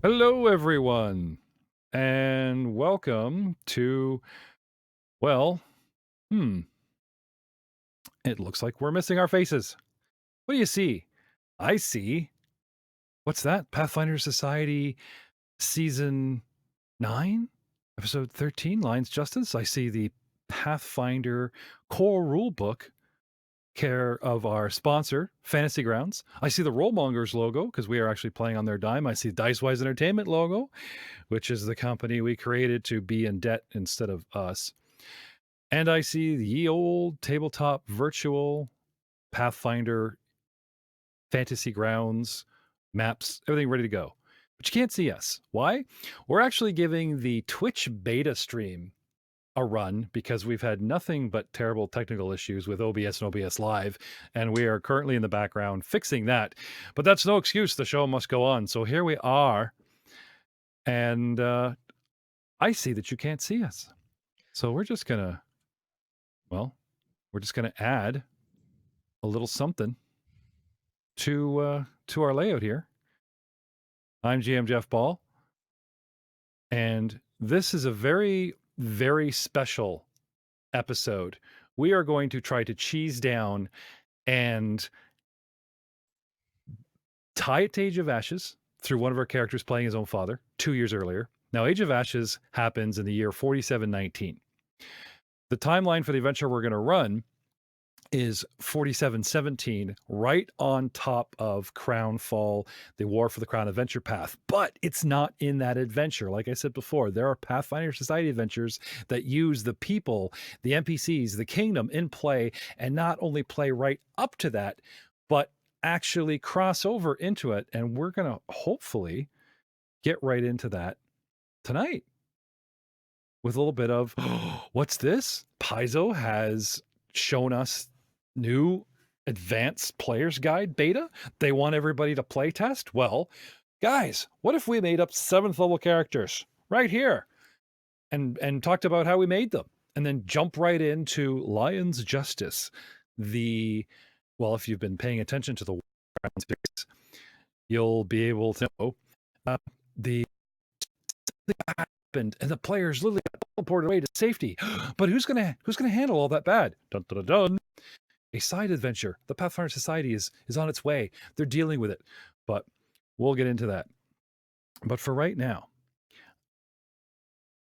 Hello, everyone, and welcome to, well, hmm, it looks like we're missing our faces. What do you see? I see, what's that? Pathfinder Society Season 9, Episode 13, Lines Justice. I see the Pathfinder core rule book, care of our sponsor, Fantasy Grounds. I see the Mongers logo because we are actually playing on their dime. I see Dicewise Entertainment logo, which is the company we created to be in debt instead of us. And I see the ye old tabletop virtual Pathfinder Fantasy Grounds maps, everything ready to go. But you can't see us. Why? We're actually giving the Twitch beta stream a run because we've had nothing but terrible technical issues with OBS and OBS Live, and we are currently in the background fixing that. But that's no excuse. The show must go on. So here we are. And I see that you can't see us. So we're just going to, we're just going to add a little something to our layout here. I'm GM Jeff Ball, and this is a very, very special episode. We are going to try to cheese down and tie it to Age of Ashes through one of our characters playing his own father 2 years earlier. Now, Age of Ashes happens in the year 4719. The timeline for the adventure we're going to run is 4717, right on top of CrownFall, the War for the Crown adventure path. But it's not in that adventure. Like I said before, there are Pathfinder Society adventures that use the people, the NPCs, the kingdom in play, and not only play right up to that, but actually cross over into it. And we're going to hopefully get right into that tonight with a little bit of what's this? Paizo has shown us new advanced players guide beta. They want everybody to play test. Well, guys, what if we made up 7th level characters right here and talked about how we made them, and then jump right into Lion's Justice? If you've been paying attention to the rounds picks, you'll be able to know the happened and the players literally got teleported away to safety. But who's gonna handle all that bad? Dun, dun, dun, dun. A side adventure. The Pathfinder Society is on its way. They're dealing with it, but we'll get into that. But for right now,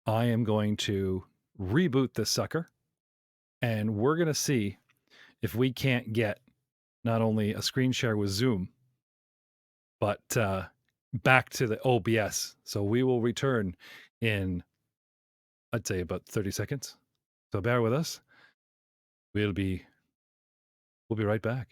I am going to reboot this sucker, and we're going to see if we can't get not only a screen share with Zoom, but back to the OBS. So we will return in, I'd say, about 30 seconds. So bear with us. We'll be right back.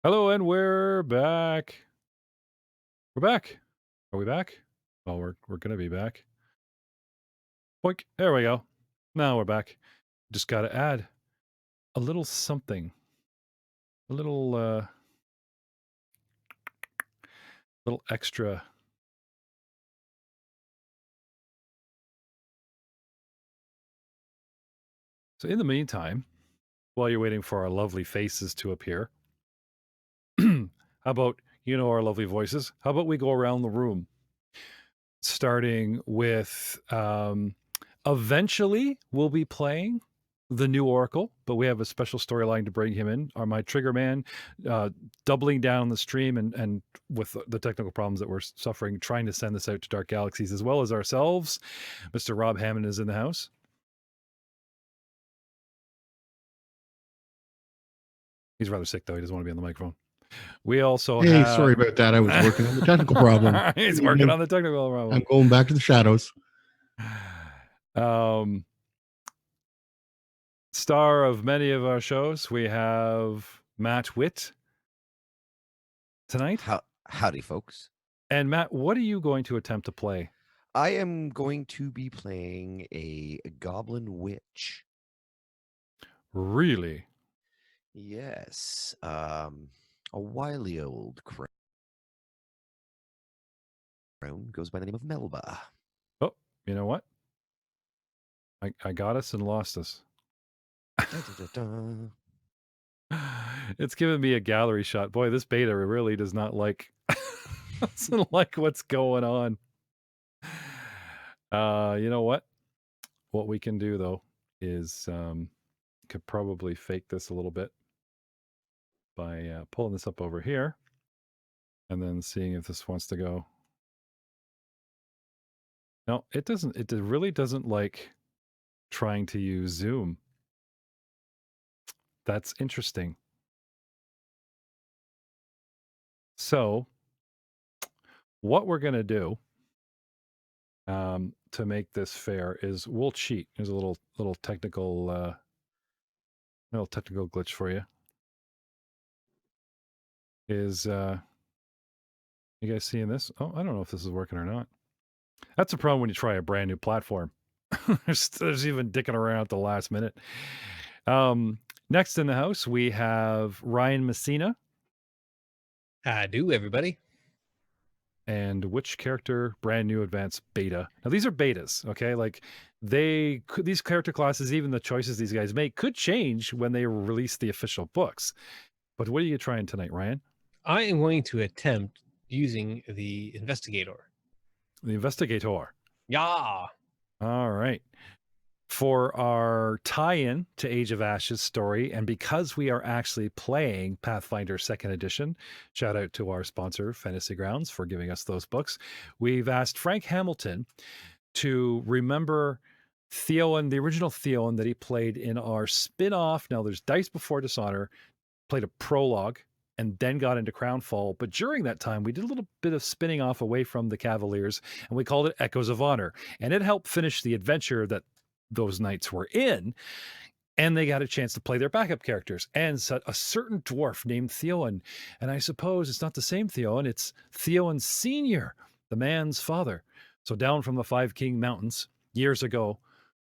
Hello, and we're back. We're back. Are we back? Well, we're gonna be back. Boink. There we go. Now we're back. Just got to add a little something, a little extra. So in the meantime, while you're waiting for our lovely faces to appear, how about our lovely voices? How about we go around the room? starting with eventually we'll be playing the new Oracle, but we have a special storyline to bring him in. My trigger man, doubling down on the stream and with the technical problems that we're suffering, trying to send this out to Dark Galaxies as well as ourselves. Mr. Rob Hammond is in the house. He's rather sick though. He doesn't want to be on the microphone. We also Hey, have... sorry about that. I was working on the technical problem. He's working on the technical problem. I'm going back to the shadows. Star of many of our shows, we have Matt Witt tonight. Howdy, folks. And Matt, what are you going to attempt to play? I am going to be playing a goblin witch. Really? Yes. A wily old crown goes by the name of Melba. Oh, you know what? I got us and lost us. It's giving me a gallery shot. Boy, this beta really does not like doesn't like what's going on. You know what? What we can do though is could probably fake this a little bit by pulling this up over here and then seeing if this wants to go. No, it doesn't. It really doesn't like trying to use Zoom. That's interesting. So what we're going to do to make this fair is we'll cheat. There's a little technical glitch for you. Is you guys seeing this? Oh, I don't know if this is working or not. That's a problem when you try a brand new platform. there's even dicking around at the last minute. Next in the house, we have Ryan Messina. I do, everybody. And which character brand new advanced beta. Now these are betas, okay? Like these character classes, even the choices these guys make, could change when they release the official books. But what are you trying tonight, Ryan? I am going to attempt using the Investigator. The Investigator. Yeah. All right. For our tie-in to Age of Ashes story, and because we are actually playing Pathfinder 2nd Edition, shout out to our sponsor, Fantasy Grounds, for giving us those books. We've asked Frank Hamilton to remember Theoden, the original Theoden that he played in our spin-off. Now, there's Dice Before Dishonor, played a prologue, and then got into CrownFall. But during that time, we did a little bit of spinning off away from the Cavaliers, and we called it Echoes of Honor. And it helped finish the adventure that those knights were in, and they got a chance to play their backup characters. And a certain dwarf named Theoden, and I suppose it's not the same Theoden, it's Theoden Senior, the man's father. So down from the Five King Mountains years ago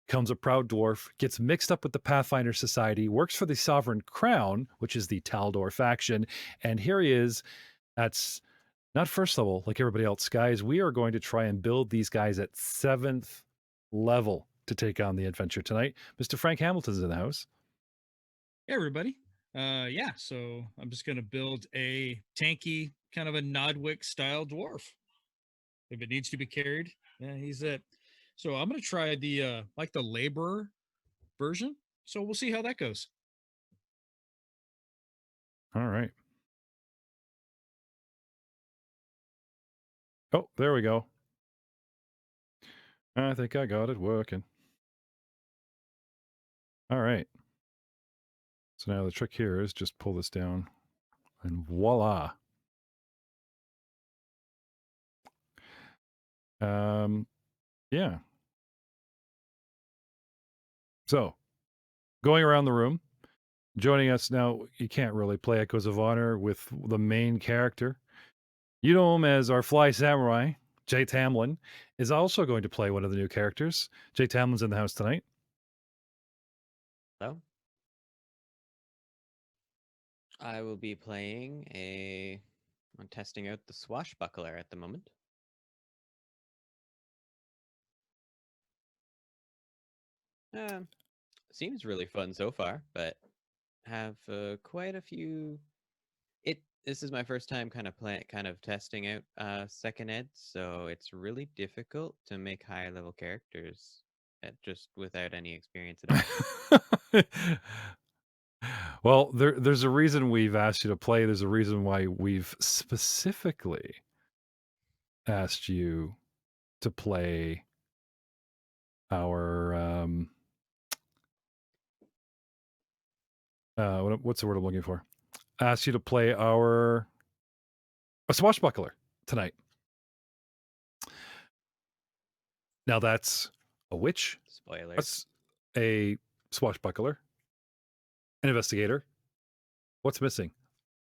comes a proud dwarf, gets mixed up with the Pathfinder Society, works for the Sovereign Crown, which is the Taldor faction, and here he is. That's not first level like everybody else. Guys, we are going to try and build these guys at 7th level to take on the adventure tonight. Mr. Frank Hamilton's in the house. Hey, everybody. So I'm just going to build a tanky, kind of a Nodwick style dwarf. If it needs to be carried, yeah, he's it. So I'm going to try the laborer version. So we'll see how that goes. All right. Oh, there we go. I think I got it working. All right. So now the trick here is just pull this down and voila. Yeah. So going around the room, joining us now, you can't really play Echoes of Honor with the main character. You know him as our Fly Samurai. Jay Tamlin is also going to play one of the new characters. Jay Tamlin's in the house tonight. Hello. I will be playing I'm testing out the Swashbuckler at the moment. Seems really fun so far, but have quite a few. this is my first time kind of testing out second ed, so it's really difficult to make higher level characters just without any experience at all. Well, there's a reason we've asked you to play. There's a reason why we've specifically asked you to play our what's the word I'm looking for? Asked you to play a swashbuckler tonight. Now that's a witch, Spoiler. that's a swashbuckler, an investigator. What's missing?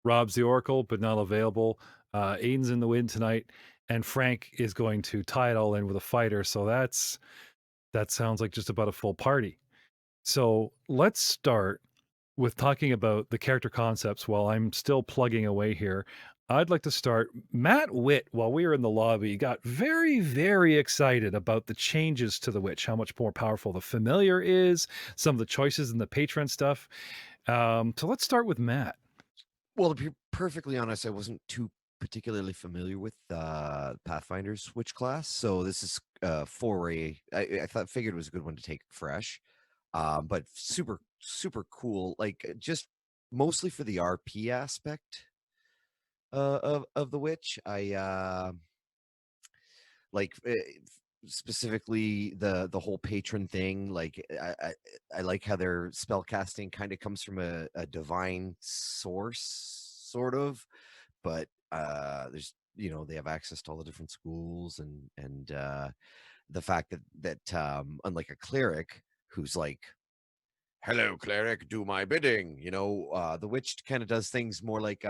Rob's the Oracle, but not available. Aiden's in the wind tonight, and Frank is going to tie it all in with a fighter. So that sounds like just about a full party. So let's start with talking about the character concepts while I'm still plugging away here. I'd like to start. Matt Witt, while we were in the lobby, got very, very excited about the changes to the witch, how much more powerful the familiar is, some of the choices in the patron stuff. So let's start with Matt. Well, to be perfectly honest, I wasn't too particularly familiar with Pathfinder Switch class, so this is foray. I figured it was a good one to take fresh, but super cool. Like just mostly for the RP aspect of the witch. I like specifically the whole patron thing. Like I like how their spell casting kind of comes from a divine source, sort of, but there's they have access to all the different schools and the fact that unlike a cleric who's like, hello cleric, do my bidding, the witch kind of does things more like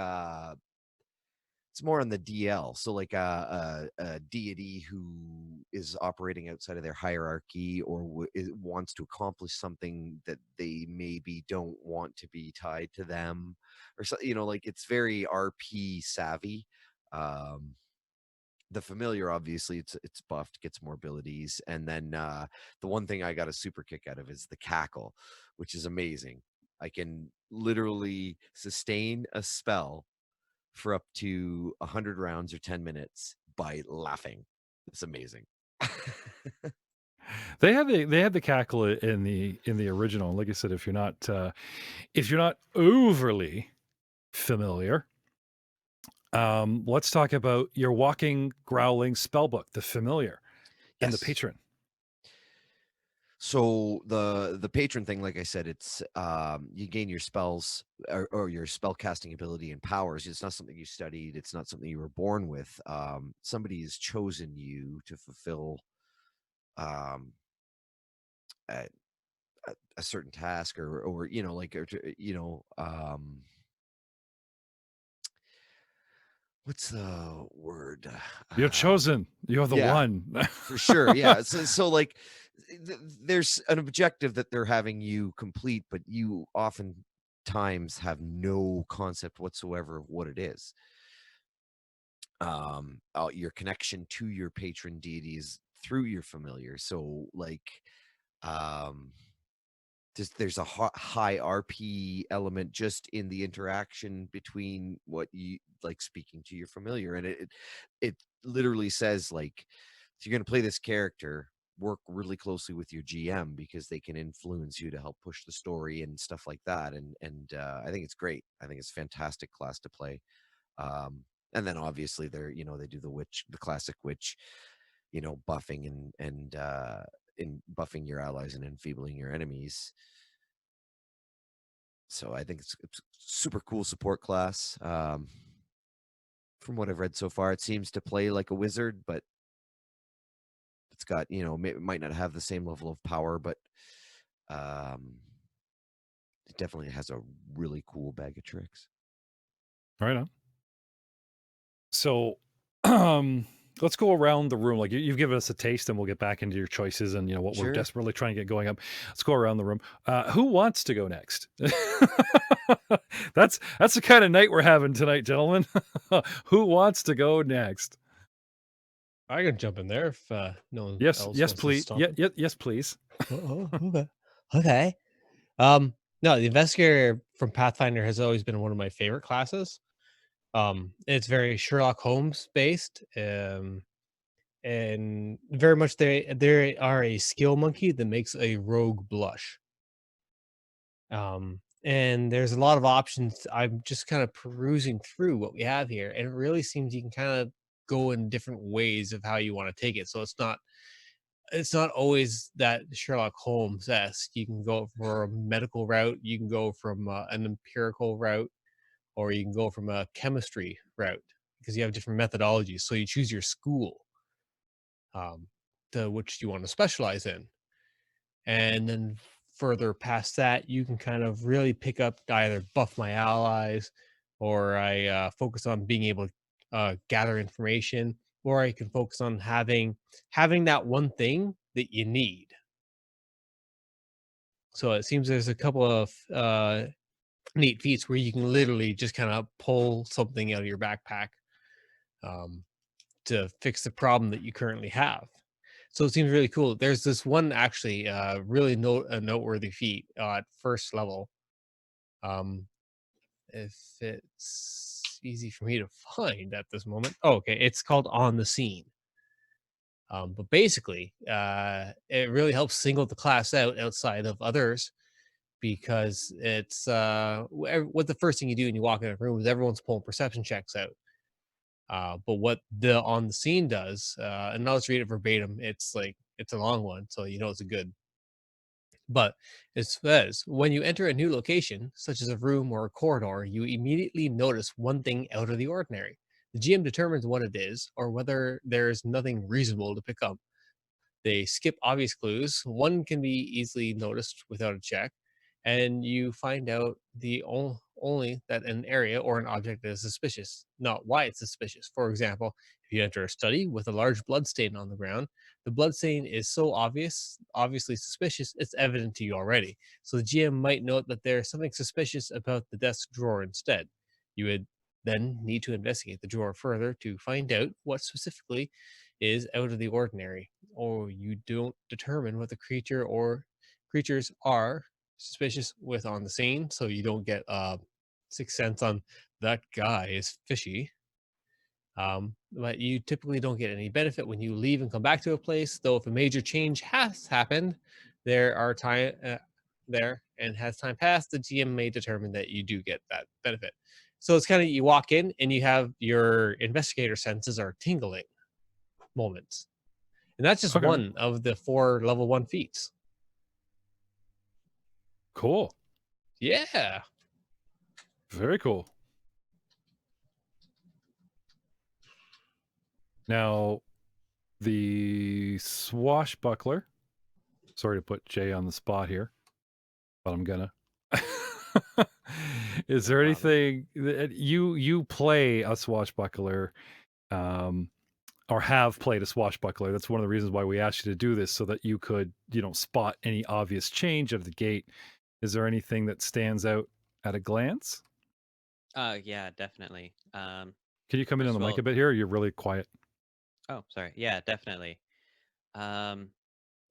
it's more on the DL. So like a deity who is operating outside of their hierarchy or wants to accomplish something that they maybe don't want to be tied to them, or so, like it's very RP savvy. The familiar, obviously, it's buffed, gets more abilities, and then the one thing I got a super kick out of is the cackle, which is amazing. I can literally sustain a spell for up to 100 rounds or 10 minutes by laughing. It's amazing. They had the cackle in the original. Like I said, if you're not overly familiar, let's talk about your walking, growling spellbook, the familiar, and the Yes. patron. So the patron thing, like I said, it's you gain your spells or your spell casting ability and powers. It's not something you studied. It's not something you were born with. Somebody has chosen you to fulfill um, a, a certain task or what's the word? You're chosen. You're the yeah. one. For sure, yeah. So like there's an objective that they're having you complete, but you oftentimes have no concept whatsoever of what it is. Your connection to your patron deities through your familiar. So like there's a high RP element just in the interaction between what you like speaking to your familiar, and it literally says like, if you're going to play this character, work really closely with your GM because they can influence you to help push the story and stuff like that. And I think it's great. I think it's a fantastic class to play. And then obviously they do the classic witch, buffing and in buffing your allies and enfeebling your enemies. So I think it's super cool support class. From what I've read so far, it seems to play like a wizard, but it's got, it might not have the same level of power, but it definitely has a really cool bag of tricks. Right on. So let's go around the room. Like you've given us a taste, and we'll get back into your choices and what we're Sure. desperately trying to get going up. Let's go around the room. Who wants to go next? That's the kind of night we're having tonight, gentlemen. Who wants to go next? I can jump in there if no one Yes, else yes, wants please. to stop. Yes, please. Okay. Okay. No, the investigator from Pathfinder has always been one of my favorite classes. It's very Sherlock Holmes based, and very much they are a skill monkey that makes a rogue blush. And there's a lot of options. I'm just kind of perusing through what we have here, and it really seems you can kind of go in different ways of how you want to take it. So it's not always that Sherlock Holmes esque. You can go for a medical route, you can go from an empirical route, or you can go from a chemistry route because you have different methodologies. So you choose your school, um, to which you want to specialize in. And then further past that, you can kind of really pick up either buff my allies, or I focus on being able to gather information, or I can focus on having that one thing that you need. So it seems there's a couple of neat feats where you can literally just kind of pull something out of your backpack, um, to fix the problem that you currently have. So it seems really cool. There's this one actually really a noteworthy feat at first level. Um, if it's easy for me to find at this moment. Oh, okay. It's called On the Scene. But basically, it really helps single the class out outside of others because it's what the first thing you do when you walk in a room is everyone's pulling perception checks out. But what the On the Scene does, and I'll just read it verbatim. It's a long one, so you know it's a good. But it says when you enter a new location, such as a room or a corridor, you immediately notice one thing out of the ordinary. The GM determines what it is, or whether there is nothing reasonable to pick up. They skip obvious clues. One can be easily noticed without a check, and you find out only that an area or an object is suspicious, not why it's suspicious. For example, if you enter a study with a large blood stain on the ground, the blood stain is so obviously suspicious, it's evident to you already. So the GM might note that there's something suspicious about the desk drawer instead. You would then need to investigate the drawer further to find out what specifically is out of the ordinary, or you don't determine what the creature or creatures are suspicious with on the scene, so you don't get sixth sense on that guy is fishy. But you typically don't get any benefit when you leave and come back to a place, though if a major change has happened, there are time there and has time passed, the GM may determine that you do get that benefit. So it's kind of you walk in and you have your investigator senses are tingling moments. And that's just Okay. one of the 4 level 1 feats. Cool. Yeah. Very cool. Now, the swashbuckler. Sorry to put Jay on the spot here, but I'm gonna. Is there problem. anything that you play a swashbuckler, um, or have played a swashbuckler? That's one of the reasons why we asked you to do this, so that you could, spot any obvious change out of the gate. Is there anything that stands out at a glance? Yeah, definitely. Can you come in on First the of mic all, a bit here? You're really quiet. oh, sorry. Yeah, definitely. Um,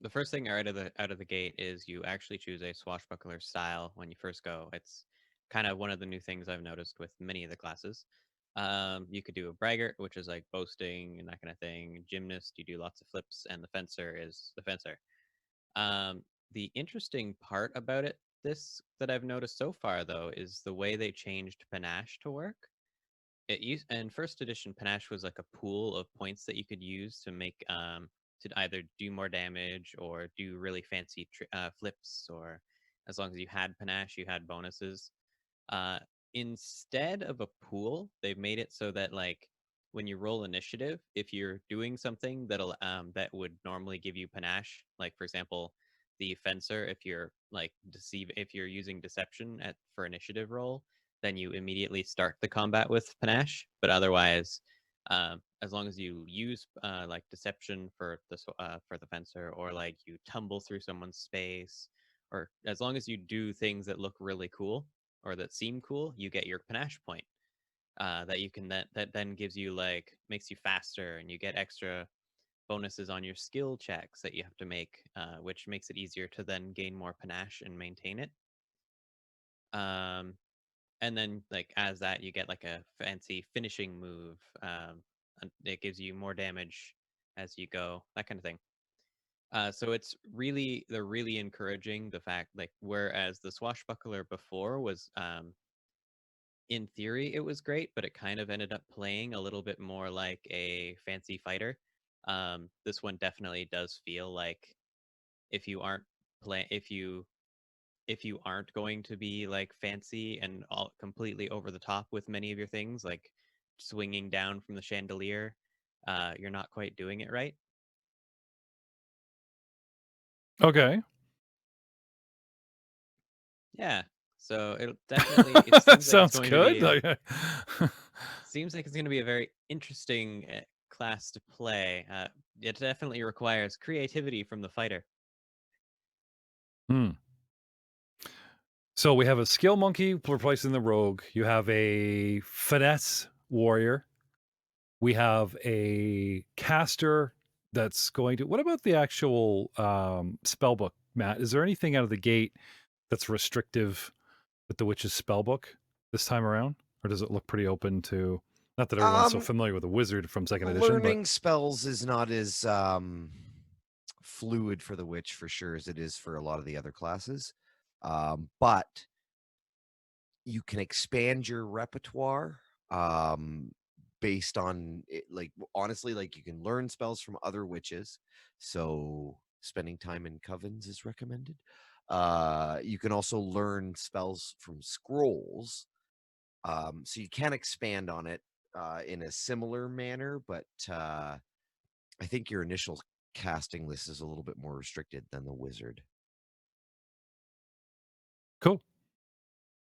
the first thing out of the gate is you actually choose a swashbuckler style when you first go. It's kind of one of the new things I've noticed with many of the classes. You could do a braggart, which is like boasting and that kind of thing. Gymnast, you do lots of flips, and the fencer is the fencer. The interesting part about this that I've noticed so far, though, is the way they changed panache to work. It used in first edition, panache was like a pool of points that you could use to make to either do more damage or do really fancy flips, or as long as you had panache, you had bonuses. Uh, Instead of a pool, they've made it so that like when you roll initiative, if you're doing something that would normally give you panache, like for example, the fencer, if you're using deception for initiative roll, then you immediately start the combat with panache. But otherwise, as long as you use like deception for the fencer, or like you tumble through someone's space, or as long as you do things that look really cool or that seem cool, you get your panache point. That you can that then gives you like makes you faster, and you get extra bonuses on your skill checks that you have to make, which makes it easier to then gain more panache and maintain it. Um, and then like as that, you get like a fancy finishing move. And it gives you more damage as you go, that kind of thing. So they're really encouraging the fact, like, whereas the swashbuckler before was, in theory, it was great, but it kind of ended up playing a little bit more like a fancy fighter. This one definitely does feel like if you aren't play if you aren't going to be like fancy and all completely over the top with many of your things, like swinging down from the chandelier, you're not quite doing it right. Okay. Yeah. So it definitely it seems like it's Sounds going to be good. seems like it's going to be a very interesting class to play. It definitely requires creativity from the fighter. Hmm. So we have a skill monkey replacing the rogue. You have a finesse warrior. We have a caster that's going to. What about the actual spell book, Matt? Is there anything out of the gate that's restrictive with the witch's spell book this time around, or does it look pretty open to? Not that everyone's so familiar with the wizard from second edition, but Learning spells is not as fluid for the witch for sure as it is for a lot of the other classes. But you can expand your repertoire based on it, like honestly, like you can learn spells from other witches. So spending time in covens is recommended. You can also learn spells from scrolls. So you can expand on it in a similar manner, but I think your initial casting list is a little bit more restricted than the wizard. cool.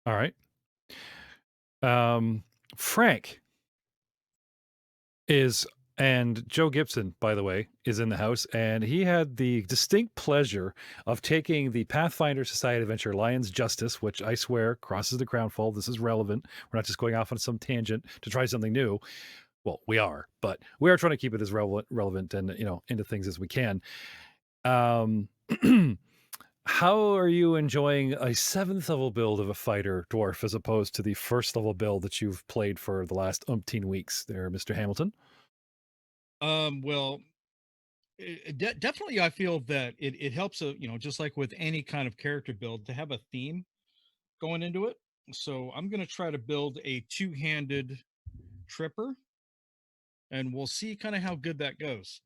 All right. Frank and Joe Gibson, by the way, is in the house, and he had the distinct pleasure of taking the Pathfinder Society Adventure Lion's Justice, which I swear crosses the CrownFall. This is relevant. We're not just going off on some tangent to try something new. Well, we are, but we are trying to keep it as relevant and into things as we can. Um, how are you enjoying a 7th level build of a fighter dwarf as opposed to the 1st level build that you've played for the last umpteen weeks there, Mr. Hamilton? Well, definitely, I feel that it helps, just like with any kind of character build, to have a theme going into it. So I'm going to try to build a two-handed tripper, and we'll see kind of how good that goes.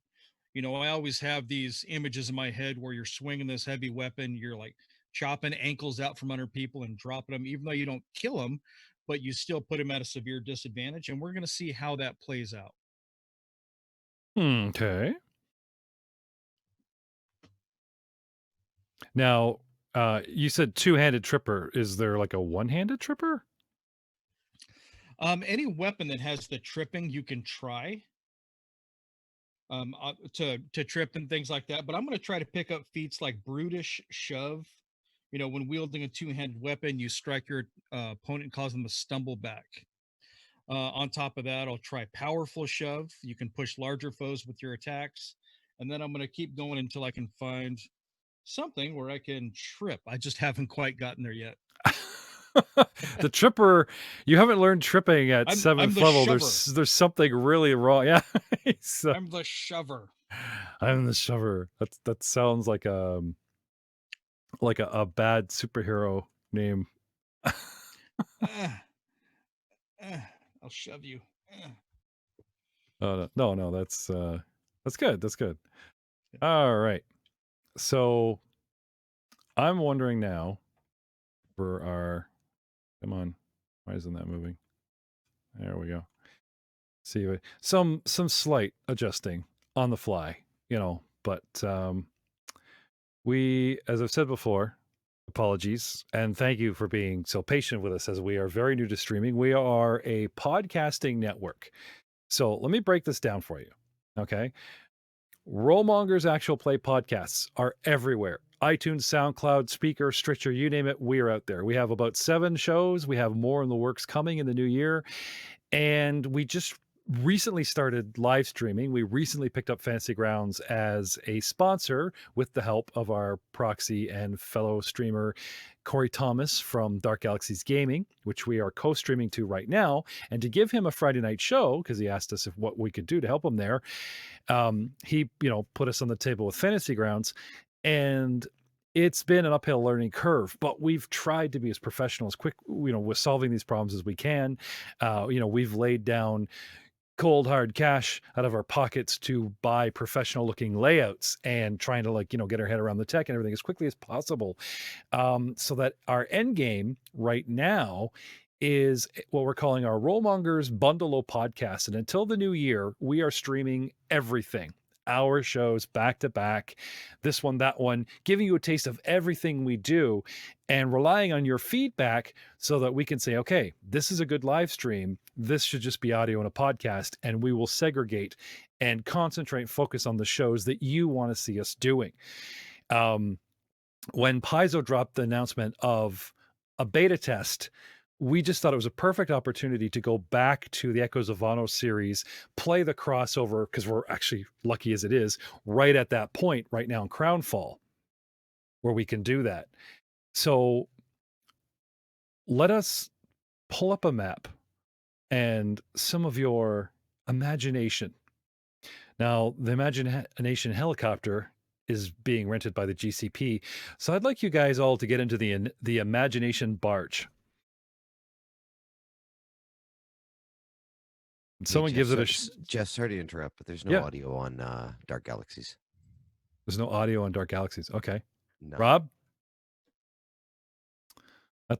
I always have these images in my head where you're swinging this heavy weapon, you're like chopping ankles out from under people and dropping them, even though you don't kill them, but you still put them at a severe disadvantage. And we're going to see how that plays out. Okay. Now, you said two-handed tripper. Is there like a one-handed tripper? Any weapon that has the tripping, you can try to trip and things like that. But I'm going to try to pick up feats like brutish shove. When wielding a two-handed weapon, you strike your opponent, cause them to stumble back. On top of that, I'll try powerful shove. You can push larger foes with your attacks. And then I'm going to keep going until I can find something where I can trip. I just haven't quite gotten there yet. The tripper, you haven't learned tripping at I'm 7th the level. shover. There's something really wrong. Yeah. I'm the shover. I'm the shover. That sounds like a bad superhero name. I'll shove you. No, that's good. That's good. All right. So I'm wondering now for our, come on, why isn't that moving? There we go. See, some slight adjusting on the fly, but we, as I've said before, apologies, and thank you for being so patient with us as we are very new to streaming. We are a podcasting network. So let me break this down for you. Okay. Mongers actual play podcasts are everywhere. iTunes, SoundCloud, Speaker, Stitcher, you name it, we're out there. We have about 7 shows. We have more in the works coming in the new year. And we just recently started live streaming. We recently picked up Fantasy Grounds as a sponsor with the help of our proxy and fellow streamer Corey Thomas from Dark Galaxies Gaming, which we are co-streaming to right now. And to give him a Friday night show, because he asked us if what we could do to help him there, he put us on the table with Fantasy Grounds, and it's been an uphill learning curve, but we've tried to be as professional as quick, with solving these problems as we can. We've laid down cold hard cash out of our pockets to buy professional looking layouts and trying to get our head around the tech and everything as quickly as possible, so that our end game right now is what we're calling our Mongers Bundle-O podcast. And until the new year, we are streaming everything, our shows back to back, this one, that one, giving you a taste of everything we do and relying on your feedback so that we can say, okay, this is a good live stream. This should just be audio in a podcast, and we will segregate and concentrate, focus on the shows that you want to see us doing. When Paizo dropped the announcement of a beta test, we just thought it was a perfect opportunity to go back to the Echoes of Wano series, play the crossover, because we're actually lucky as it is, right at that point right now in CrownFall, where we can do that. So let us pull up a map and some of your imagination. Now, the Imagination helicopter is being rented by the GCP. So I'd like you guys all to get into the Imagination barge. Someone Hey, gives it a Jeff, sorry to interrupt, but there's no Yeah. audio on Dark Galaxies. There's no audio on Dark Galaxies. Okay. No. Rob?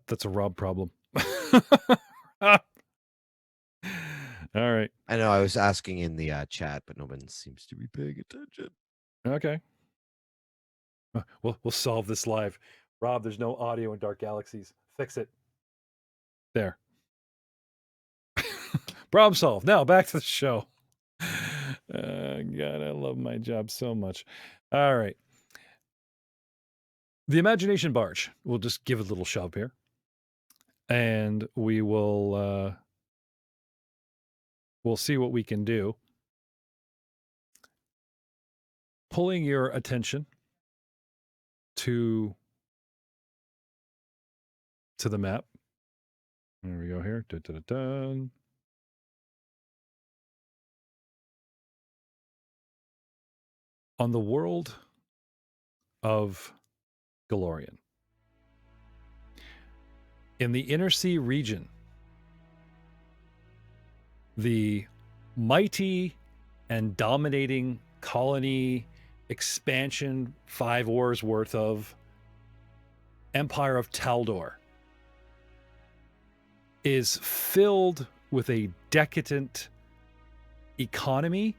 That's a Rob problem. All right. I know I was asking in the chat, but no one seems to be paying attention. Okay. We'll solve this live. Rob, there's no audio in Dark Galaxies. Fix it. There. Problem solved. Now back to the show. God, I love my job so much. All right. The Imagination barge. We'll just give it a little shove here. And we will we'll see what we can do. Pulling your attention to the map. There we go here. Dun, dun, dun, dun. On the world of Galorian. In the Inner Sea region, the mighty and dominating colony expansion 5 wars worth of Empire of Taldor is filled with a decadent economy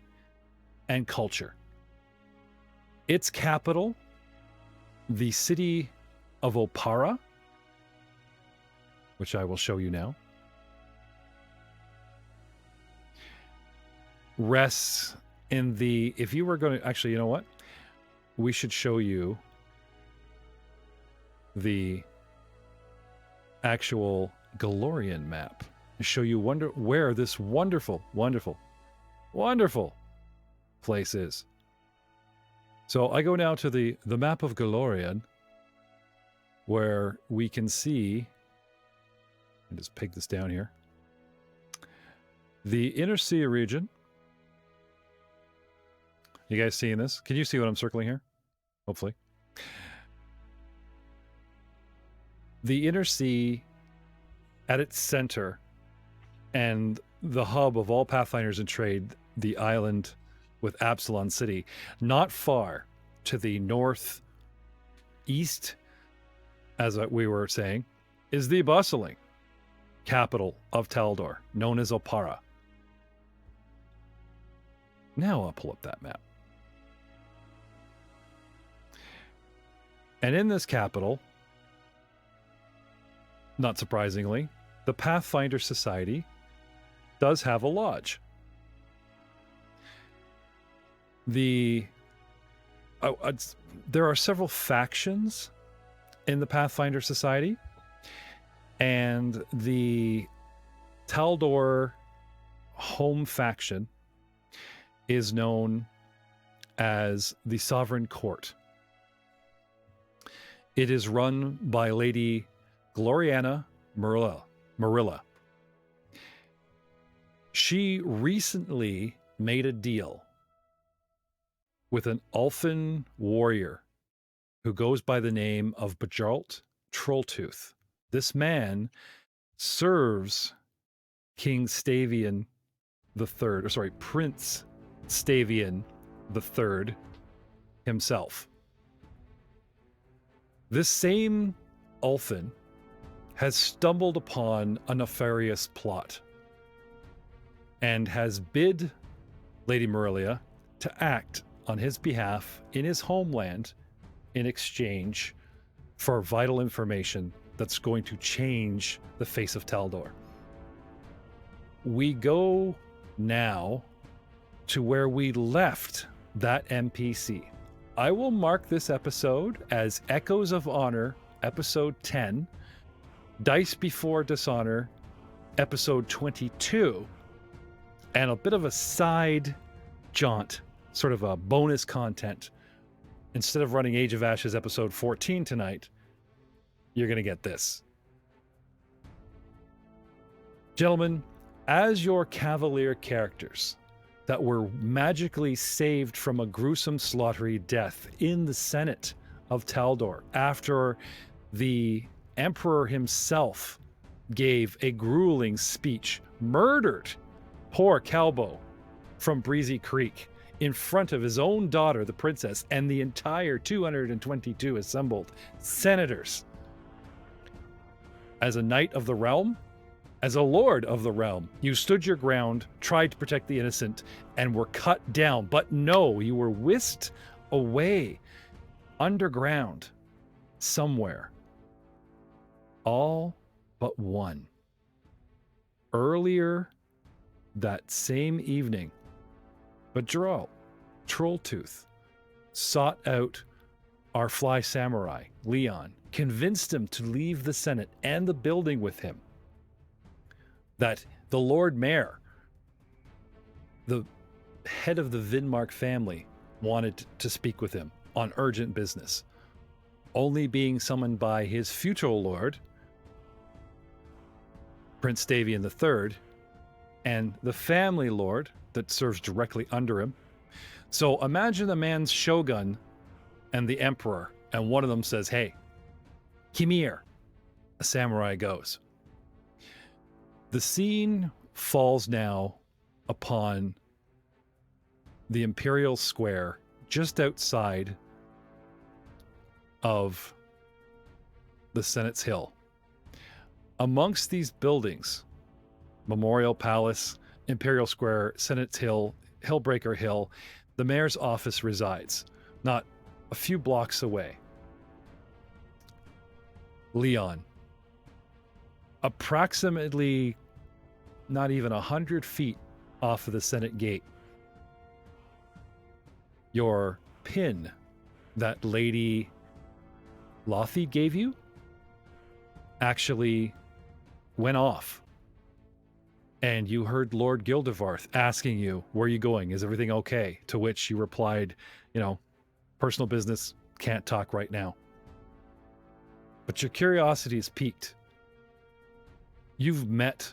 and culture. Its capital, the city of Opara, which I will show you now, rests in the, if you were going to, actually, you know what? We should show you the actual Galorian map and show you where this wonderful, wonderful, wonderful place is. So I go now to the map of Galorian, where we can see, and just peg this down here, the Inner Sea region. You guys seeing this? Can you see what I'm circling here? Hopefully. The Inner Sea at its center and the hub of all Pathfinders and trade, the island with Absalon City, not far to the northeast, as we were saying, is the bustling capital of Taldor, known as Opara. Now I'll pull up that map. And in this capital, not surprisingly, the Pathfinder Society does have a lodge. There are several factions in the Pathfinder Society, and the Taldor home faction is known as the Sovereign Court. It is run by Lady Gloriana Marilla. She recently made a deal with an Ulfin warrior who goes by the name of Bajalt Trolltooth. This man serves King Stavian Prince Stavian III himself. This same Ulfin has stumbled upon a nefarious plot and has bid Lady Marilia to act on his behalf in his homeland in exchange for vital information that's going to change the face of Taldor. We go now to where we left that NPC. I will mark this episode as Echoes of Honor, episode 10, Dice Before Dishonor, episode 22, and a bit of a side jaunt, sort of a bonus content. Instead of running Age of Ashes episode 14 tonight, you're going to get this. Gentlemen, as your Cavalier characters that were magically saved from a gruesome slaughtery death in the Senate of Taldor after the Emperor himself gave a grueling speech, murdered poor Calbo from Breezy Creek in front of his own daughter, the princess, and the entire 222 assembled senators. As a knight of the realm, as a lord of the realm, you stood your ground, tried to protect the innocent, and were cut down. But no, you were whisked away underground somewhere. All but one. Earlier that same evening, Bajral Trolltooth sought out our fly samurai, Leon, convinced him to leave the Senate and the building with him. That the Lord Mayor, the head of the Vinmark family, wanted to speak with him on urgent business, only being summoned by his future lord, Prince Stavian III, and the family lord that serves directly under him. So imagine the man's shogun and the emperor, and one of them says, "Hey, come here." A samurai goes. The scene falls now upon the Imperial Square just outside of the Senate's Hill. Amongst these buildings, Memorial Palace, Imperial Square, Senate's Hill, Hillbreaker Hill, the mayor's office resides, not a few blocks away. Leon, approximately not even 100 feet off of the Senate gate, your pin that Lady Lothy gave you actually went off. And you heard Lord Gildevarth asking you, "Where are you going? Is everything okay?" To which you replied, "Personal business, can't talk right now." But your curiosity is piqued. You've met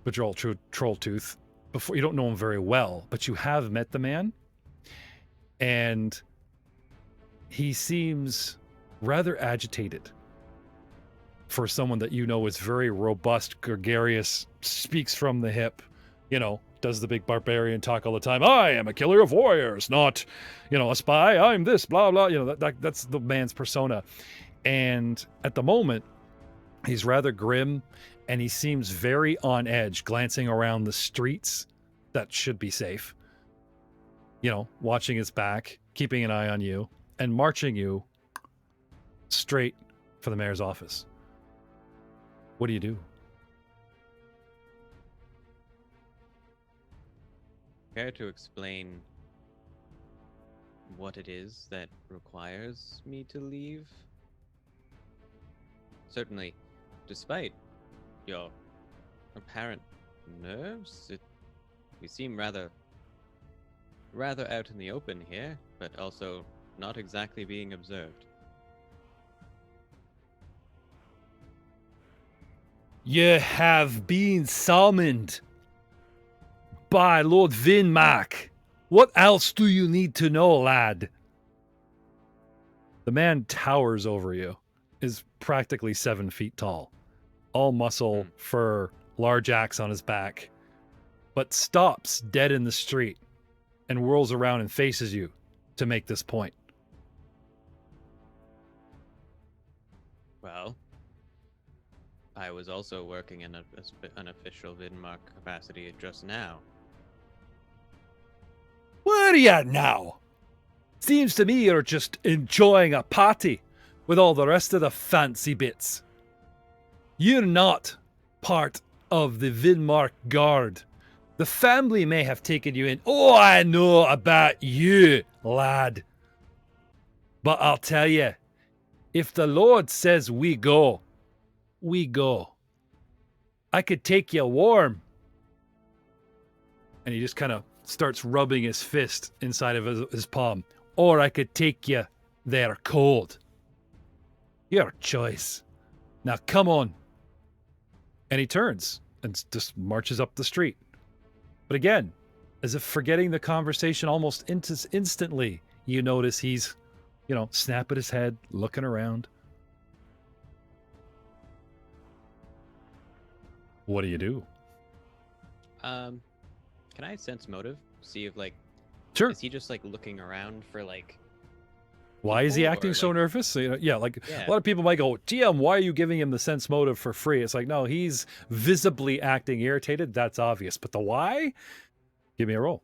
Bajral Trolltooth before. You don't know him very well, but you have met the man. And he seems rather agitated for someone that you know is very robust, gregarious, speaks from the hip, does the big barbarian talk all the time. "I am a killer of warriors, not, a spy. I'm this, blah, blah." That's the man's persona. And at the moment, he's rather grim, and he seems very on edge, glancing around the streets that should be safe, watching his back, keeping an eye on you, and marching you straight for the mayor's office. What do you do? Care to explain what it is that requires me to leave? Certainly, despite your apparent nerves. We seem rather out in the open here, but also not exactly being observed. You have been summoned by Lord Vinmark. What else do you need to know, lad? The man towers over you, is practically 7 feet tall, all muscle, fur, large axe on his back, but stops dead in the street and whirls around and faces you to make this point. Well, I was also working in an official Vidmark capacity just now. Where are you at now? Seems to me you're just enjoying a party with all the rest of the fancy bits. You're not part of the Vinmark Guard. The family may have taken you in. Oh, I know about you, lad. But I'll tell you, if the Lord says we go, we go. I could take you warm. And he just kind of starts rubbing his fist inside of his palm. Or I could take you there cold. Your choice. Now come on. And he turns and just marches up the street. But again, as if forgetting the conversation almost instantly, you notice he's, snapping his head, looking around. What do? Can I sense motive? See if Sure. is he just looking around for Why is he people, acting or, so nervous? So, Yeah. a lot of people might go, GM, why are you giving him the sense motive for free? It's like, no, he's visibly acting irritated. That's obvious. But the why? Give me a roll.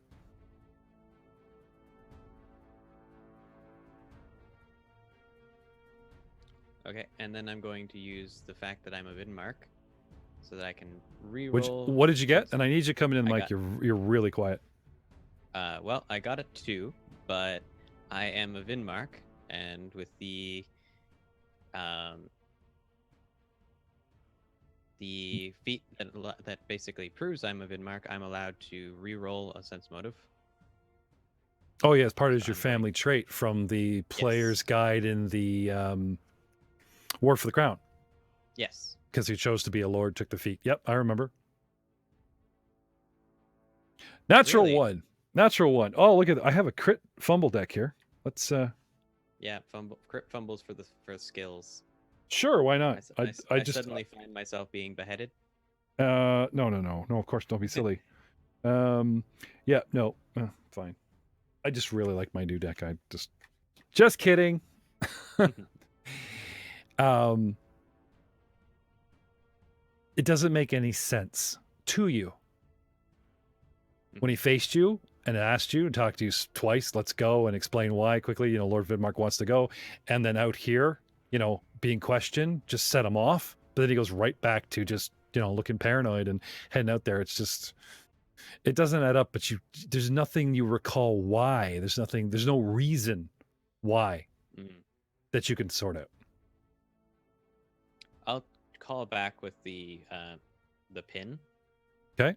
Okay, and then I'm going to use the fact that I'm a Vidmark so that I can reroll. What did you get? sense- And I need you coming in, I Mike. got- You're really quiet. Well, I got a 2, but I am a Vinmark, and with the feat that basically proves I'm a Vidmark, I'm allowed to re-roll a sense motive. Oh, yeah, it's part of So your I'm family trait from the player's guide in the War for the Crown. Yes. Because he chose to be a lord, took the feat. Yep, I remember. Natural Really? one. Natural one. Oh, look at I have a crit fumble deck here. Let's Yeah, crit fumbles for the skills. Sure, why not? I just suddenly find myself being beheaded. No, of course, don't be silly. Yeah, no, fine. I just really like my new deck. I just kidding. It doesn't make any sense to you. When he faced you and asked you and talked to you twice, let's go and explain why quickly, Lord Vidmark wants to go. And then out here, being questioned, just set him off. But then he goes right back to just, looking paranoid and heading out there. It's just, it doesn't add up, but there's nothing you recall why. There's no reason why that you can sort out. I'll call back with the pin. Okay.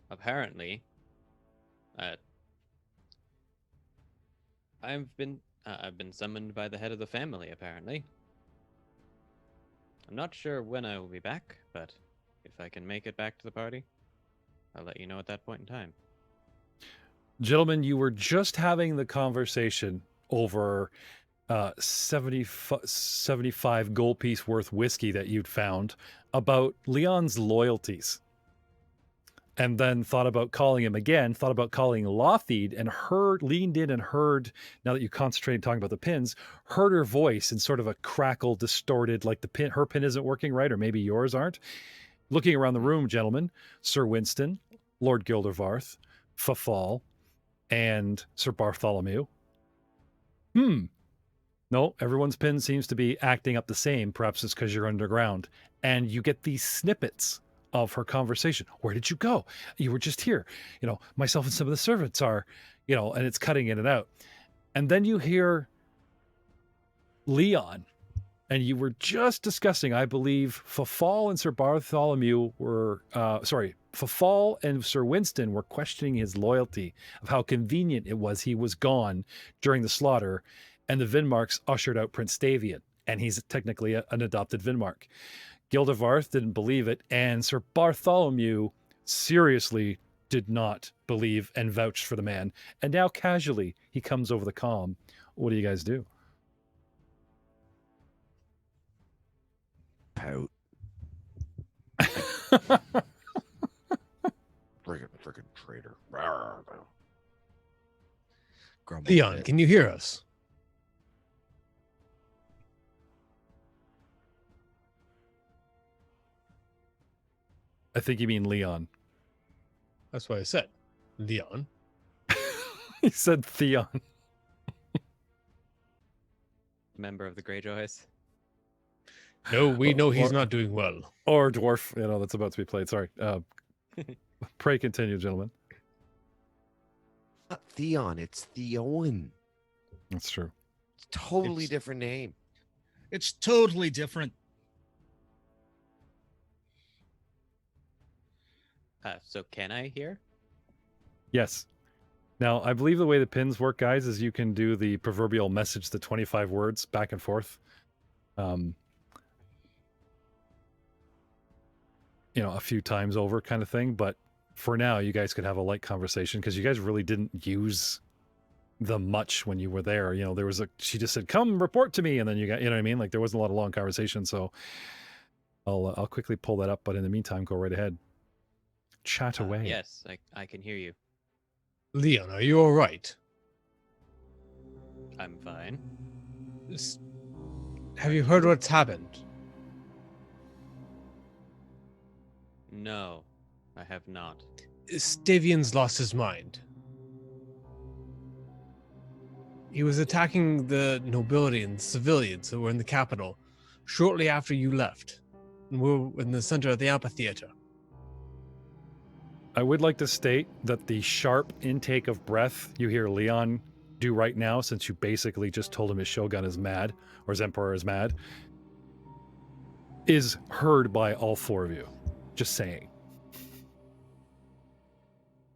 Apparently, I've been summoned by the head of the family. Apparently, I'm not sure when I will be back, but if I can make it back to the party, I'll let you know at that point in time. Gentlemen, you were just having the conversation over 75 gold piece worth whiskey that you'd found about Leon's loyalties. And then thought about calling him again, thought about calling Lothid, and leaned in and heard, now that you concentrated talking about the pins, heard her voice in sort of a crackle, distorted, like her pin isn't working right, or maybe yours aren't. Looking around the room, gentlemen, Sir Winston, Lord Gildervarth, Fafal, and Sir Bartholomew. No, everyone's pin seems to be acting up the same. Perhaps it's because you're underground. And you get these snippets of her conversation. Where did you go? You were just here. Myself and some of the servants are, and it's cutting in and out. And then you hear Leon, And you were just discussing, I believe, Fafal and Sir Bartholomew were, Fafal and Sir Winston were questioning his loyalty, of how convenient it was he was gone during the slaughter, and the Vinmarks ushered out Prince Stavian, and he's technically an adopted Vinmark. Gildevarth didn't believe it, and Sir Bartholomew seriously did not believe and vouched for the man. And now casually he comes over the comm. What do you guys do? Pout. Friggin' traitor. Grumble a Leon, bit. can you hear us? I think you mean Leon. That's what I said. Leon. He said Theon. Member of the Greyjoys. No, we know he's Or- not doing well. Or dwarf, that's about to be played. Sorry. Pray continue, gentlemen. Not Theon, it's Theon. That's true. It's a totally It's- different name. It's totally different. So can I hear? Yes. Now, I believe the way the pins work, guys, is you can do the proverbial message, the 25 words back and forth. A few times over kind of thing. But for now, you guys could have a light conversation because you guys really didn't use them much when you were there. She just said, come report to me. And then you got, you know what I mean? Like there wasn't a lot of long conversation. So I'll quickly pull that up. But in the meantime, go right ahead. Chat away. Yes, I can hear you. Leon, are you all right? I'm fine. Have you heard what's happened? No, I have not. Stavian's lost his mind. He was attacking the nobility and civilians who were in the capital shortly after you left. And we were in the center of the amphitheater. I would like to state that the sharp intake of breath you hear Leon do right now, since you basically just told him his Shogun is mad, or his Emperor is mad, is heard by all four of you. Just saying.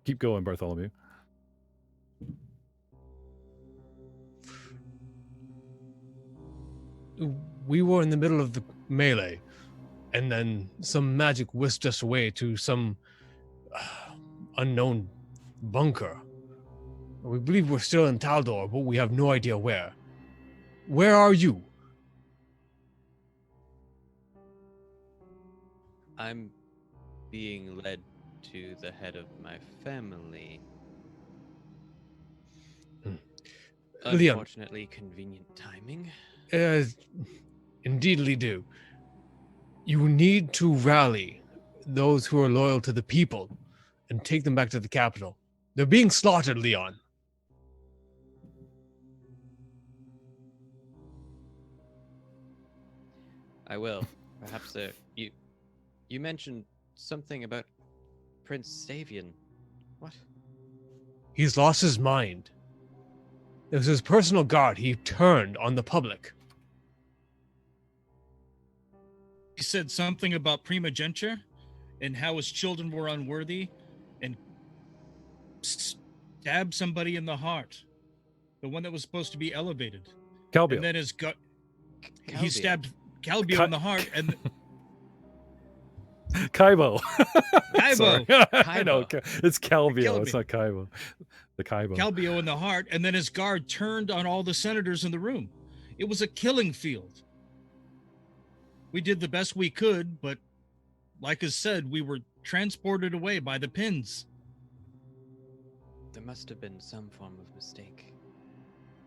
Keep going, Bartholomew. We were in the middle of the melee, and then some magic whisked us away to some unknown bunker. We believe we're still in Taldor, but we have no idea where. Where are you? I'm being led to the head of my family. Leon. Unfortunately, convenient timing. Indeedly do. You need to rally those who are loyal to the people and take them back to the capital. They're being slaughtered, Leon. I will. Perhaps you mentioned something about Prince Stavian. What? He's lost his mind. It was his personal guard. He turned on the public. He said something about primogeniture and how his children were unworthy and stabbed somebody in the heart. The one that was supposed to be elevated. Calbio. And then his gut. He Calbio. stabbed Calbio in the heart and Kaibo. Kaibo. Sorry. I know. It's Calbio. Killed It's me. not Kaibo. The Kaibo. Calbio in the heart, and then his guard turned on all the senators in the room. It was a killing field. We did the best we could, but like I said, we were transported away by the pins. There must have been some form of mistake.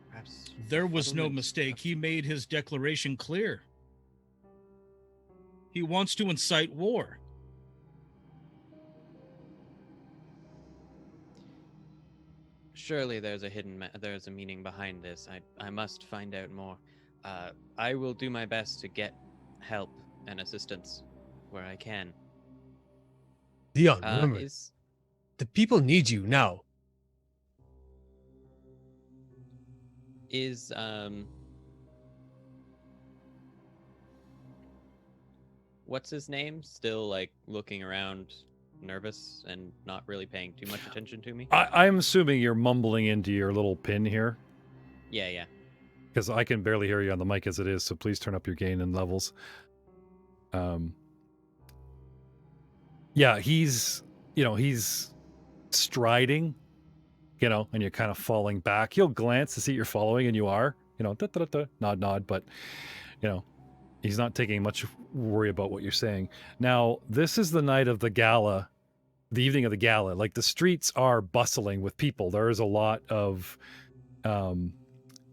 Perhaps There was no settlement- mistake. He made his declaration clear. He wants to incite war. Surely there's a there's a meaning behind this. I must find out more. I will do my best to get help and assistance where I can. Leon, remember, Is the people need you now. what's his name still like looking around, nervous and not really paying too much attention to me? I'm assuming you're mumbling into your little pin here, Yeah. because I can barely hear you on the mic as it is. So please turn up your gain and levels. Yeah, he's striding, and you're kind of falling back. He'll glance to see you're following, and you are, nod, but he's not taking much worry about what you're saying. Now, this is the night of the gala, the evening of the gala. Like, the streets are bustling with people. There is a lot of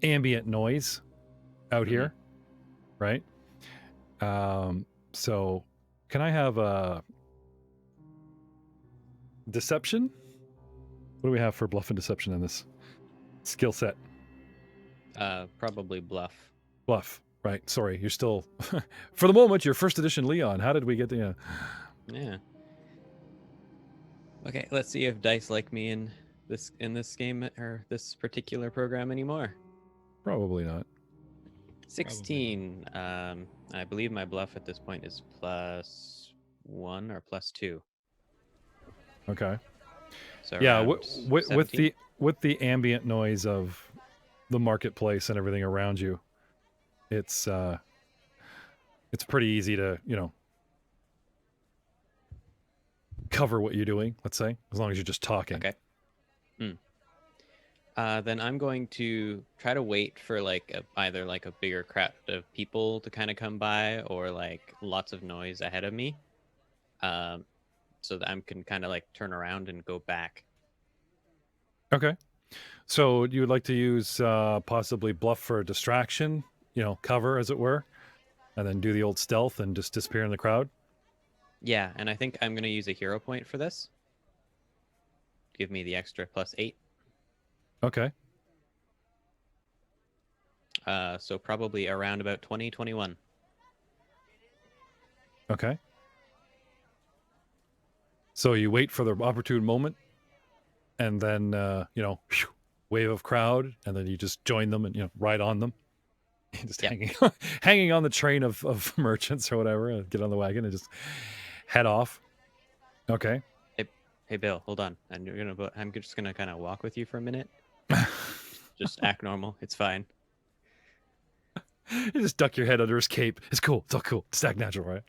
ambient noise out here, right? So can I have a deception? What do we have for bluff and deception in this skill set? Probably bluff. Bluff, right? Sorry, you're still for the moment you're first edition Leon. How did we get the Yeah. Okay, let's see if dice like me in this game or this particular program anymore. Probably not. 16. I believe my bluff at this point is +1 or +2. Okay. So Yeah, around with 17? with the ambient noise of the marketplace and everything around you, it's pretty easy to cover what you're doing. Let's say, as long as you're just talking. Okay. Then I'm going to try to wait for either a bigger crowd of people to kind of come by, or like lots of noise ahead of me, so that I can kind of turn around and go back. Okay. So you would like to use possibly bluff for a distraction, cover as it were, and then do the old stealth and just disappear in the crowd? Yeah, and I think I'm going to use a hero point for this. Give me the extra +8. Okay. So probably around about 20, 21. Okay. So you wait for the opportune moment, and then wave of crowd, and then you just join them and ride on them, just hanging on the train of merchants or whatever. Get on the wagon and just head off. Okay. Hey Bill, hold on. I'm just gonna kind of walk with you for a minute. Just act normal. It's fine. You just duck your head under his cape. It's cool. It's all cool. Just act natural, right?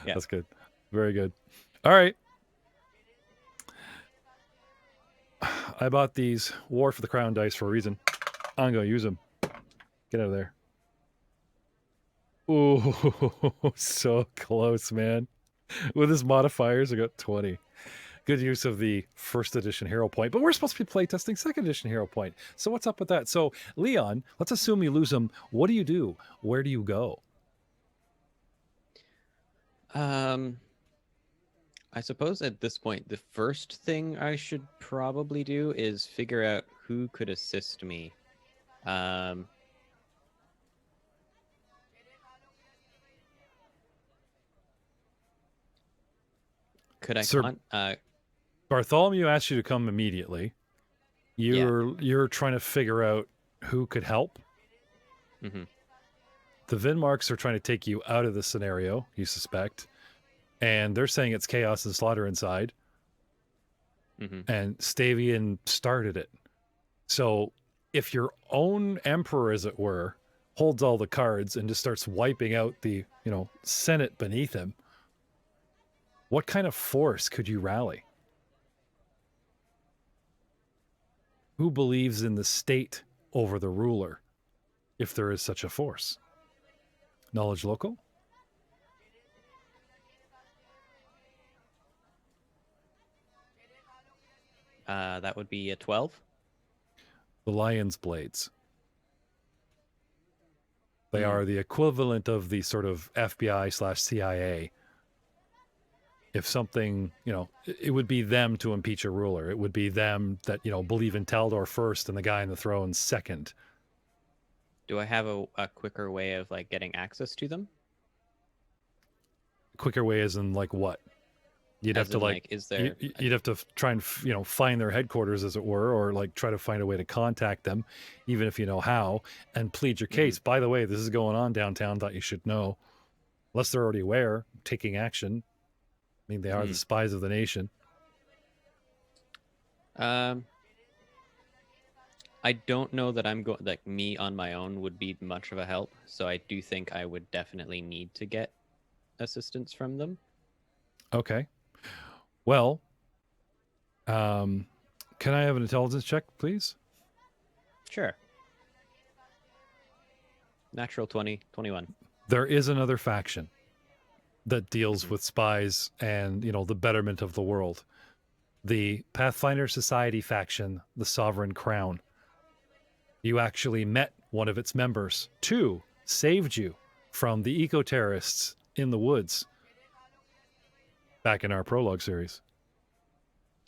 Yeah. That's good. Very good. All right. I bought these War for the Crown dice for a reason. I'm going to use them. Get out of there. Ooh, so close, man. With his modifiers, I got 20. Good use of the first edition hero point, but we're supposed to be playtesting second edition hero point. So what's up with that? So Leon, let's assume you lose him. What do you do? Where do you go? I suppose at this point, the first thing I should probably do is figure out who could assist me. Could I Sir, Bartholomew asked you to come immediately. You're trying to figure out who could help. Mm-hmm. The Vinmarks are trying to take you out of the scenario, you suspect. And they're saying it's chaos and slaughter inside. Mm-hmm. And Stavian started it. So if your own emperor, as it were, holds all the cards and just starts wiping out the, Senate beneath him, what kind of force could you rally? Who believes in the state over the ruler, if there is such a force? Knowledge local? That would be a 12. The Lion's Blades. They are the equivalent of the sort of FBI/CIA. If something, it would be them to impeach a ruler. It would be them that, believe in Taldor first and the guy in the throne second. Do I have a quicker way of getting access to them? Quicker way as in what? You'd have to is there? You'd have to try and find their headquarters, as it were, or try to find a way to contact them, even if you know how, and plead your case. By the way, this is going on downtown. Thought you should know, unless they're already aware. taking action. I mean, they are the spies of the nation. I don't know that I'm going, like, me on my own would be much of a help. So I do think I would definitely need to get assistance from them. Okay. Well, can I have an intelligence check, please? Sure. Natural 20, 21. There is another faction that deals with spies and, you know, the betterment of the world. The Pathfinder Society faction, the Sovereign Crown. You actually met one of its members. 2 saved you from the eco-terrorists in the woods back in our prologue series.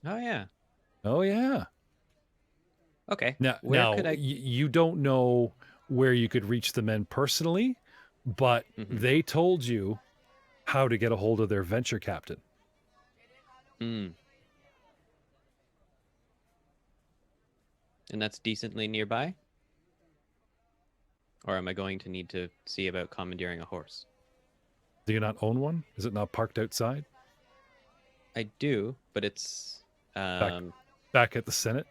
Oh, yeah. Oh, yeah. Okay. Now could I... you don't know where you could reach the men personally, but they told you how to get a hold of their venture captain. And that's decently nearby? Or am I going to need to see about commandeering a horse? Do you not own one? Is it not parked outside? I do, but it's... Back at the Senate?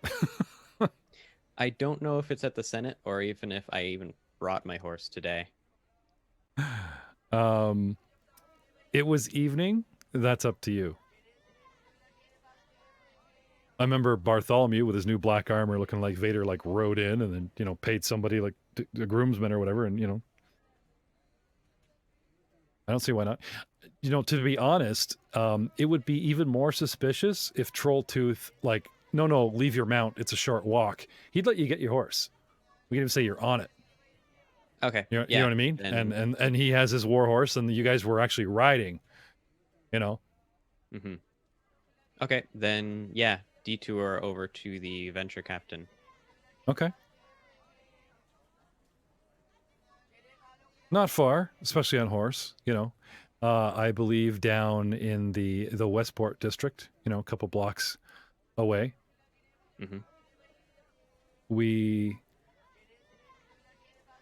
I don't know if it's at the Senate or even if I even brought my horse today. It was evening. That's up to you. I remember Bartholomew with his new black armor looking like Vader, like rode in and then, you know, paid somebody like a groomsman or whatever. And, you know, I don't see why not. You know, to be honest, it would be even more suspicious if Trolltooth, like, no, leave your mount. It's a short walk. He'd let you get your horse. We can even say you're on it. Okay. You know what I mean? Then... And he has his war horse, and you guys were actually riding. You know. Okay, then yeah, detour over to the venture captain. Okay. Not far, especially on horse. You know, I believe down in the Westport district. You know, a couple blocks away. We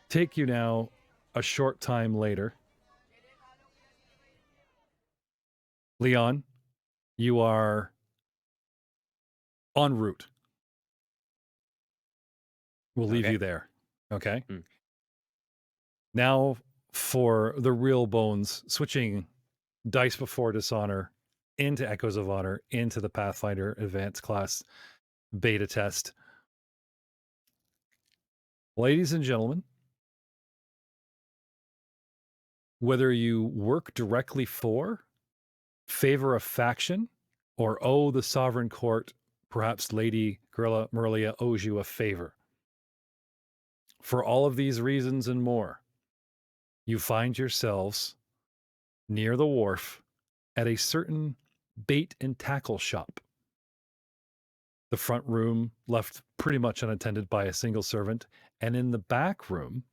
take you now a short time later. Leon, you are en route. We'll leave you there. Okay. Now for the real bones, switching Dice Before Dishonor into Echoes of Honor into the Pathfinder Advanced Class beta test. Ladies and gentlemen, whether you work directly for, favor a faction, or owe the Sovereign Court, perhaps Lady Gorilla Merlia owes you a favor. For all of these reasons and more, you find yourselves near the wharf at a certain bait and tackle shop. The front room left pretty much unattended by a single servant, and in the back room,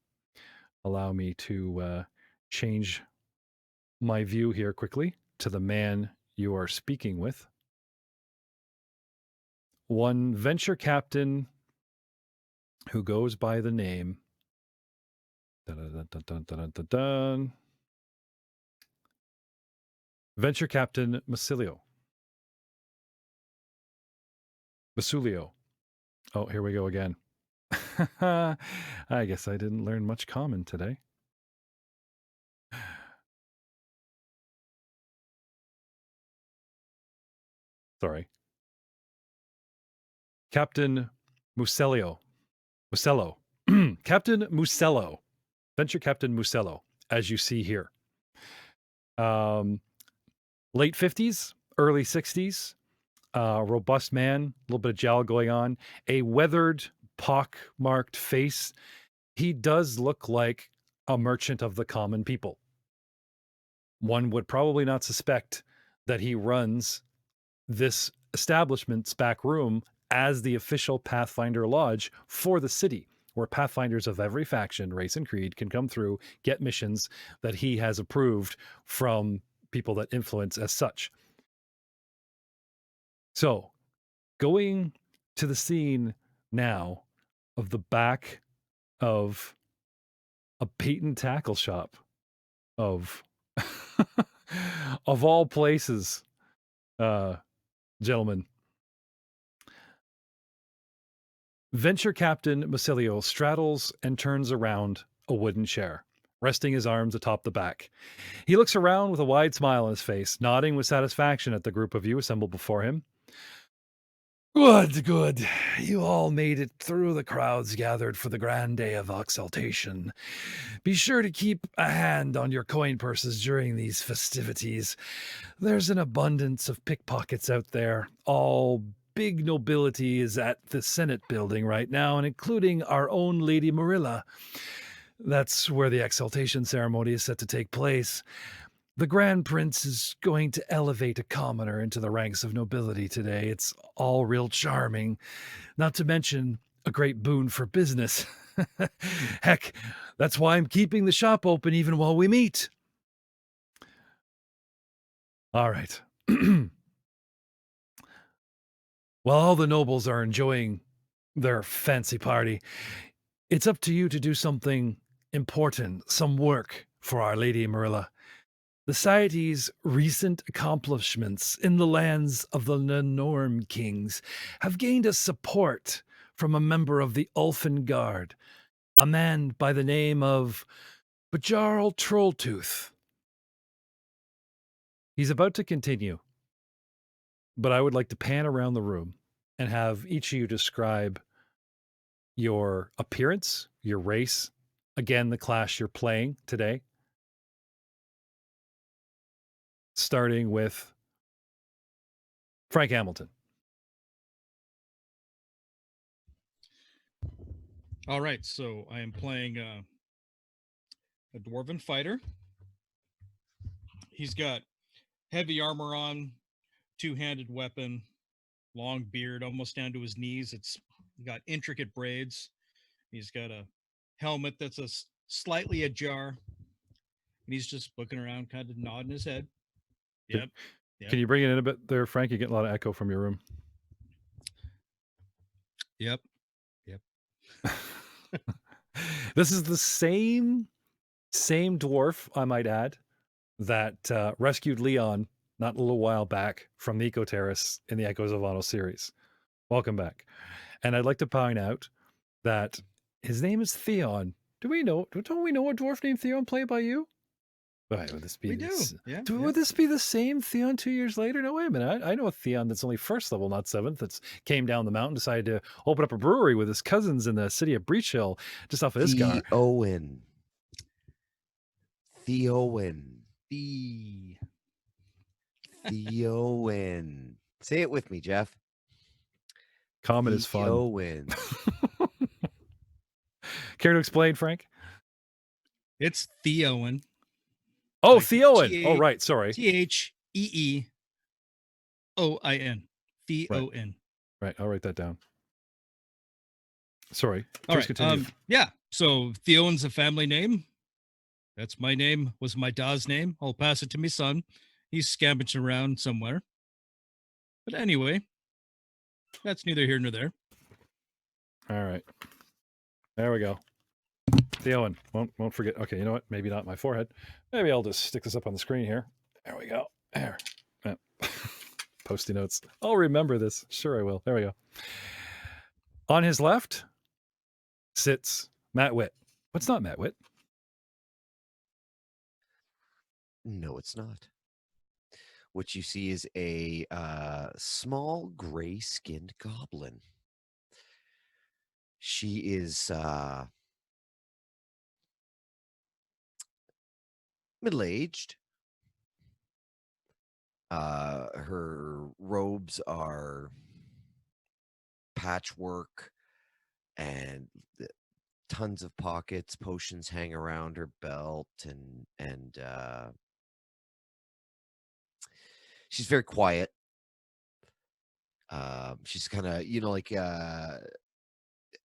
allow me to change my view here quickly to the man you are speaking with. One venture captain who goes by the name Venture Captain Masulio. Oh, here we go again. I guess I didn't learn much common today. Sorry. Captain Musello. Captain Musello. Venture Captain Musello, as you see here. Late 50s, early 60s. Robust man, a little bit of jowl going on. A weathered, pock-marked face. He does look like a merchant of the common people. One would probably not suspect that he runs this establishment's back room as the official Pathfinder Lodge for the city, where Pathfinders of every faction, race, and creed can come through, get missions that he has approved from people that influence as such. So, going to the scene now of the back of a bait and tackle shop of Of all places, gentlemen. Venture Captain Masilio straddles and turns around a wooden chair, resting his arms atop the back. He looks around with a wide smile on his face, nodding with satisfaction at the group of you assembled before him. Good, good. You all made it through the crowds gathered for the grand day of exaltation. Be sure to keep a hand on your coin purses during these festivities. There's an abundance of pickpockets out there. All big nobility is at the Senate building right now, and including our own Lady Marilla. That's where the exaltation ceremony is set to take place. The Grand Prince is going to elevate a commoner into the ranks of nobility today. It's all real charming, not to mention a great boon for business. Heck, that's why I'm keeping the shop open even while we meet. All right. While all the nobles are enjoying their fancy party, it's up to you to do something important, some work for Our Lady Marilla. The Society's recent accomplishments in the lands of the Norm Kings have gained us support from a member of the Ulfin Guard, a man by the name of Bajarl Trolltooth. He's about to continue, but I would like to pan around the room and have each of you describe your appearance, your race, again, the class you're playing today. Starting with Frank Hamilton. All right, so I am playing a dwarven fighter. He's got heavy armor on, two-handed weapon, long beard almost down to his knees. It's got intricate braids. He's got a helmet that's slightly ajar, and he's just looking around, kind of nodding his head. Yep. Can you bring it in a bit there, Frank? You get a lot of echo from your room. Yep. This is the same dwarf, I might add, that rescued Leon not a little while back from the Eco Terrace in the Echoes of Wano series. Welcome back. And I'd like to point out that his name is Theon. Don't we know a dwarf named Theon played by you? Wait, would this be We do. Yeah. Would this be the same Theon 2 years later? No, wait a minute. I know a Theon that's only first level, not seventh. That's came down the mountain, decided to open up a brewery with his cousins in the city of Breach Hill, just off of Isgar. Theowen. Theowen. Say it with me, Jeff. Common is fun. Theowen. Care to explain, Frank? It's Theowen. Oh, Like Theowen. Oh, right. Sorry. Theeeoin. Theon. Right. I'll write that down. Sorry. All Please right. continue. Yeah. So Theowen's a family name. That's my name. Was my dad's name. I'll pass it to my son. He's scavenging around somewhere. But anyway, that's neither here nor there. All right. There we go. Theowen. Won't forget. Okay, you know what? Maybe not my forehead. Maybe I'll just stick this up on the screen here. There we go. There. Yeah. Post-it notes. I'll remember this. Sure I will. There we go. On his left sits Matt Witt. What's not Matt Witt? No, it's not. What you see is a small gray-skinned goblin. She is middle-aged. Her robes are patchwork and tons of pockets. Potions hang around her belt, and she's very quiet. She's kind of, like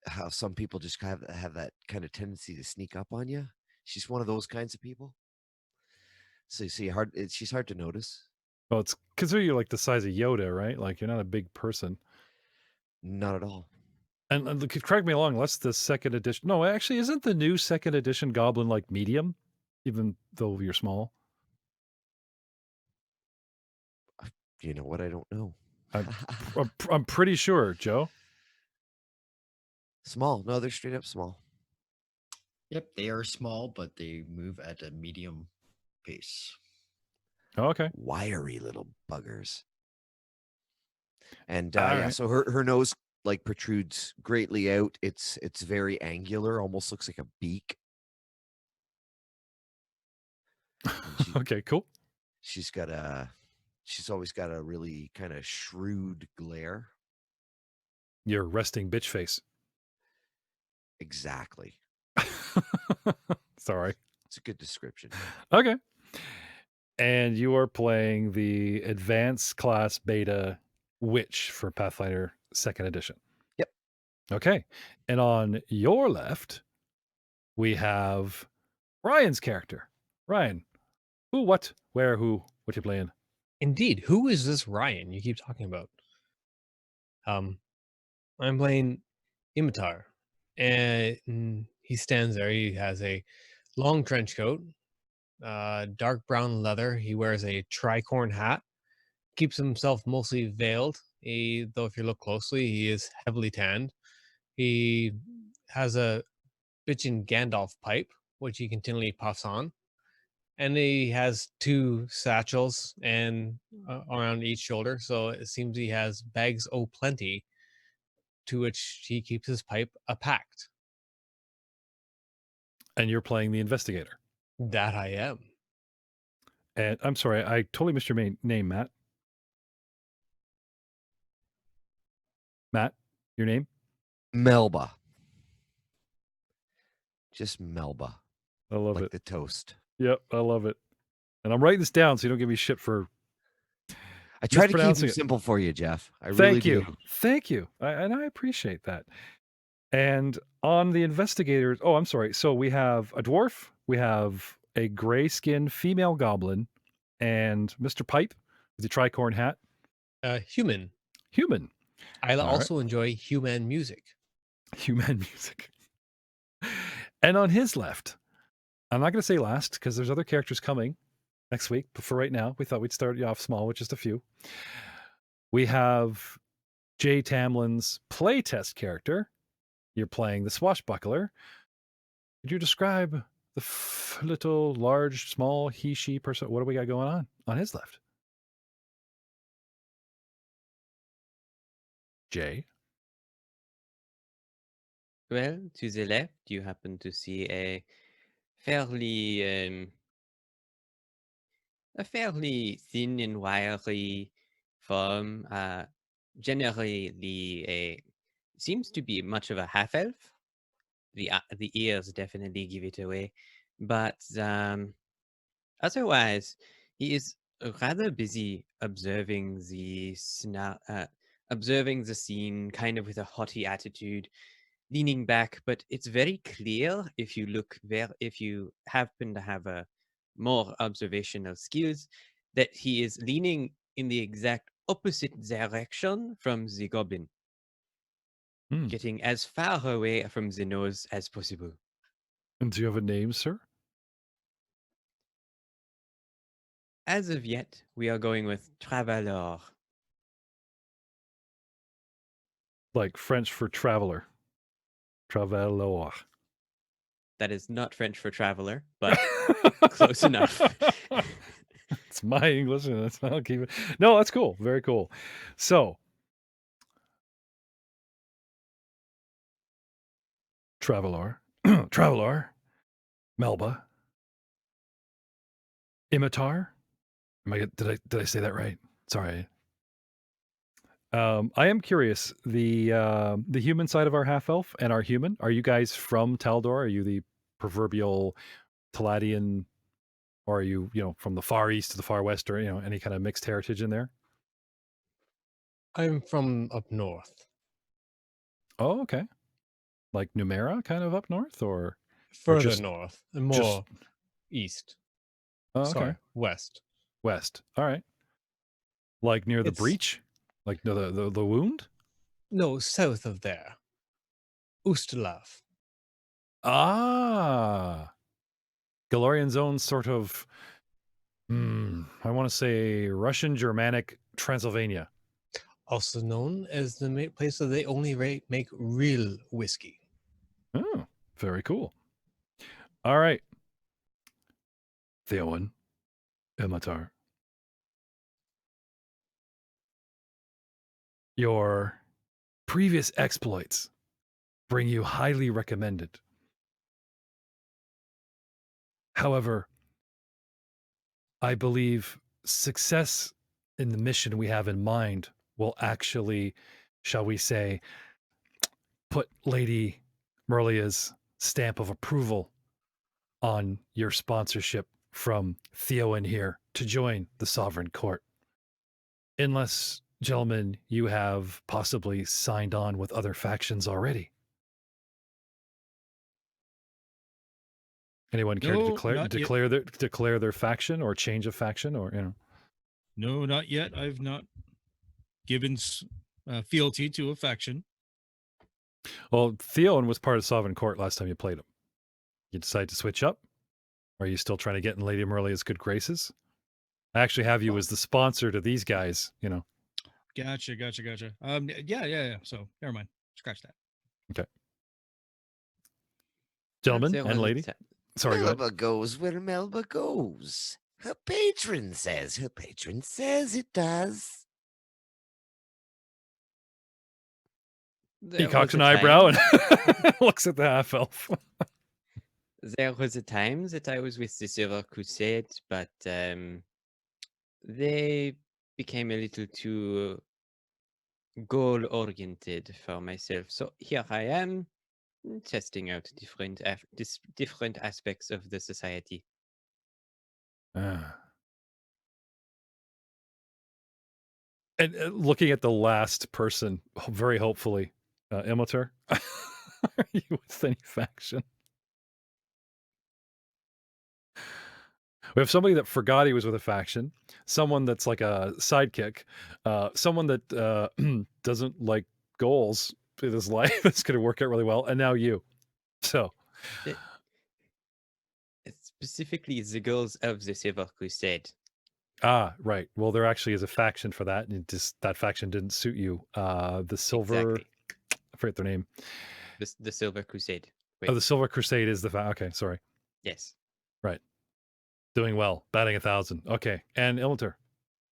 how some people just kind of have that kind of tendency to sneak up on you. She's one of those kinds of people. So you see, she's hard to notice. Well, it's consider you like the size of Yoda, right? Like you're not a big person. Not at all. And correct me along. That's the second edition. No, actually, isn't the new second edition Goblin like medium, even though you're small? You know what? I don't know. I'm pretty sure, Joe. Small. No, they're straight up small. Yep, they are small, but they move at a medium pace. Oh, okay. Wiry little buggers. And All yeah, right. so her nose like protrudes greatly out. It's very angular, almost looks like a beak. And Okay, cool. she's always got a really kind of shrewd glare. Your resting bitch face. Exactly. Sorry. It's a good description. Okay. And you are playing the advanced class beta witch for Pathfinder 2nd edition. Yep. Okay. And on your left, we have Ryan's character. Ryan, who, what, where, who, what you playing? Indeed. Who is this Ryan you keep talking about? I'm playing Imitar. And he stands there. He has a long trench coat, dark brown leather. He wears a tricorn hat, keeps himself mostly veiled. Though if you look closely, he is heavily tanned. He has a bitchin' Gandalf pipe, which he continually puffs on. And he has two satchels and around each shoulder. So it seems he has bags o' plenty, to which he keeps his pipe a-packed. And you're playing the investigator. That I am. And I'm sorry, I totally missed your name, Matt. Matt, your name? Melba. Just Melba. I love like it. the toast. Yep, I love it. And I'm writing this down so you don't give me shit for I try to keep mispronouncing them it. simple for you, Jeff. I really Thank you. do. Thank you. And I appreciate that. And on the investigators, oh, I'm sorry. So we have a dwarf, we have a gray-skinned female goblin, and Mr. Pipe with the tricorn hat. Human. Human. I All right. also enjoy human music. Human music. And on his left, I'm not going to say last because there's other characters coming next week. But for right now, we thought we'd start you off small with just a few. We have Jay Tamlin's playtest character. You're playing the swashbuckler. Could you describe the little, large, small, he, she person? What do we got going on his left? Jay? Well, to the left, you happen to see a fairly thin and wiry form. Generally, seems to be much of a half elf. The ears definitely give it away, but otherwise, he is rather busy observing observing the scene, kind of with a haughty attitude, leaning back. But it's very clear if you happen to have a more observational skills, that he is leaning in the exact opposite direction from the goblin, getting as far away from the nose as possible. And do you have a name, sir? As of yet, we are going with Traveler. Like French for traveler. Traveler. That is not French for traveler, but close enough. It's my English, and that's I'll keep it. No, that's cool. Very cool. So, Traveler, Melba, Imitar. Did I say that right? Sorry. I am curious. The human side of our half elf and our human. Are you guys from Taldor? Are you the proverbial Taladian, or are you from the far east to the far west, or any kind of mixed heritage in there? I'm from up north. Oh, okay. Like Numera, kind of up north, or Further just- north and more east. oh, okay, Sorry, west. west. All right. Like near the It's- breach, like the wound. No, south of there. Ustalav. Ah, Galorian's own sort of, I want to say Russian Germanic Transylvania. Also known as the place where they only make real whiskey. Oh, very cool. All right. Theowen, Imatar. Your previous exploits bring you highly recommended. However, I believe success in the mission we have in mind will actually, shall we say, put Lady Merlia's stamp of approval on your sponsorship from Theowen here to join the Sovereign Court. Unless, gentlemen, you have possibly signed on with other factions already. Anyone care No, to not yet. declare their faction or change of faction, or No, not yet. I've not given fealty to a faction. Well, Theowen was part of Sovereign Court last time you played him. You decide to switch up? Or are you still trying to get in Lady Merlia's good graces? I actually have you as the sponsor to these guys, Gotcha. Yeah. So never mind. Scratch that. Okay. Gentlemen There and was a lady. ti- Sorry, go ahead. Melba goes where Melba goes. Her patron says it does. He there cocks was an a eyebrow time- and looks at the half elf. There was a time that I was with the Silver Crusade, but they became a little too goal-oriented for myself. So here I am, testing out different aspects of the society. And looking at the last person, very hopefully, Imater, are you with any faction? We have somebody that forgot he was with a faction, someone that's like a sidekick, someone that doesn't like goals in his life. It's going to work out really well. And now you. So, Specifically, the girls of the Silver Crusade. right. Well, there actually is a faction for that. And that faction didn't suit you. The Silver, Exactly. I forget their name. The Silver Crusade. Oh, the Silver Crusade is the okay, sorry. Yes. Right. Doing well, batting 1,000. Okay. And Ilmater.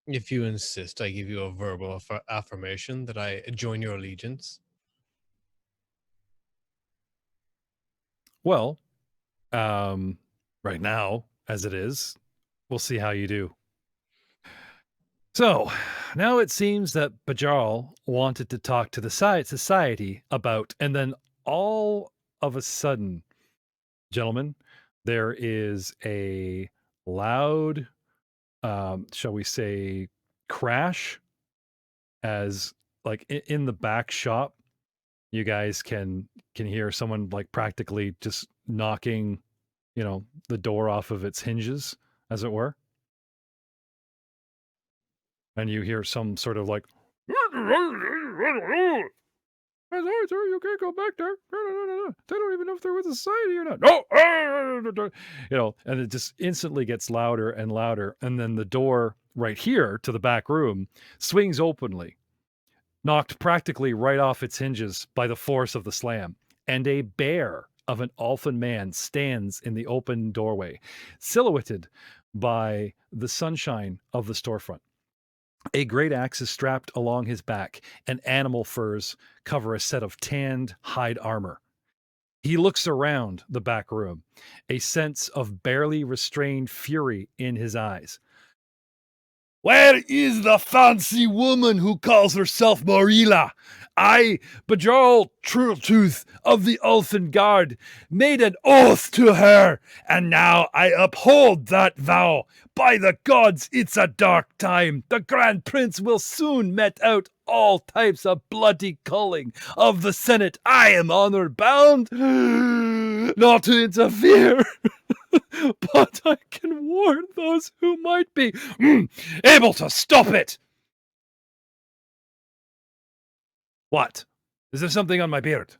If you insist, I give you a verbal affirmation that I join your allegiance. Well, right now, as it is, we'll see how you do. So, now it seems that Bajal wanted to talk to the society about, and then all of a sudden, gentlemen, there is a loud, shall we say, crash as, like, in the back shop, you guys can hear someone like practically just knocking, the door off of its hinges, as it were. And you hear some sort of like, sorry, you can't go back there. They don't even know if they're with the society or not. No, and it just instantly gets louder and louder. And then the door right here to the back room swings openly, knocked practically right off its hinges by the force of the slam. And a bear of an elfin man stands in the open doorway, silhouetted by the sunshine of the storefront. A great axe is strapped along his back, and animal furs cover a set of tanned hide armor. He looks around the back room, a sense of barely restrained fury in his eyes. Where is the fancy woman who calls herself Morila? I, Bajal Turtletooth of the Elfin Guard, made an oath to her, and now I uphold that vow. By the gods, it's a dark time. The Grand Prince will soon met out all types of bloody culling of the Senate. I am honor bound not to interfere. But I can warn those who might be able to stop it. What? Is there something on my beard?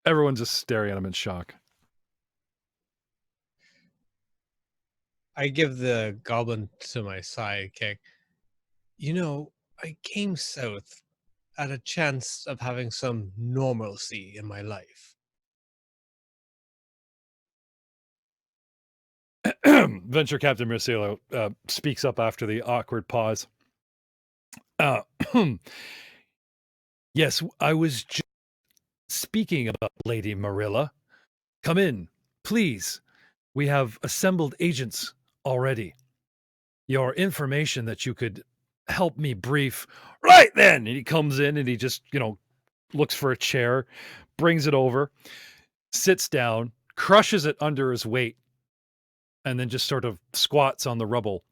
Everyone's just staring at him in shock. I give the goblin to my sidekick. You know, I came south at a chance of having some normalcy in my life. Venture Captain Mircelo speaks up after the awkward pause. Yes, I was just speaking about Lady Marilla. Come in, please. We have assembled agents already. Your information that you could help me brief. Right then! And he comes in and he just, looks for a chair, brings it over, sits down, crushes it under his weight, and then just sort of squats on the rubble,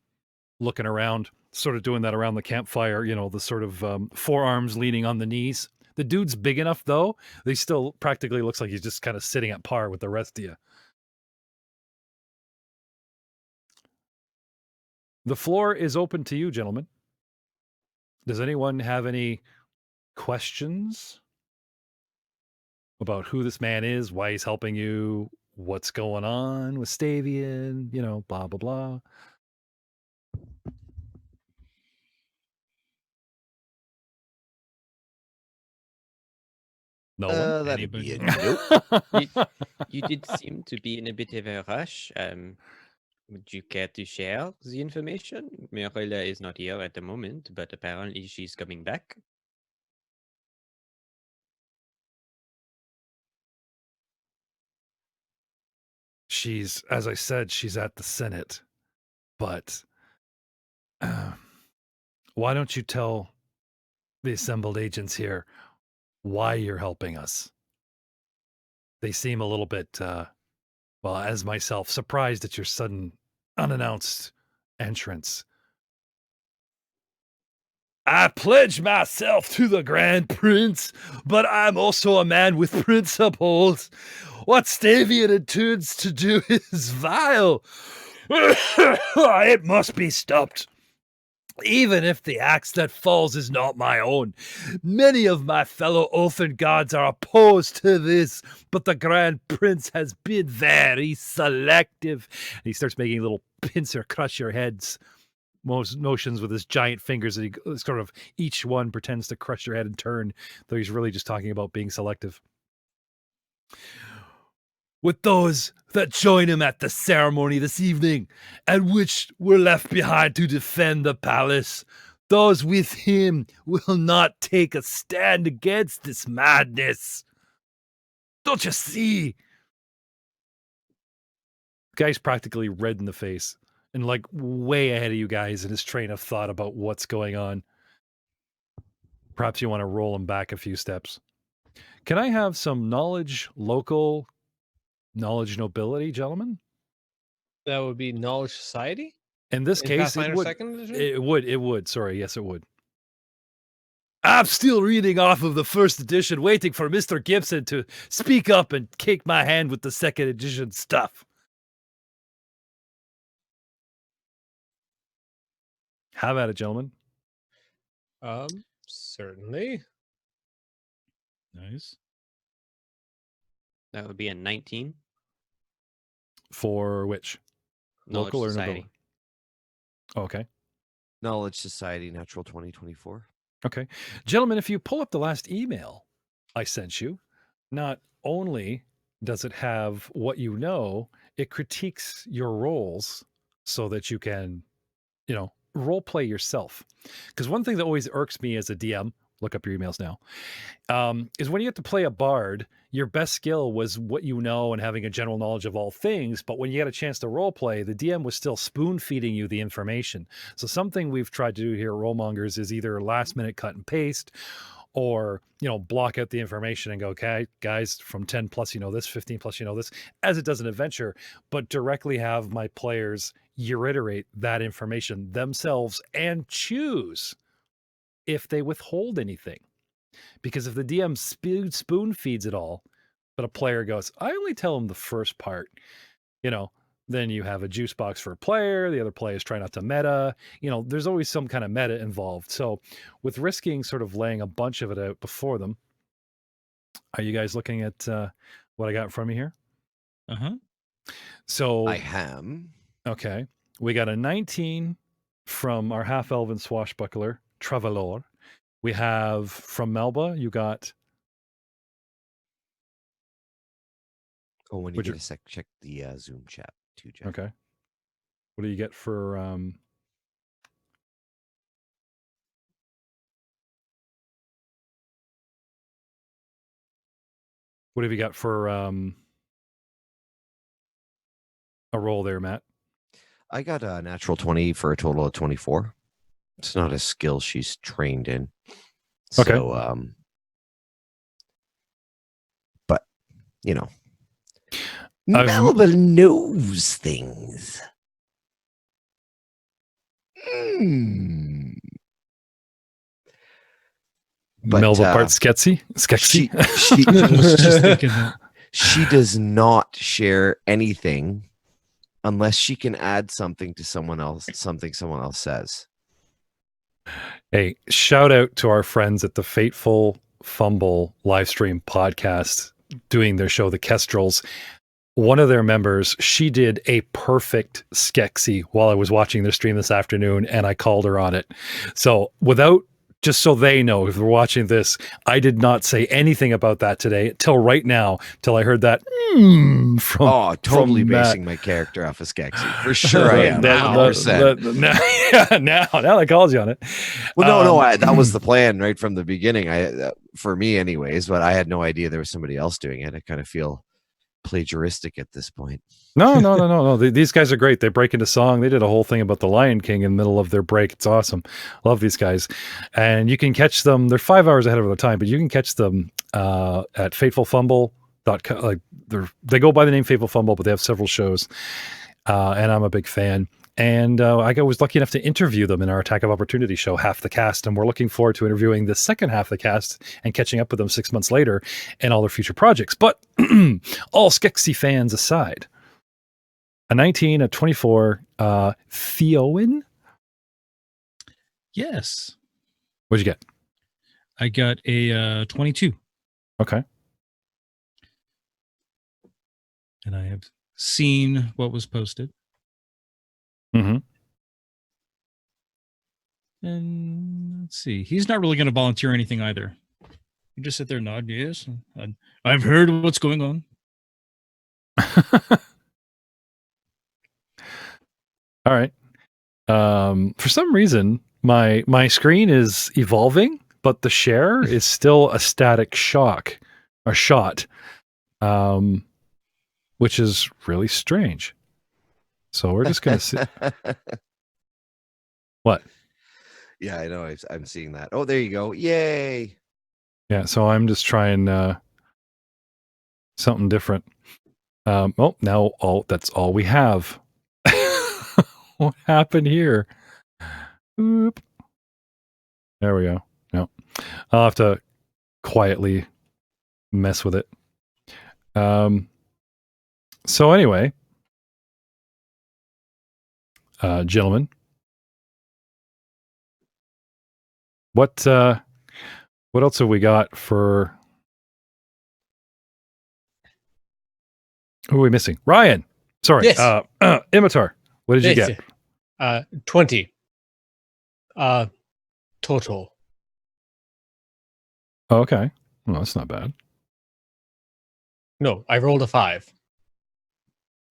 looking around, sort of doing that around the campfire, the sort of forearms leaning on the knees. The dude's big enough, though, he still practically looks like he's just kind of sitting at par with the rest of you. The floor is open to you, gentlemen. Does anyone have any questions about who this man is, why he's helping you, what's going on with Stavian, blah, blah, blah? No one? That'd be a Anybody? nope. You did seem to be in a bit of a rush. Would you care to share the information? Mirella is not here at the moment, but apparently she's coming back. She's, as I said, she's at the Senate. But why don't you tell the assembled agents here why you're helping us? They seem a little bit, well, as myself, surprised at your sudden, unannounced entrance. I pledge myself to the Grand Prince, but I'm also a man with principles. What Stavian intends to do is vile. It must be stopped. Even if the axe that falls is not my own. Many of my fellow Oafen gods are opposed to this, but the Grand Prince has been very selective. And he starts making little pincer crush your heads motions with his giant fingers that he sort of each one pretends to crush your head in turn, though he's really just talking about being selective. With those that join him at the ceremony this evening, and which were left behind to defend the palace, those with him will not take a stand against this madness. Don't you see? Guy's practically red in the face and like way ahead of you guys in his train of thought about what's going on. Perhaps you want to roll him back a few steps. Can I have some knowledge, local knowledge nobility, gentlemen? That would be Knowledge Society? In this In case, Pathfinder it would. Second Edition? It would. Sorry, yes, it would. I'm still reading off of the first edition, waiting for Mr. Gibson to speak up and kick my hand with the second edition stuff. Have at it, gentlemen. Certainly. Nice. That would be a 19. For which? Knowledge Local or Society. nobility? Okay. Knowledge Society, Natural 2024. Okay. Gentlemen, if you pull up the last email I sent you, not only does it have what you know, it critiques your roles so that you can, role play yourself. Because one thing that always irks me as a DM, look up your emails now, is when you have to play a bard, your best skill was what you know and having a general knowledge of all things. But when you got a chance to role play, the DM was still spoon feeding you the information. So something we've tried to do here at Rollmongers is either last minute cut and paste or, block out the information and go, okay, guys, from 10 plus, this, 15 plus, this, as it does an adventure, but directly have my players reiterate that information themselves and choose if they withhold anything. Because if the DM spoon feeds it all, but a player goes, I only tell them the first part, then you have a juice box for a player. The other players try not to meta. There's always some kind of meta involved. So with risking sort of laying a bunch of it out before them, are you guys looking at what I got from you here? Uh-huh. So I am. Okay. We got a 19 from our half-elven swashbuckler, Travelor. We have from Melba, you got... Oh, when you Would get you- a sec, check the Zoom chat too, Jeff. Okay. What do you get for... What have you got for a roll there, Matt? I got a natural 20 for a total of 24. It's not a skill she's trained in. Okay. So, but, you know. Melba knows things. But, Melba part Sketsy? Sketsy? I was just thinking that. She does not share anything unless she can add something to someone else, something someone else says. Hey, shout out to our friends at the Fateful Fumble live stream podcast doing their show, The Kestrels. One of their members, she did a perfect Skexy while I was watching their stream this afternoon, and I called her on it. So without, just so they know, if they're watching this, I did not say anything about that today till right now, till I heard that from totally from Matt. basing my character off of Skexy. For sure I am. 100%. Now I called you on it. Well, no, that was the plan right from the beginning. For me anyways, but I had no idea there was somebody else doing it. I kind of feel plagiaristic at this point. No. These guys are great. They break into song. They did a whole thing about the Lion King in the middle of their break. It's awesome. Love these guys. And you can catch them. They're 5 hours ahead of their time, but you can catch them at fatefulfumble.com. Like they go by the name Fateful Fumble, but they have several shows. And I'm a big fan. And I was lucky enough to interview them in our Attack of Opportunity show, half the cast. And we're looking forward to interviewing the second half of the cast and catching up with them 6 months later and all their future projects. But all Skexy fans aside, a 19, a 24, Theoin? Yes. What'd you get? I got a 22. Okay. And I have seen what was posted. Mm-hmm. And let's see. He's not really going to volunteer anything either. You just sit there and nod. Yes. I've heard what's going on. All right. For some reason, my screen is evolving, but the share is still a static shot, which is really strange. So we're just gonna see. What? Yeah, I know. I'm seeing that. Oh, there you go. Yay! Yeah. So I'm just trying something different. Now that's all we have. What happened here? Oop. There we go. No, I'll have to quietly mess with it. So anyway, gentlemen, what else have we got for? Who are we missing? Ryan. Sorry. Yes. Imitar. What did you get? 20. Total. Oh, okay. Well, that's not bad. No, I rolled a 5.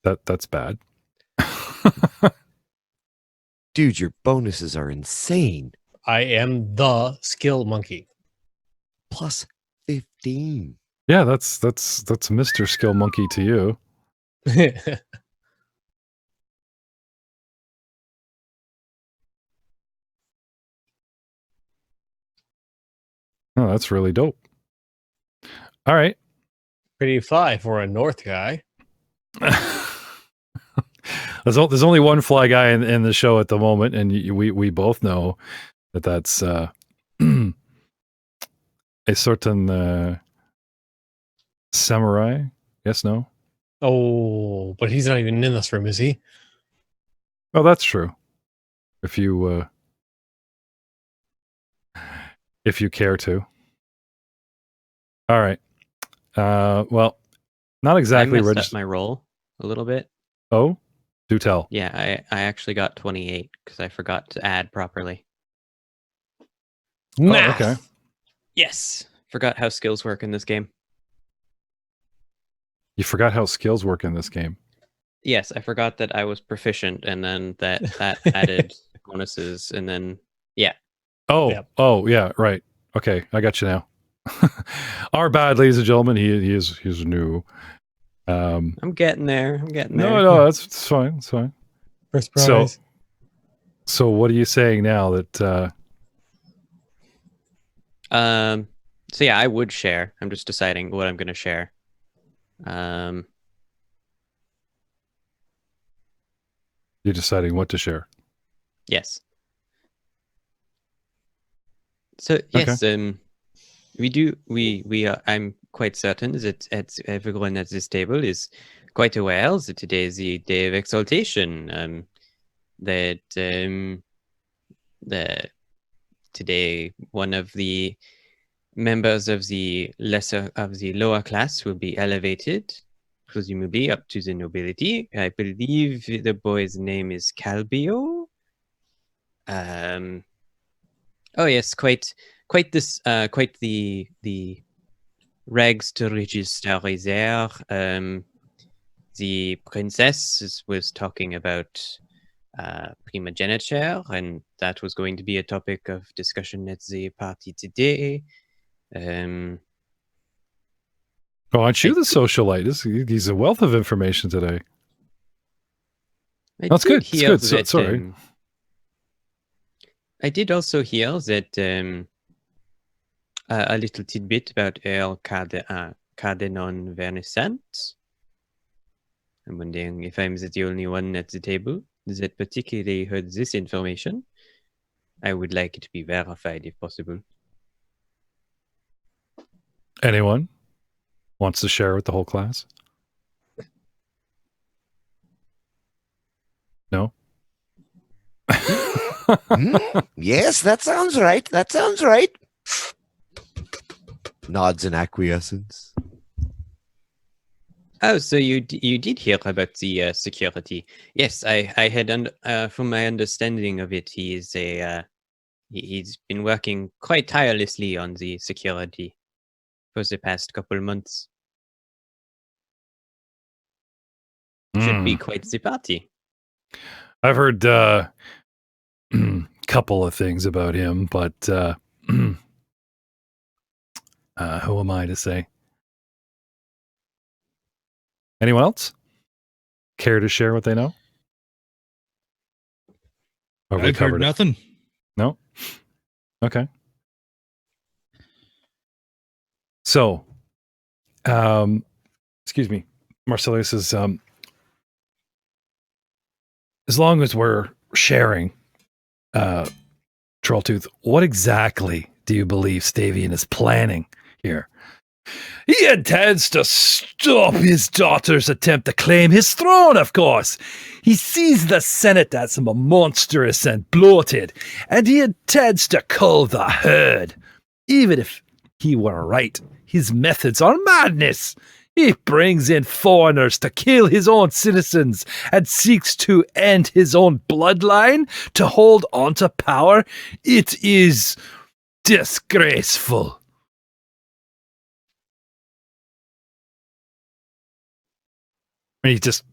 That's bad. Dude, your bonuses are insane. I am the skill monkey. Plus 15. Yeah, that's Mr. Skill Monkey to you. Oh, that's really dope. All right. Pretty fly for a North guy. There's only one fly guy in the show at the moment, and we both know that's a certain samurai. Yes, no? Oh, but he's not even in this room, is he? Well, that's true. If you care to. All right. Well, not exactly I messed registered. up my roll a little bit. Oh, Do tell. Yeah, I actually got 28 because I forgot to add properly. Math. okay. Yes. Forgot how skills work in this game. You forgot how skills work in this game. Yes, I forgot that I was proficient, and then that added bonuses, and then Oh, Yep. oh, yeah, right. Okay, I got you now. Our bad, ladies and gentlemen. He's new. I'm getting there. I'm getting there. No, it's fine. It's fine. First So, prize. so what are you saying now that? So yeah, I would share. I'm just deciding what I'm going to share. You're deciding what to share. Yes. So yes, I'm quite certain that everyone at this table is quite aware that today is the day of exaltation. That today one of the members of the lower class will be elevated, presumably up to the nobility. I believe the boy's name is Calbio. Oh yes, quite the rags to riches story there. The princess was talking about primogeniture, and that was going to be a topic of discussion at the party today. Oh, aren't you I the think- socialite? He's a wealth of information today. I That's did good. It's hear good. So, that, sorry. I did also hear that a little tidbit about Earl Cardenon Vernissant. I'm wondering if I'm the only one at the table that particularly heard this information. I would like it to be verified if possible. Anyone wants to share with the whole class? No. Yes, that sounds right. That sounds right. Nods in acquiescence. Oh, so you did hear about the security? Yes, I had from my understanding of it, he is he's been working quite tirelessly on the security for the past couple months. Should be quite the party. I've heard couple of things about him, but who am I to say? Anyone else care to share what they know? Or have we I've heard covered it? nothing. No? Okay. So, excuse me, Marcellus is, as long as we're sharing, Trolltooth, what exactly do you believe Stavian is planning here? He intends to stop his daughter's attempt to claim his throne, of course. He sees the Senate as monstrous and bloated, and he intends to cull the herd. Even if he were right, his methods are madness. He brings in foreigners to kill his own citizens and seeks to end his own bloodline to hold on to power. It is disgraceful. And he's just,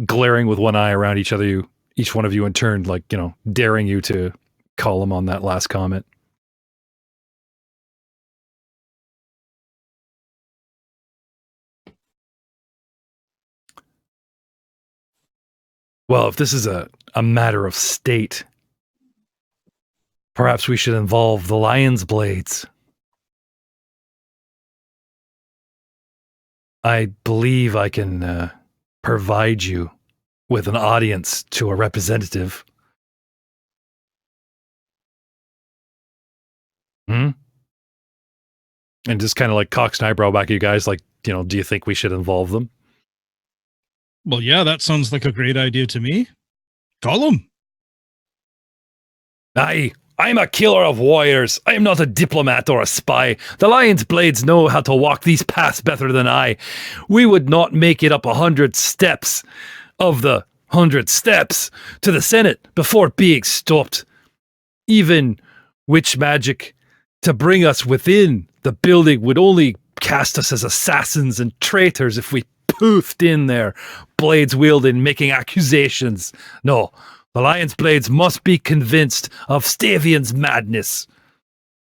glaring with one eye around each one of you in turn, like, daring you to call him on that last comment. Well, if this is a matter of state, perhaps we should involve the Lion's Blades. I believe I can provide you with an audience to a representative. And just kind of like cocks an eyebrow back at you guys, like, do you think we should involve them? Well, yeah, that sounds like a great idea to me. Call him. Aye, I'm a killer of warriors. I am not a diplomat or a spy. The Lion's Blades know how to walk these paths better than I. We would not make it up 100 steps of the 100 steps to the Senate before being stopped. Even witch magic to bring us within the building would only cast us as assassins and traitors if we poofed in there, blades wielding, making accusations. No, the Lion's Blades must be convinced of Stavian's madness.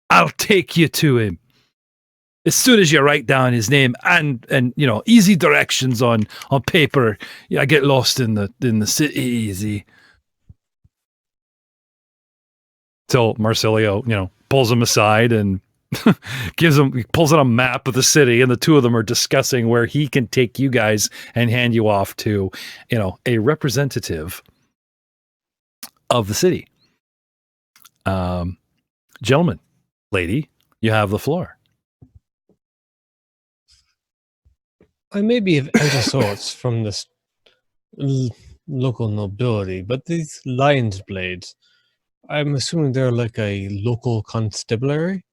I'll take you to him. As soon as you write down his name and easy directions on paper, I get lost in the city easy. So Marsilio, pulls him aside and pulls out a map of the city, and the two of them are discussing where he can take you guys and hand you off to, a representative of the city. Gentlemen, lady, you have the floor. I may be of elder sorts from this local nobility, but these Lion's Blades, I'm assuming they're like a local constabulary?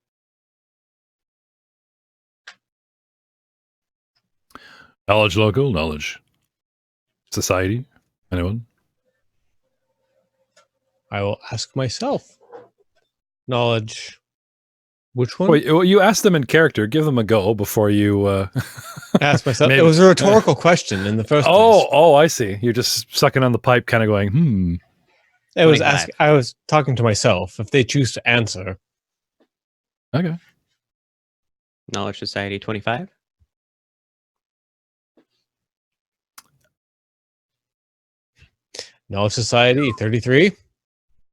Knowledge local, knowledge society, anyone? I will ask myself. Knowledge. Which one? Wait, you asked them in character. Give them a go before you... Ask myself. maybe- It was a rhetorical question in the first place. Oh, I see. You're just sucking on the pipe, kind of going, I was 25. I was talking to myself. If they choose to answer, Okay. Knowledge Society 25. Knowledge Society 33.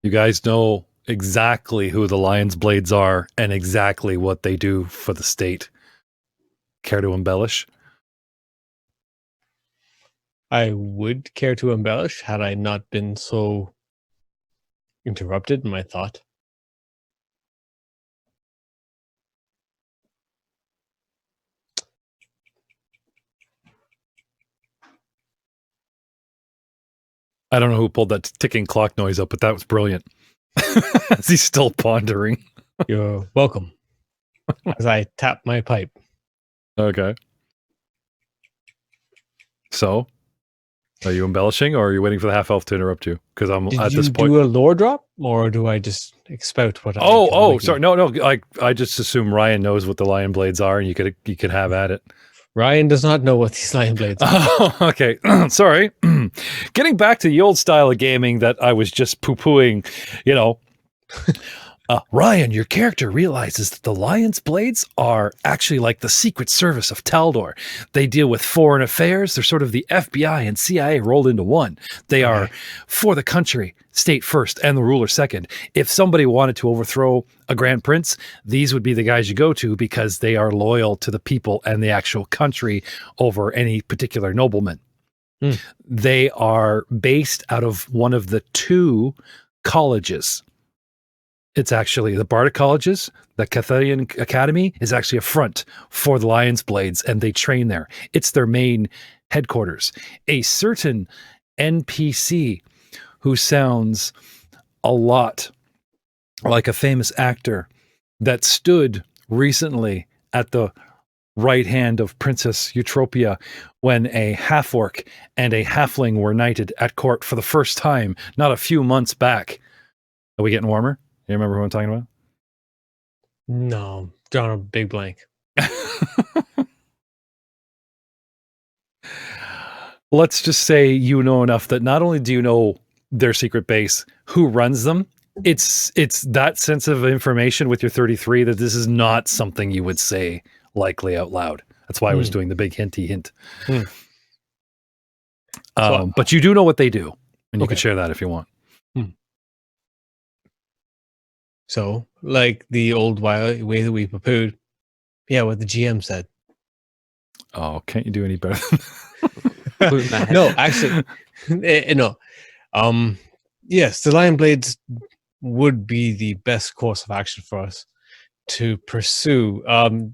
You guys know exactly who the Lion's Blades are and exactly what they do for the state. Care to embellish? I would care to embellish had I not been so interrupted in my thought. I don't know who pulled that ticking clock noise up, but that was brilliant. As he's still pondering. You're welcome. As I tap my pipe. Okay. So, are you embellishing, or are you waiting for the half elf to interrupt you? Because I'm Did at you this point. do a lore drop, or do I just expout what I? can Oh, wiki? sorry. No. I just assume Ryan knows what the Lion Blades are, and you could have at it. Ryan does not know what these Lion Blades are. Oh, okay. Sorry. Getting back to the old style of gaming that I was just poo-pooing, Ryan, your character realizes that the Lion's Blades are actually like the Secret Service of Taldor. They deal with foreign affairs. They're sort of the FBI and CIA rolled into one. They are for the country, state first, and the ruler second. If somebody wanted to overthrow a grand prince, these would be the guys you go to because they are loyal to the people and the actual country over any particular nobleman. They are based out of one of the two colleges. It's actually the Bardic Colleges. The Catharian Academy is actually a front for the Lion's Blades, and they train there. It's their main headquarters. A certain NPC who sounds a lot like a famous actor that stood recently at the right hand of Princess Eutropia when a half-orc and a halfling were knighted at court for the first time, not a few months back. Are we getting warmer? You remember who I'm talking about? No, drawing a big blank. Let's just say you know enough that not only do you know their secret base, who runs them, it's that sense of information with your 33 that this is not something you would say likely out loud. That's why I was doing the big hinty hint. But you do know what they do, and you can share that if you want. So, like the old way that we poo-pooed, what the GM said. Oh, can't you do any better? No, actually, no. Yes, the Lion Blades would be the best course of action for us to pursue.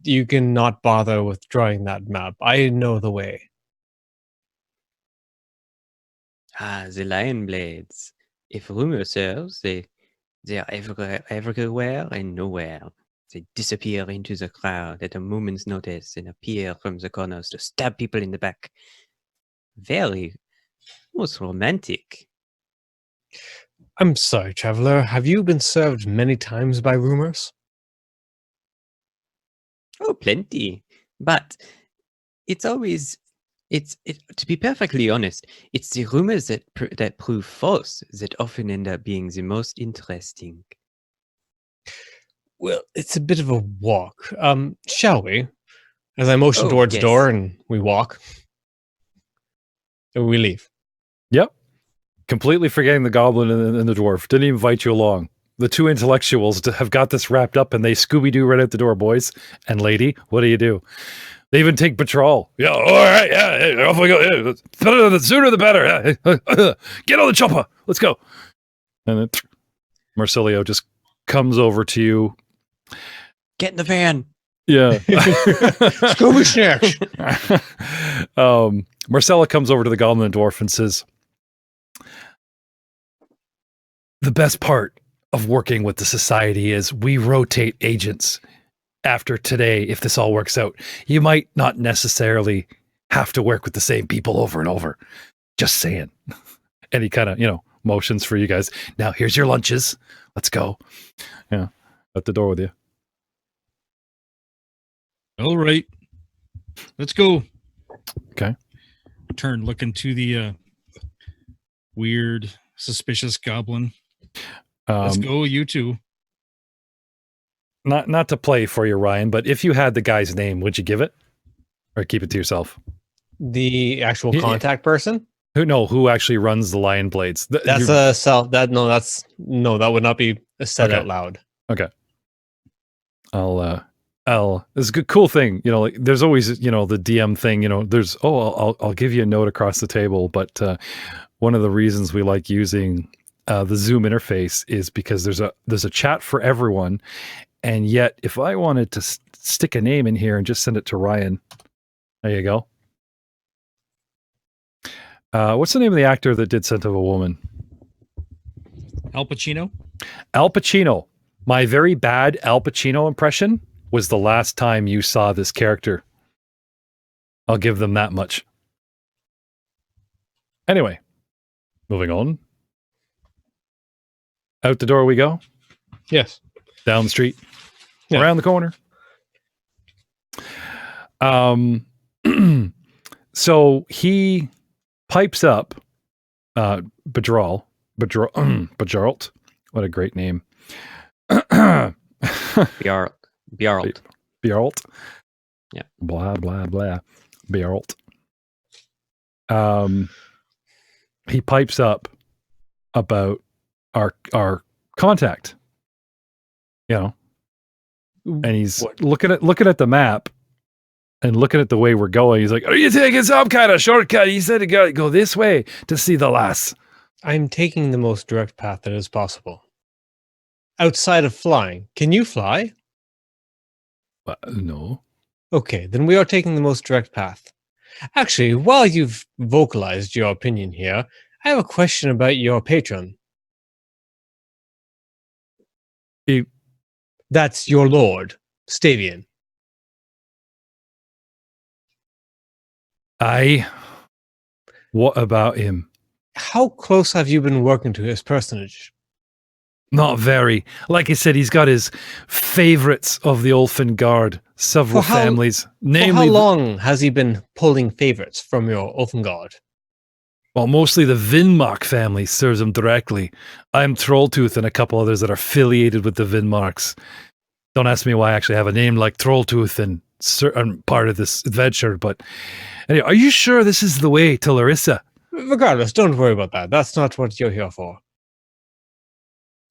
You can not bother with drawing that map. I know the way. The Lion Blades. If rumor serves, they are everywhere and nowhere. They disappear into the crowd at a moment's notice and appear from the corners to stab people in the back. Very, Most romantic. I'm sorry, traveler. Have you been served many times by rumors? Oh, plenty. But it's always to be perfectly honest, it's the rumors that that prove false that often end up being the most interesting. Well, it's a bit of a walk. Shall we? As I motion Oh, towards the yes. door and we walk. And we leave. Yep. Completely forgetting the goblin and the dwarf. Didn't even invite you along. The two intellectuals have got this wrapped up and they Scooby-Doo right out the door, boys. And lady, what do? They even take patrol. Yeah, all right, yeah, hey, off we go. Yeah, the sooner the better. Yeah. Get on the chopper. Let's go. And then Marsilio just comes over to you. Get in the van. Yeah. Scooby snacks. Marcella comes over to the goblin and dwarf and says, the best part of working with the society is we rotate agents after today. If this all works out, you might not necessarily have to work with the same people over and over. Just saying. And he kind of, motions for you guys. Now here's your lunches. Let's go. Yeah. Out the door with you. All right. Let's go. Okay. Turn, look into the weird, suspicious goblin. Let's go, you two. Not to play for you, Ryan, but if you had the guy's name, would you give it? Or keep it to yourself? The actual contact person? Who actually runs the Lion Blades? That's a cell. That would not be said out loud. Okay. It's a good, cool thing. Like there's always, the DM thing, there's, I'll give you a note across the table. But one of the reasons we like using the Zoom interface is because there's a chat for everyone. And yet if I wanted to stick a name in here and just send it to Ryan, there you go. What's the name of the actor that did Scent of a Woman? Al Pacino. Al Pacino. My very bad Al Pacino impression was the last time you saw this character. I'll give them that much. Anyway, moving on. Out the door we go. Yes. Down the street. Yeah. Around the corner. So he pipes up Bajralt. What a great name. Bjarlt. Bjarlt. Yeah. Blah, blah, blah. Bjarlt. He pipes up about our contact. And he's looking at the map and looking at the way we're going. He's like, are you taking some kind of shortcut? He said you gotta go this way to see the lass. I'm taking the most direct path that is possible. Outside of flying. Can you fly? No. Okay, then we are taking the most direct path. Actually, while you've vocalized your opinion here, I have a question about your patron. That's your lord, Stavian. Aye. What about him? How close have you been working to his personage? Not very. Like I said, he's got his favorites of the Ulfin Guard, several families. Namely, for how long has he been pulling favorites from your Ulfin Guard? Well, mostly the Vinmark family serves him directly. I'm Trolltooth and a couple others that are affiliated with the Vinmarks. Don't ask me why I actually have a name like Trolltooth and certain part of this adventure, but anyway, are you sure this is the way to Larissa? Regardless, don't worry about that. That's not what you're here for.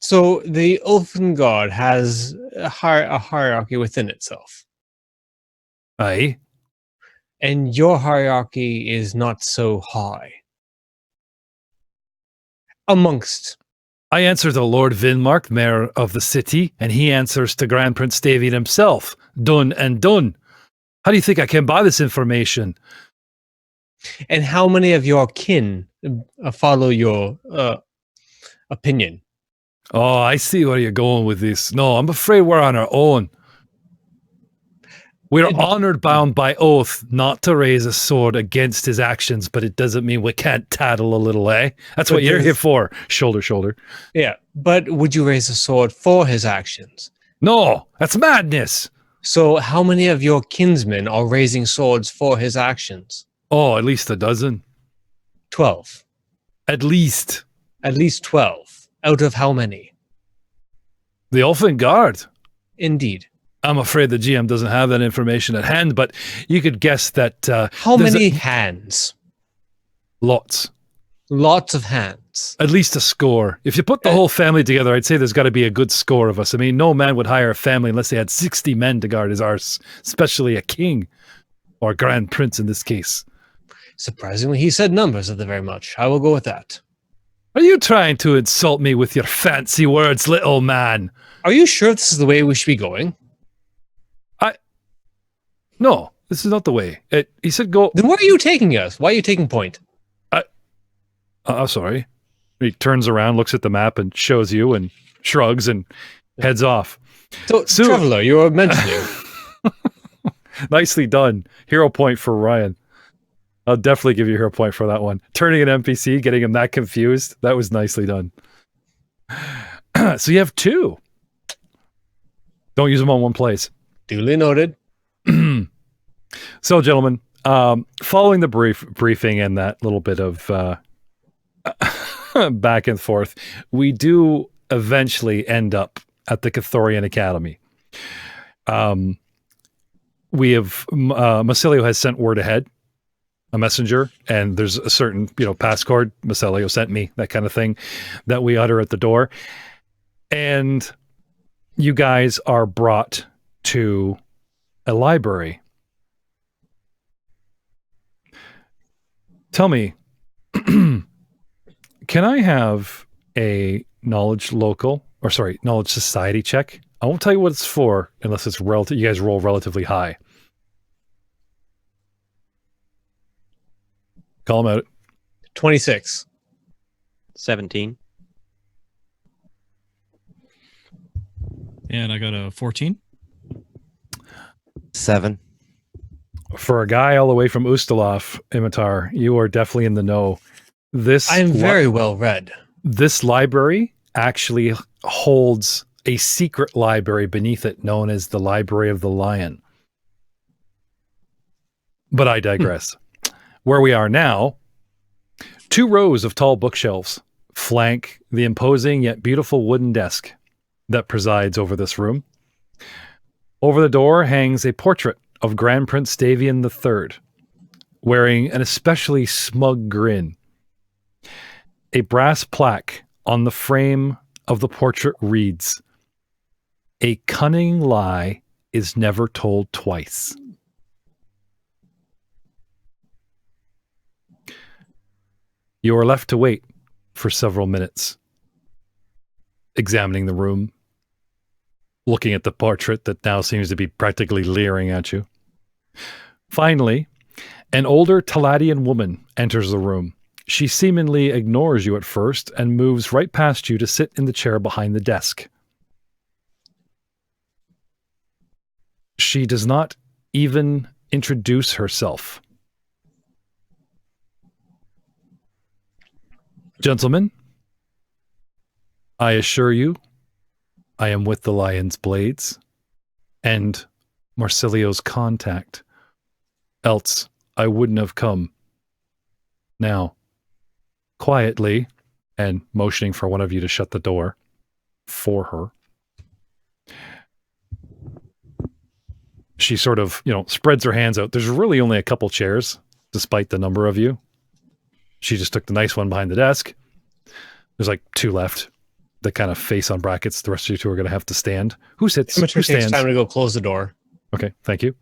So the Ulfin Guard has a hierarchy within itself. Aye. And your hierarchy is not so high. Amongst. I answer to Lord Vinmark, mayor of the city, and he answers to Grand Prince Davian himself. Done and done. How do you think I came by this information? And how many of your kin follow your opinion? Oh, I see where you're going with this. No, I'm afraid we're on our own. We're honored bound by oath not to raise a sword against his actions, but it doesn't mean we can't tattle a little, eh? That's But what you're here there's- for. Shoulder, shoulder. Yeah, but would you raise a sword for his actions? No, that's madness. So how many of your kinsmen are raising swords for his actions? Oh, at least a dozen. 12. At least. At least 12. Out of how many? The Elfin Guard. Indeed. I'm afraid the GM doesn't have that information at hand, but you could guess that How there's many hands? lots. Lots of hands. At least a score. If you put the whole family together, I'd say there's got to be a good score of us. I mean, no man would hire a family unless they had 60 men to guard his arse, especially a king or grand prince in this case. Surprisingly, he said numbers of the very much. I will go with that. Are you trying to insult me with your fancy words, little man? Are you sure this is the way we should be going? No, this is not the way. He said go. Then where are you taking us? Why are you taking point? I'm sorry. He turns around, looks at the map, and shows you, and shrugs, and heads off. So, Traveler, you were mentioning. Nicely done. Hero point for Ryan. I'll definitely give you a hero point for that one. Turning an NPC, getting him that confused. That was nicely done. So you have 2. Don't use them on one place. Duly noted. So, gentlemen, following the briefing and that little bit of back and forth, we do eventually end up at the Cathorian Academy. We have Masilio has sent word ahead, a messenger, and there's a certain passcode Masilio sent me, that kind of thing, that we utter at the door, and you guys are brought to a library. Tell me, can I have a knowledge society check? I won't tell you what it's for unless it's relative. You guys roll relatively high. Call them out. 26. 17. And I got a 14. 7. For a guy all the way from Ustalov, Imitar, you are definitely in the know. I am very well read. This library actually holds a secret library beneath it known as the Library of the Lion. But I digress. Where we are now, 2 rows of tall bookshelves flank the imposing yet beautiful wooden desk that presides over this room. Over the door hangs a portrait of Grand Prince Davian III, wearing an especially smug grin. A brass plaque on the frame of the portrait reads, "A cunning lie is never told twice." You are left to wait for several minutes, examining the room, looking at the portrait that now seems to be practically leering at you. Finally, an older Taladian woman enters the room. She seemingly ignores you at first and moves right past you to sit in the chair behind the desk. She does not even introduce herself. Gentlemen, I assure you, I am with the Lion's Blades and Marsilio's contact. Else, I wouldn't have come. Now, quietly, and motioning for one of you to shut the door for her, she sort of, spreads her hands out. There's really only a couple chairs, despite the number of you. She just took the nice one behind the desk. There's like 2 left that kind of face on brackets. The rest of you 2 are going to have to stand. Who sits? Amateur Who takes stands? time to go close the door. Okay, thank you.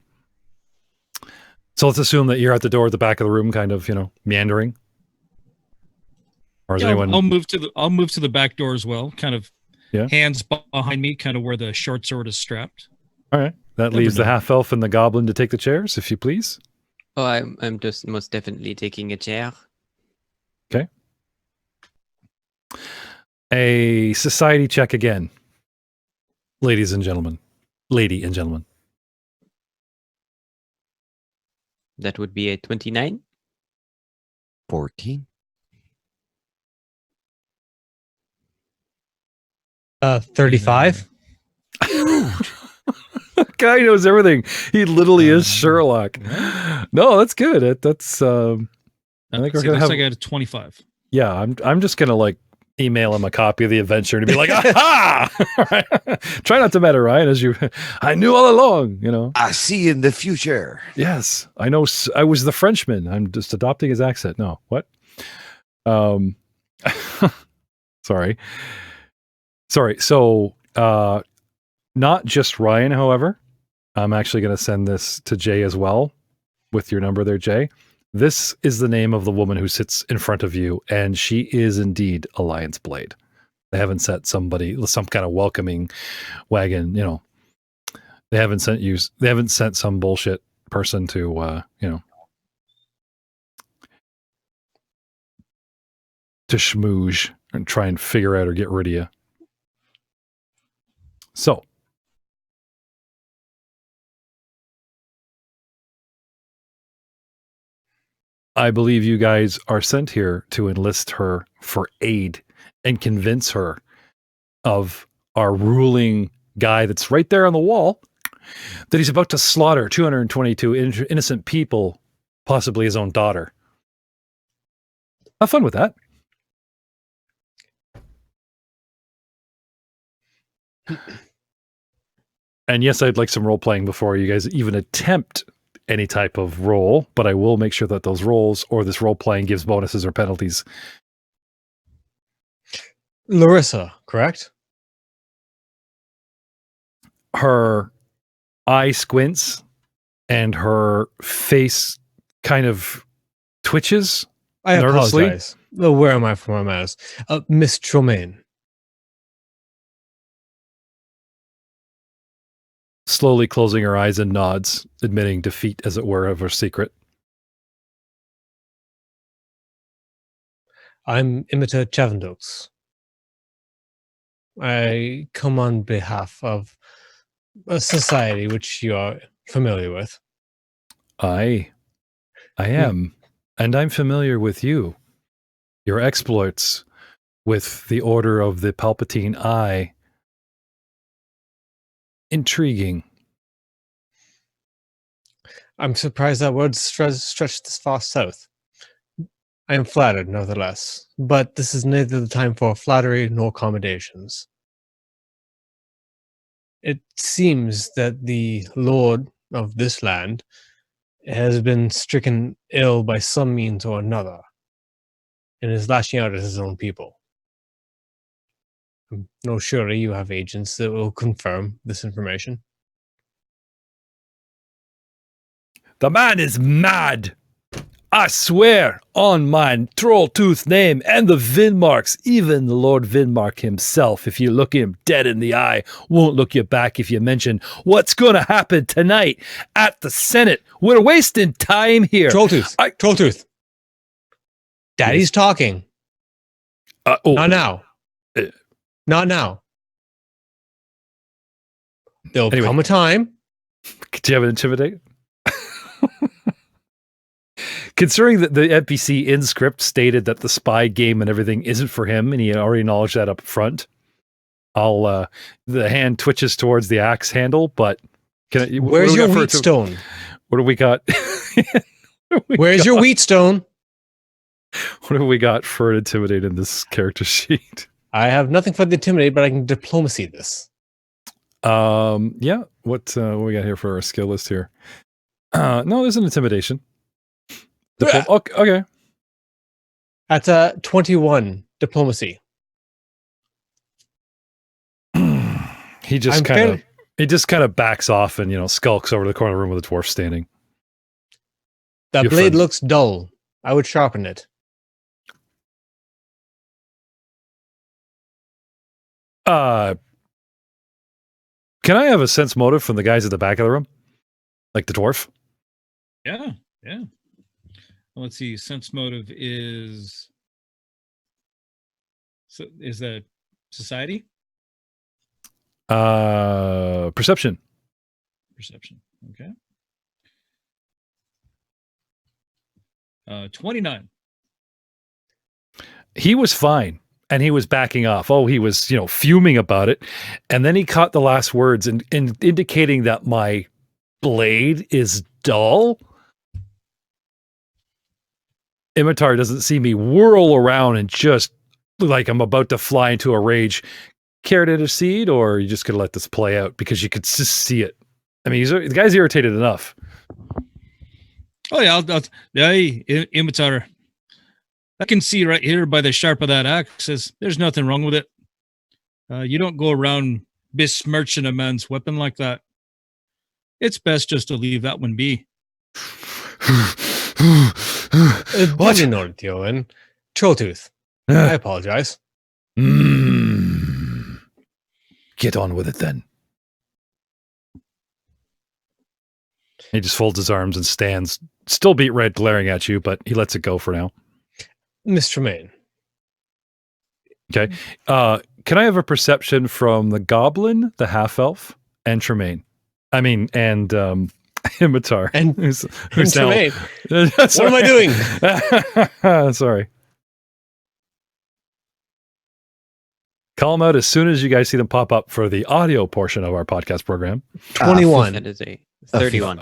So let's assume that you're at the door at the back of the room, kind of, meandering. Or is anyone? I'll move to the back door as well. Kind of Yeah. hands behind me, kind of where the short sword is strapped. All right. That Never leaves the know. half elf and the goblin to take the chairs, if you please. Oh, I'm just most definitely taking a chair. A society check again. Ladies and gentlemen. Lady and gentlemen. That would be a 29. 14. 35. Guy knows everything. He literally is Uh, Sherlock. right? No, that's good. That's I think we're see, gonna looks have. like I got a 25. Yeah, I'm just gonna like email him a copy of the adventure to be like, aha! Try not to matter, Ryan, as you. I knew all along. You know. I see in the future. Yes, I know. I was the Frenchman. I'm just adopting his accent. No, what? Sorry. So, not just Ryan, however. I'm actually going to send this to Jay as well with your number there, Jay. This is the name of the woman who sits in front of you, and she is indeed Alliance Blade. They haven't sent some kind of welcoming wagon, you know. They haven't sent some bullshit person to, to schmooze and try and figure out or get rid of you. So, I believe you guys are sent here to enlist her for aid and convince her of our ruling guy that's right there on the wall that he's about to slaughter 222 innocent people, possibly his own daughter. Have fun with that. And yes, I'd like some role playing before you guys even attempt any type of role, but I will make sure that those roles or this role playing gives bonuses or penalties. Larissa, correct? Her eye squints and her face kind of twitches. I Nervously? apologize. Where am I from my manners? Miss Tremaine. Slowly closing her eyes and nods, admitting defeat, as it were, of her secret. I'm Imita Chavendux. I come on behalf of a society which you are familiar with. I am, and I'm familiar with you. Your exploits with the Order of the Palpatine Eye. Intriguing. I'm surprised that word stretched this far south. I am flattered, nevertheless, but this is neither the time for flattery nor accommodations. It seems that the lord of this land has been stricken ill by some means or another, and is lashing out at his own people. No, surely you have agents that will confirm this information. The man is mad. I swear on my troll-tooth name and the Vinmarks, even the Lord Vinmark himself, if you look him dead in the eye, won't look you back if you mention what's going to happen tonight at the Senate. We're wasting time here. Trolltooth. Trolltooth. Daddy's talking. Not now. Not now. There'll Anyway. come a time. Do you have an intimidate? Considering that the NPC in script stated that the spy game and everything isn't for him, and he already acknowledged that up front, the hand twitches towards the axe handle, but Where's your wheat stone? What do we got? Where's your wheat stone? What have we got for an intimidate in this character sheet? I have nothing for the intimidate, but I can diplomacy this. Yeah. What we got here for our skill list here? No, there's an intimidation. Okay. That's a 21 diplomacy. He just kind of backs off and skulks over to the corner of the room with a dwarf standing. That Your blade friend. looks dull. I would sharpen it. Can I have a sense motive from the guys at the back of the room? Like the dwarf? Yeah. Well, let's see. Sense motive is that society? Perception. Perception. Okay. 29. He was fine and he was backing off. Oh, he was, fuming about it. And then he caught the last words and indicating that my blade is dull. Imitar doesn't see me whirl around and just like I'm about to fly into a rage. Care to intercede, or are you just going to let this play out? Because you could just see it. I mean, the guy's irritated enough. Oh, yeah. Imitar. I can see right here by the sharp of that axe. There's nothing wrong with it. You don't go around besmirching a man's weapon like that. It's best just to leave that one be. What? Dishonor, Johan. Trolltooth. I apologize. Get on with it then. He just folds his arms and stands, still beat red, glaring at you, but he lets it go for now. Mr. Tremaine. Okay. Can I have a perception from the goblin, the half-elf, and Tremaine? I mean, and Imitar. And who's Tremaine. now... What am I doing? Sorry. Call them out as soon as you guys see them pop up for the audio portion of our podcast program. 21. That is a 31.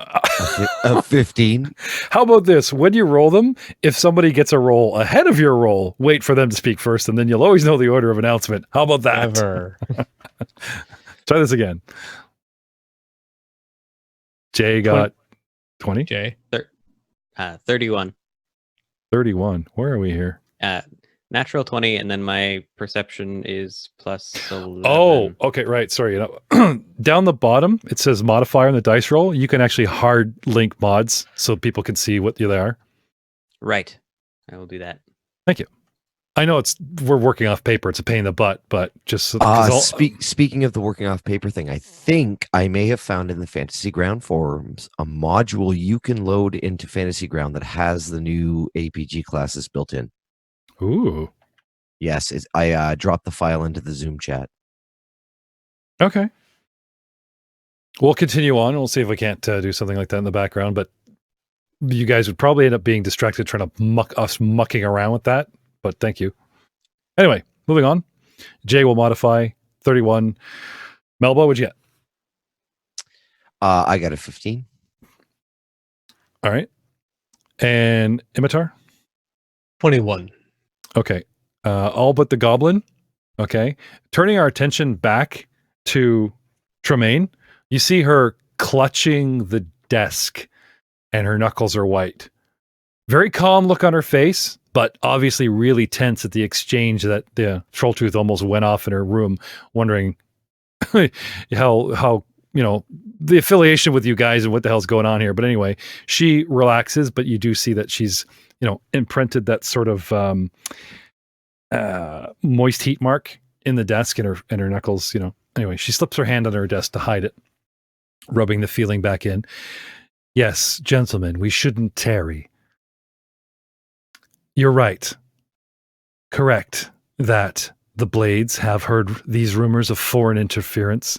A 15. How about this? When you roll them, if somebody gets a roll ahead of your roll, wait for them to speak first, and then you'll always know the order of announcement. How about that? Ever. Try this again. Jay got 20? Jay. 31. 31. Where are we here? Natural 20, and then my perception is plus 11. Oh, okay, right. Sorry. Down the bottom, it says modifier in the dice roll. You can actually hard link mods so people can see what they are. Right. I will do that. Thank you. I know we're working off paper. It's a pain in the butt, but just speaking of the working off paper thing, I think I may have found in the Fantasy Ground forums a module you can load into Fantasy Ground that has the new APG classes built in. Ooh. Yes, I dropped the file into the Zoom chat. Okay. We'll continue on. We'll see if we can't do something like that in the background, but you guys would probably end up being distracted trying to mucking around with that, but thank you. Anyway, moving on. Jay will modify 31. Melba, what'd you get? I got a 15. All right. And Imitar? 21. Okay. All but the goblin. Okay. Turning our attention back to Tremaine, you see her clutching the desk and her knuckles are white. Very calm look on her face, but obviously really tense at the exchange that the Trolltooth almost went off in her room, wondering how the affiliation with you guys and what the hell's going on here. But anyway, she relaxes, but you do see that she's imprinted that sort of moist heat mark in the desk and her knuckles, Anyway, she slips her hand under her desk to hide it, rubbing the feeling back in. Yes, gentlemen, we shouldn't tarry. You're right. Correct that the Blades have heard these rumors of foreign interference,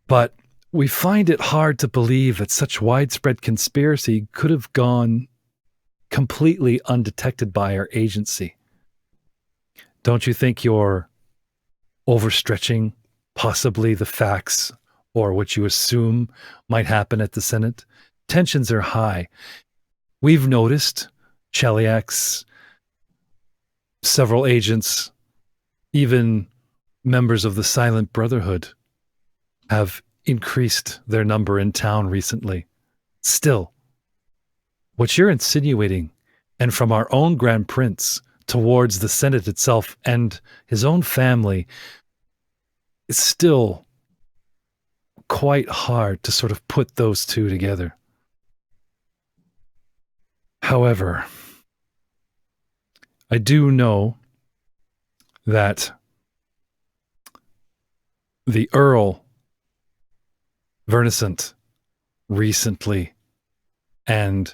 but we find it hard to believe that such widespread conspiracy could have gone completely undetected by our agency. Don't you think you're overstretching possibly the facts or what you assume might happen at the Senate? Tensions are high. We've noticed Cheliax, several agents, even members of the Silent Brotherhood have increased their number in town recently. Still, what you're insinuating, and from our own Grand Prince towards the Senate itself and his own family, is still quite hard to sort of put those two together. However, I do know that the Earl Vernocent recently, and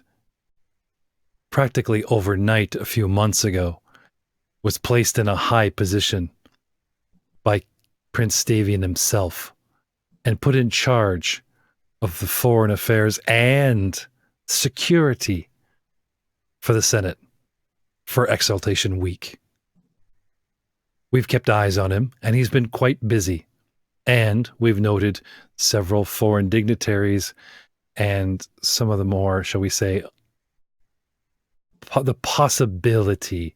practically overnight a few months ago, was placed in a high position by Prince Stavian himself and put in charge of the foreign affairs and security for the Senate for Exaltation Week. We've kept eyes on him, and he's been quite busy. And we've noted several foreign dignitaries and some of the more, shall we say, the possibility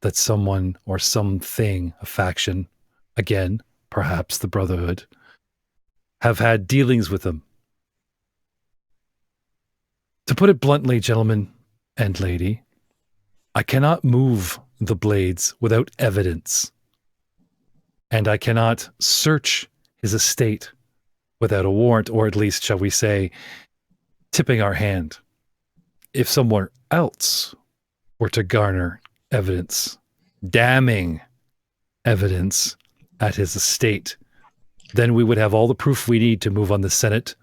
that someone or something, a faction, again, perhaps the Brotherhood, have had dealings with him. To put it bluntly, gentlemen and lady, I cannot move the blades without evidence. And I cannot search his estate without a warrant, or at least, shall we say, tipping our hand. If someone else were to garner evidence, damning evidence at his estate, then we would have all the proof we need to move on the Senate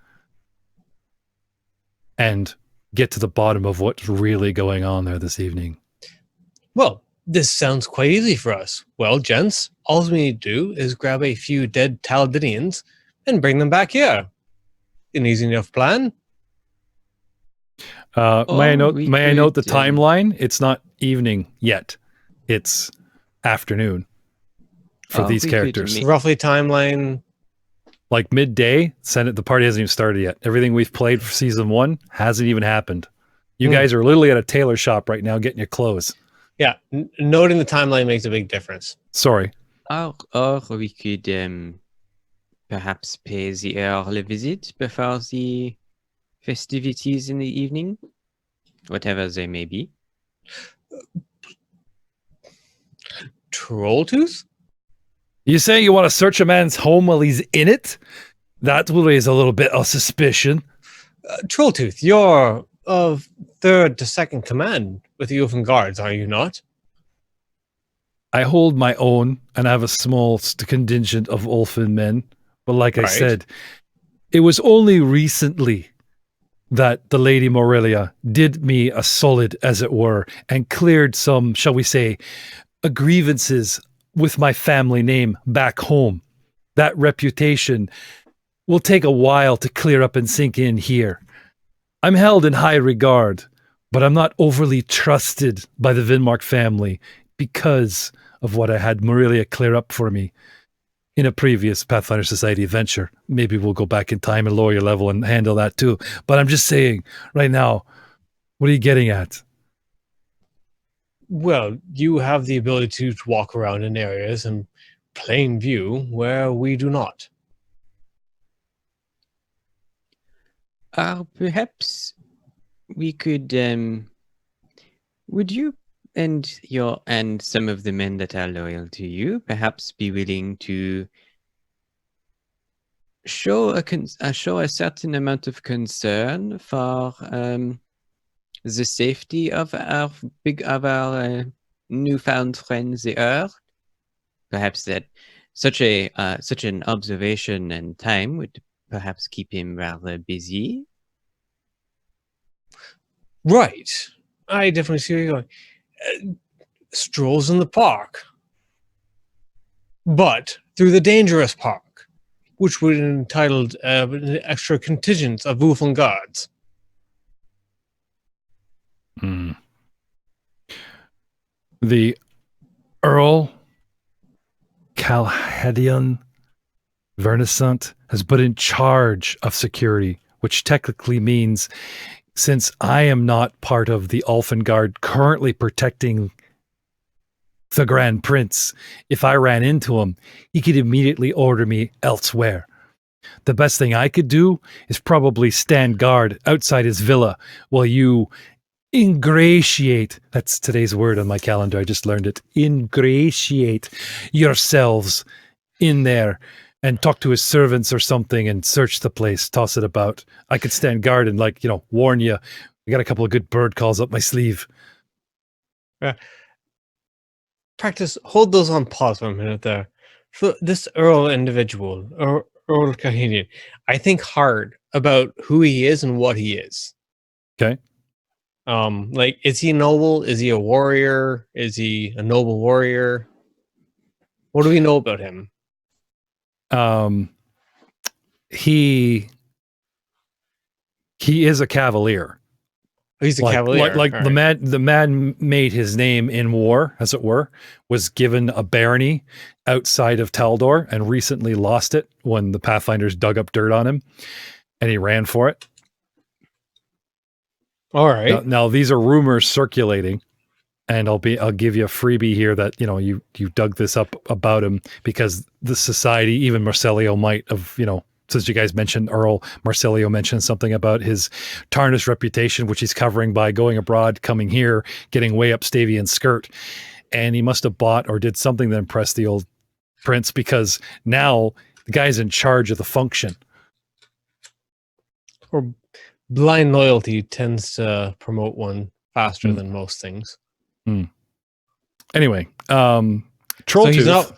and get to the bottom of what's really going on there this evening. Well, this sounds quite easy for us. Well, gents, all we need to do is grab a few dead Taladidians and bring them back here. An easy enough plan. May I note the could, timeline? It's not evening yet. It's afternoon for these we could characters. Roughly timeline. Like midday, Senate, the party hasn't even started yet. Everything we've played for season 1 hasn't even happened. You guys are literally at a tailor shop right now getting your clothes. Yeah, noting the timeline makes a big difference. Sorry. Or we could perhaps pay the early visit before the festivities in the evening, whatever they may be. Trolltooth? You say you want to search a man's home while he's in it? That will raise a little bit of suspicion. Trolltooth, you're of third to second command with the Oafen Guards, are you not? I hold my own, and I have a small contingent of Ulfin men. But like I said, it was only recently that the Lady Morelia did me a solid, as it were, and cleared some, shall we say, grievances with my family name back home. That reputation will take a while to clear up and sink in here. I'm held in high regard, but I'm not overly trusted by the Vinmark family because of what I had Morelia clear up for me in a previous Pathfinder Society Adventure. Maybe we'll go back in time and lower your level and handle that too. But I'm just saying, right now, what are you getting at? Well, you have the ability to walk around in areas in plain view where we do not. Perhaps we could. Would you and some of the men that are loyal to you perhaps be willing to show a certain amount of concern for the safety of our newfound friends, the Earth? Perhaps that such an observation and time would perhaps keep him rather busy. Right. I definitely see where you're going. Strolls in the park. But through the dangerous park, which would entitle an extra contingent of Wolfen Guards. The Earl Calhedion Vernissant has put in charge of security, which technically means, since I am not part of the Ulfengard currently protecting the Grand Prince, if I ran into him, he could immediately order me elsewhere. The best thing I could do is probably stand guard outside his villa while you ingratiate, that's today's word on my calendar, I just learned it, ingratiate yourselves in there and talk to his servants or something and search the place, toss it about. I could stand guard and, like, warn you. I got a couple of good bird calls up my sleeve. Practice, hold those on pause for a minute there. For this Earl individual, or Earl Kahinian, I think hard about who he is and what he is. Okay. Like, is he noble? Is he a warrior? Is he a noble warrior? What do we know about him? He is a cavalier. Oh, he's a like cavalier. like All the right. man made his name in war, as it were, was given a barony outside of Taldor and recently lost it when the Pathfinders dug up dirt on him, and he ran for it. All right. Now these are rumors circulating, and I'll give you a freebie here that you dug this up about him because the society, even Marcelio might have, since you guys mentioned Earl, Marcelio mentioned something about his tarnished reputation, which he's covering by going abroad, coming here, getting way up Stavian's skirt, and he must have bought or did something that impressed the old prince because now the guy's in charge of the function. Or blind loyalty tends to promote one faster Mm. than most things. Anyway, So Trolltooth.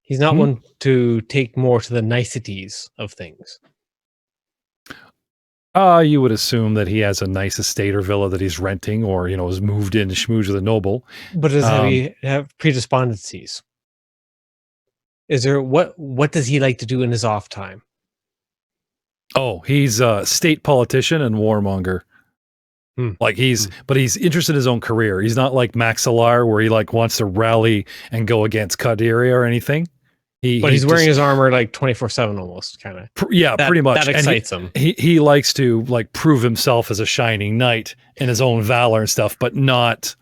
he's not Hmm? one to take more to the niceties of things. You would assume that he has a nice estate or villa that he's renting, or has moved in to schmooze with a noble. But does he have predispondencies? Is there what does he like to do in his off time? Oh, he's a state politician and warmonger. Like but he's interested in his own career. He's not like Maxilar where he like wants to rally and go against Kadiria or anything. But he's wearing his armor like 24/7 almost, kind of. Pretty much. That excites him. He likes to like prove himself as a shining knight in his own valor and stuff, but not,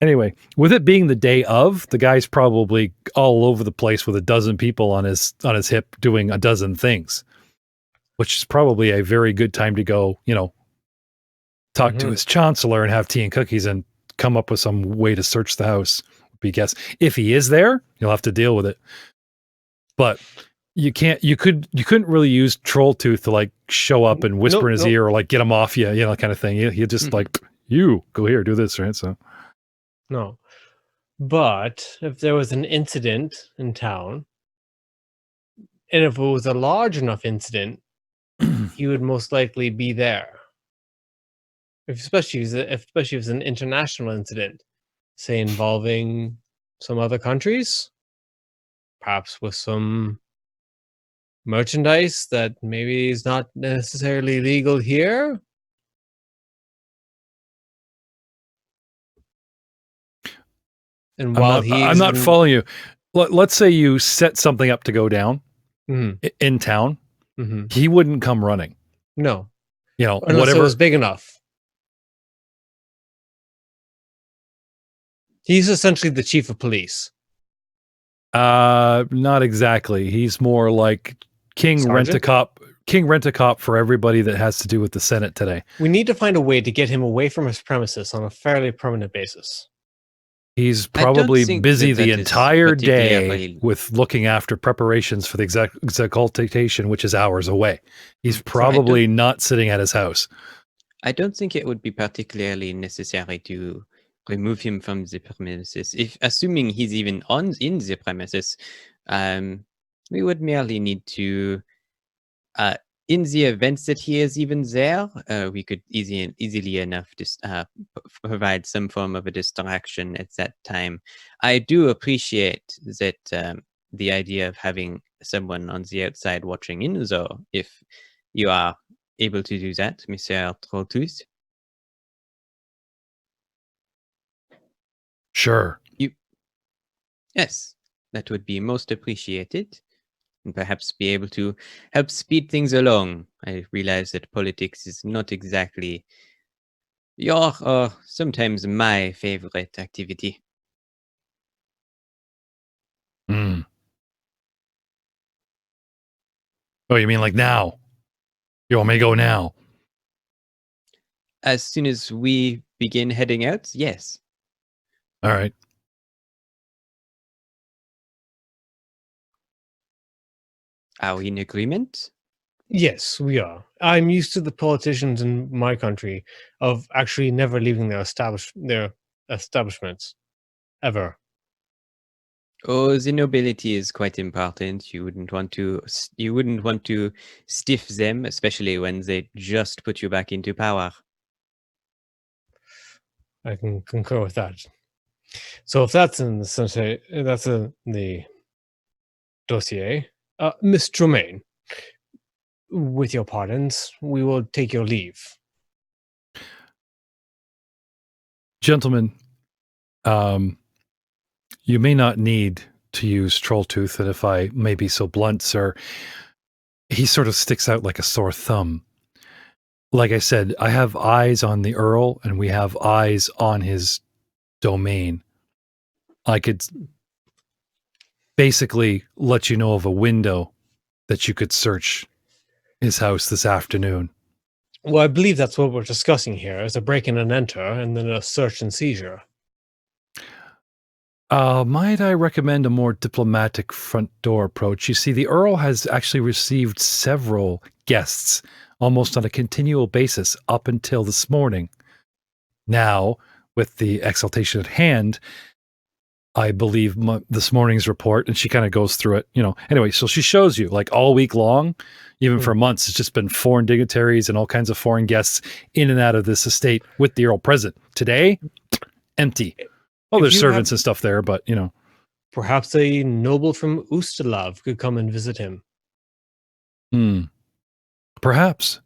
Anyway, with it being the day of, the guy's probably all over the place with a dozen people on his hip doing a dozen things, which is probably a very good time to go, talk to his chancellor and have tea and cookies and come up with some way to search the house. Be guess if he is there, you'll have to deal with it. But you couldn't really use Trolltooth to like show up and whisper in his ear or like get him off you, kind of thing. He'll just like, you go here, do this, right? So no. But if there was an incident in town, and if it was a large enough incident, he would most likely be there. Especially if it's an international incident, say involving some other countries, perhaps with some merchandise that maybe is not necessarily legal here. And while I'm not following you. Let's say you set something up to go down in town. He wouldn't come running. No. Unless whatever it was big enough. He's essentially the chief of police. Not exactly. He's more like King Rent-A-Cop for everybody that has to do with the Senate today. We need to find a way to get him away from his premises on a fairly permanent basis. He's probably busy the entire day with looking after preparations for the exaltation, which is hours away. He's probably not sitting at his house. I don't think it would be particularly necessary to remove him from the premises. If assuming he's even in the premises, we would merely need to, in the event that he is even there, we could easily enough just provide some form of a distraction at that time. I do appreciate that the idea of having someone on the outside watching in, though, if you are able to do that, Monsieur Trolltooth. Sure. Yes, that would be most appreciated, and perhaps be able to help speed things along. I realize that politics is not exactly your or sometimes my favorite activity. Oh, you mean like now? You want me to go now? As soon as we begin heading out, yes. All right. Are we in agreement? Yes, we are. I'm used to the politicians in my country of actually never leaving their establishments ever. Oh, the nobility is quite important. You wouldn't want to stiff them, especially when they just put you back into power. I can concur with that. So if that's in the dossier, Miss Tremaine, with your pardons, we will take your leave. Gentlemen, you may not need to use Troll Tooth, and if I may be so blunt, sir, he sort of sticks out like a sore thumb. Like I said, I have eyes on the Earl, and we have eyes on his domain. I could basically let you know of a window that you could search his house this afternoon. Well, I believe that's what we're discussing here, is a break in and enter, and then a search and seizure. Might I recommend a more diplomatic front door approach? You see, the Earl has actually received several guests almost on a continual basis up until this morning. Now, with the exaltation at hand, I believe this morning's report, and she kind of goes through it, Anyway, so she shows you, like, all week long, even for months, it's just been foreign dignitaries and all kinds of foreign guests in and out of this estate with the Earl present. Today, empty. Oh, there's servants and stuff there, but, Perhaps a noble from Ustalav could come and visit him. Perhaps.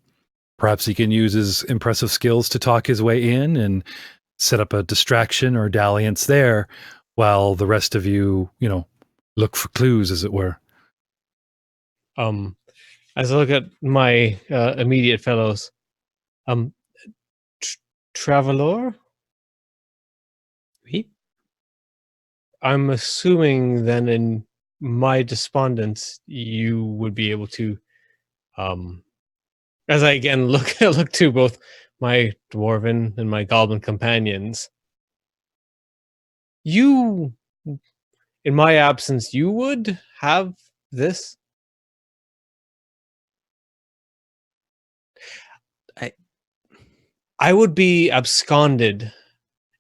Perhaps he can use his impressive skills to talk his way in and set up a distraction or dalliance there while the rest of you, look for clues, as it were. As I look at my immediate fellows, Travelor? I'm assuming then in my despondence, you would be able to, as I again look to both my dwarven and my goblin companions, you, in my absence, you would have this? I would be absconded,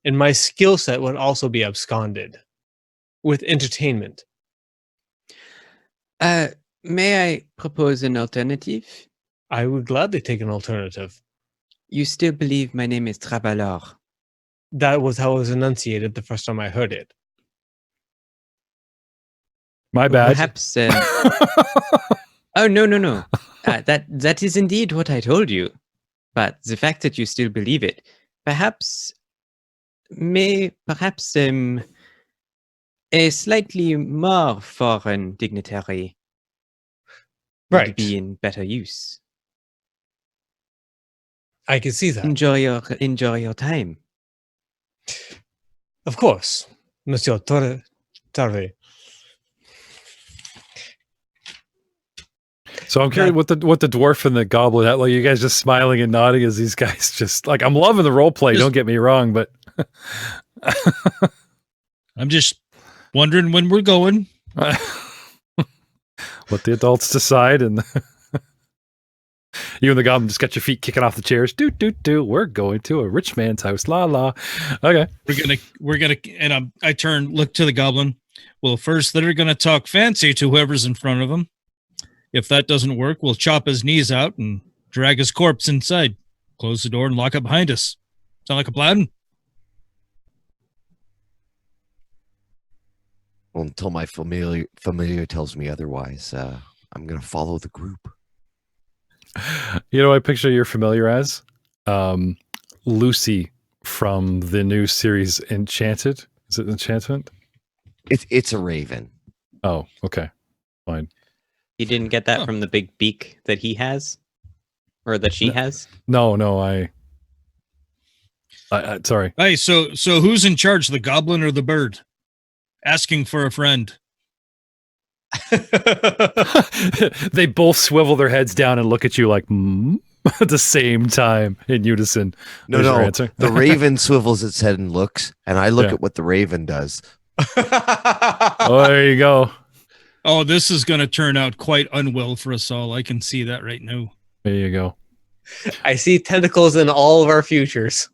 and my skill set would also be absconded with entertainment. May I propose an alternative? I would gladly take an alternative. You still believe my name is Travelor? That was how it was enunciated the first time I heard it. My bad. Perhaps. Oh, no. That is indeed what I told you. But the fact that you still believe it, perhaps a slightly more foreign dignitary would be in better use. I can see that. Enjoy your time. Of course, Monsieur Tarve. So I'm curious what the dwarf and the goblin had. Like, you guys just smiling and nodding as these guys just like, I'm loving the role play. Don't get me wrong, but I'm just wondering when we're going. Let the adults decide, and you and the goblin just got your feet kicking off the chairs. Do. We're going to a rich man's house. La la. Okay. We're gonna, and I look to the goblin. Well, first they're gonna talk fancy to whoever's in front of them. If that doesn't work, we'll chop his knees out and drag his corpse inside. Close the door and lock it behind us. Sound like a plan? Well, until my familiar tells me otherwise, I'm going to follow the group. I picture your familiar as Lucy from the new series Enchanted. Is it Enchantment? It's a raven. Oh, okay. Fine. You didn't get that from the big beak that he has? Or that she has? No, I sorry. Hey, so who's in charge, the goblin or the bird? Asking for a friend. They both swivel their heads down and look at you like at the same time in unison. No. The raven swivels its head and looks, and I look at what the raven does. Oh, there you go. Oh, this is going to turn out quite unwell for us all. I can see that right now. There you go. I see tentacles in all of our futures.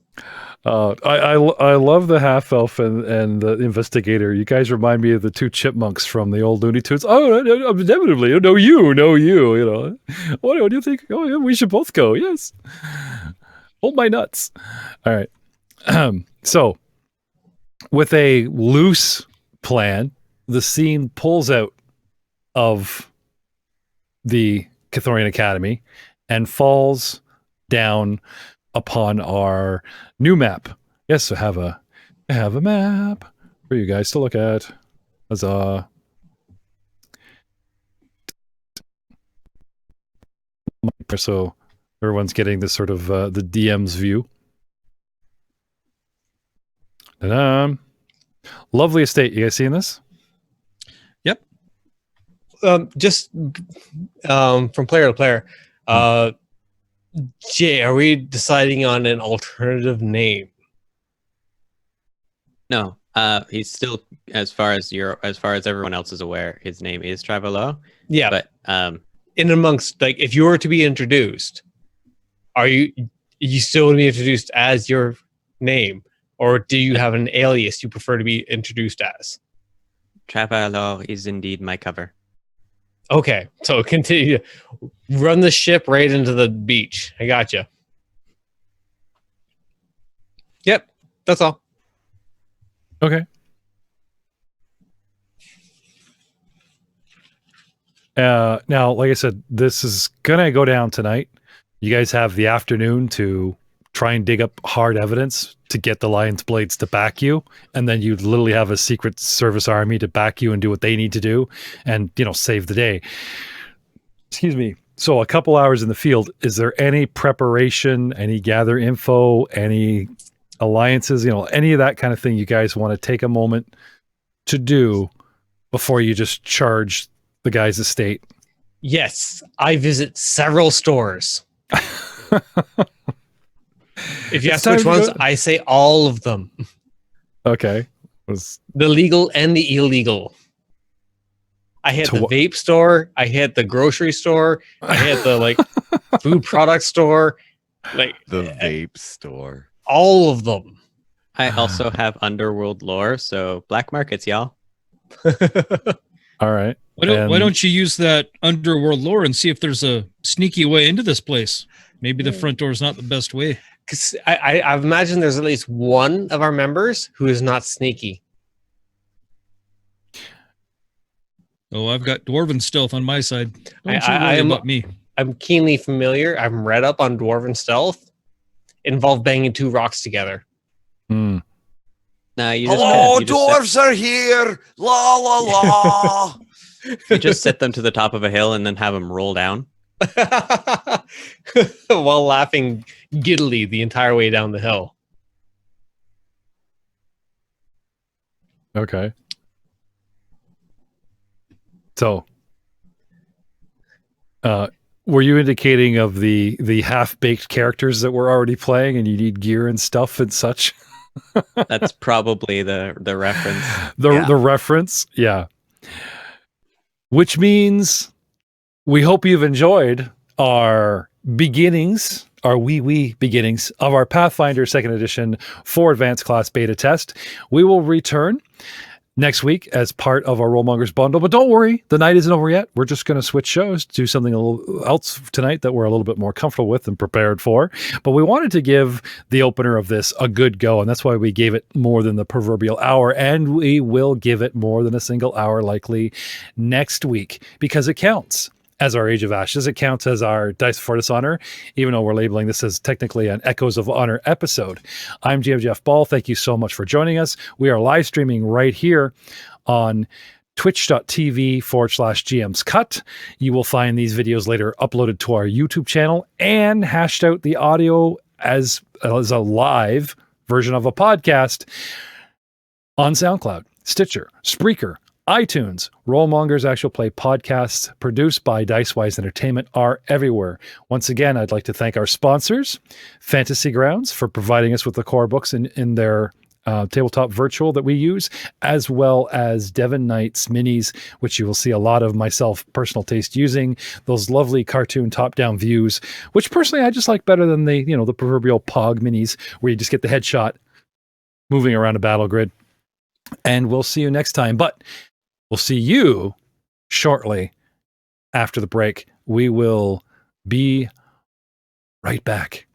I love the half elf and the investigator. You guys remind me of the two chipmunks from the old Looney Tunes. Oh, inevitably, no you. What do you think? Oh, yeah, we should both go. Yes. Hold my nuts. All right. So, with a loose plan, the scene pulls out of the Chthonian Academy and falls down upon our new map. Yes, I have a map for you guys to look at. Huzzah. So everyone's getting this sort of the DM's view. Ta-da. Lovely estate. You guys seeing this? Just from player to player, Jay, are we deciding on an alternative name? No, he's still, as far as everyone else is aware, his name is Travelo. Yeah, But in amongst, like, if you were to be introduced, are you still going to be introduced as your name, or do you have an alias you prefer to be introduced as? Travelo is indeed my cover. Okay, so continue. Run the ship right into the beach. I got you. Yep, that's all. Okay. Now, like I said, this is gonna go down tonight. You guys have the afternoon to try and dig up hard evidence to get the Lion's Blades to back you, and then you literally have a Secret Service army to back you and do what they need to do, and save the day. Excuse me. So a couple hours in the field. Is there any preparation, any gather info, any alliances, any of that kind of thing you guys want to take a moment to do before you just charge the guy's estate? Yes, I visit several stores. If you It's ask which time to ones, go- I say all of them. Okay. The legal and the illegal. I hit To the wha- vape store. I hit the grocery store. I hit the food product store. The vape store. All of them. I also have underworld lore, so black markets, y'all. All right. Why don't you use that underworld lore and see if there's a sneaky way into this place? Maybe the front door is not the best way. Because I imagine there's at least one of our members who is not sneaky. Oh, I've got dwarven stealth on my side. Don't you I worry am- about me. I'm keenly familiar. I'm read up on Dwarven Stealth. Involve banging two rocks together. Hmm. Nah, you Hello, just, you just dwarves are here. La la la. you just set them to the top of a hill and then have them roll down. While laughing giddily the entire way down the hill. Okay. So, were you indicating of the half-baked characters that we're already playing and you need gear and stuff and such? That's probably the reference. The reference? Yeah. Which means we hope you've enjoyed our beginnings, our wee beginnings of our Pathfinder 2nd Edition for Advanced Class Beta test. We will return next week as part of our Mongers bundle. But don't worry, the night isn't over yet. We're just going to switch shows, do something a little else tonight that we're a little bit more comfortable with and prepared for. But we wanted to give the opener of this a good go, and that's why we gave it more than the proverbial hour, and we will give it more than a single hour likely next week, because it counts as our Age of Ashes. It counts as our Dice for Dishonor, even though we're labeling this as technically an Echoes of Honor episode. I'm GM Jeff Ball. Thank you so much for joining us. We are live streaming right here on twitch.tv/GM's Cut. You will find these videos later uploaded to our YouTube channel and hashed out the audio as a live version of a podcast on SoundCloud, Stitcher, Spreaker, iTunes. Mongers Actual Play podcasts produced by Dicewise Entertainment are everywhere. Once again, I'd like to thank our sponsors, Fantasy Grounds, for providing us with the core books in their tabletop virtual that we use, as well as Devon Knight's minis, which you will see a lot of myself personal taste using. Those lovely cartoon top-down views, which personally I just like better than the proverbial Pog minis where you just get the headshot moving around a battle grid. And we'll see you next time. But we'll see you shortly after the break. We will be right back.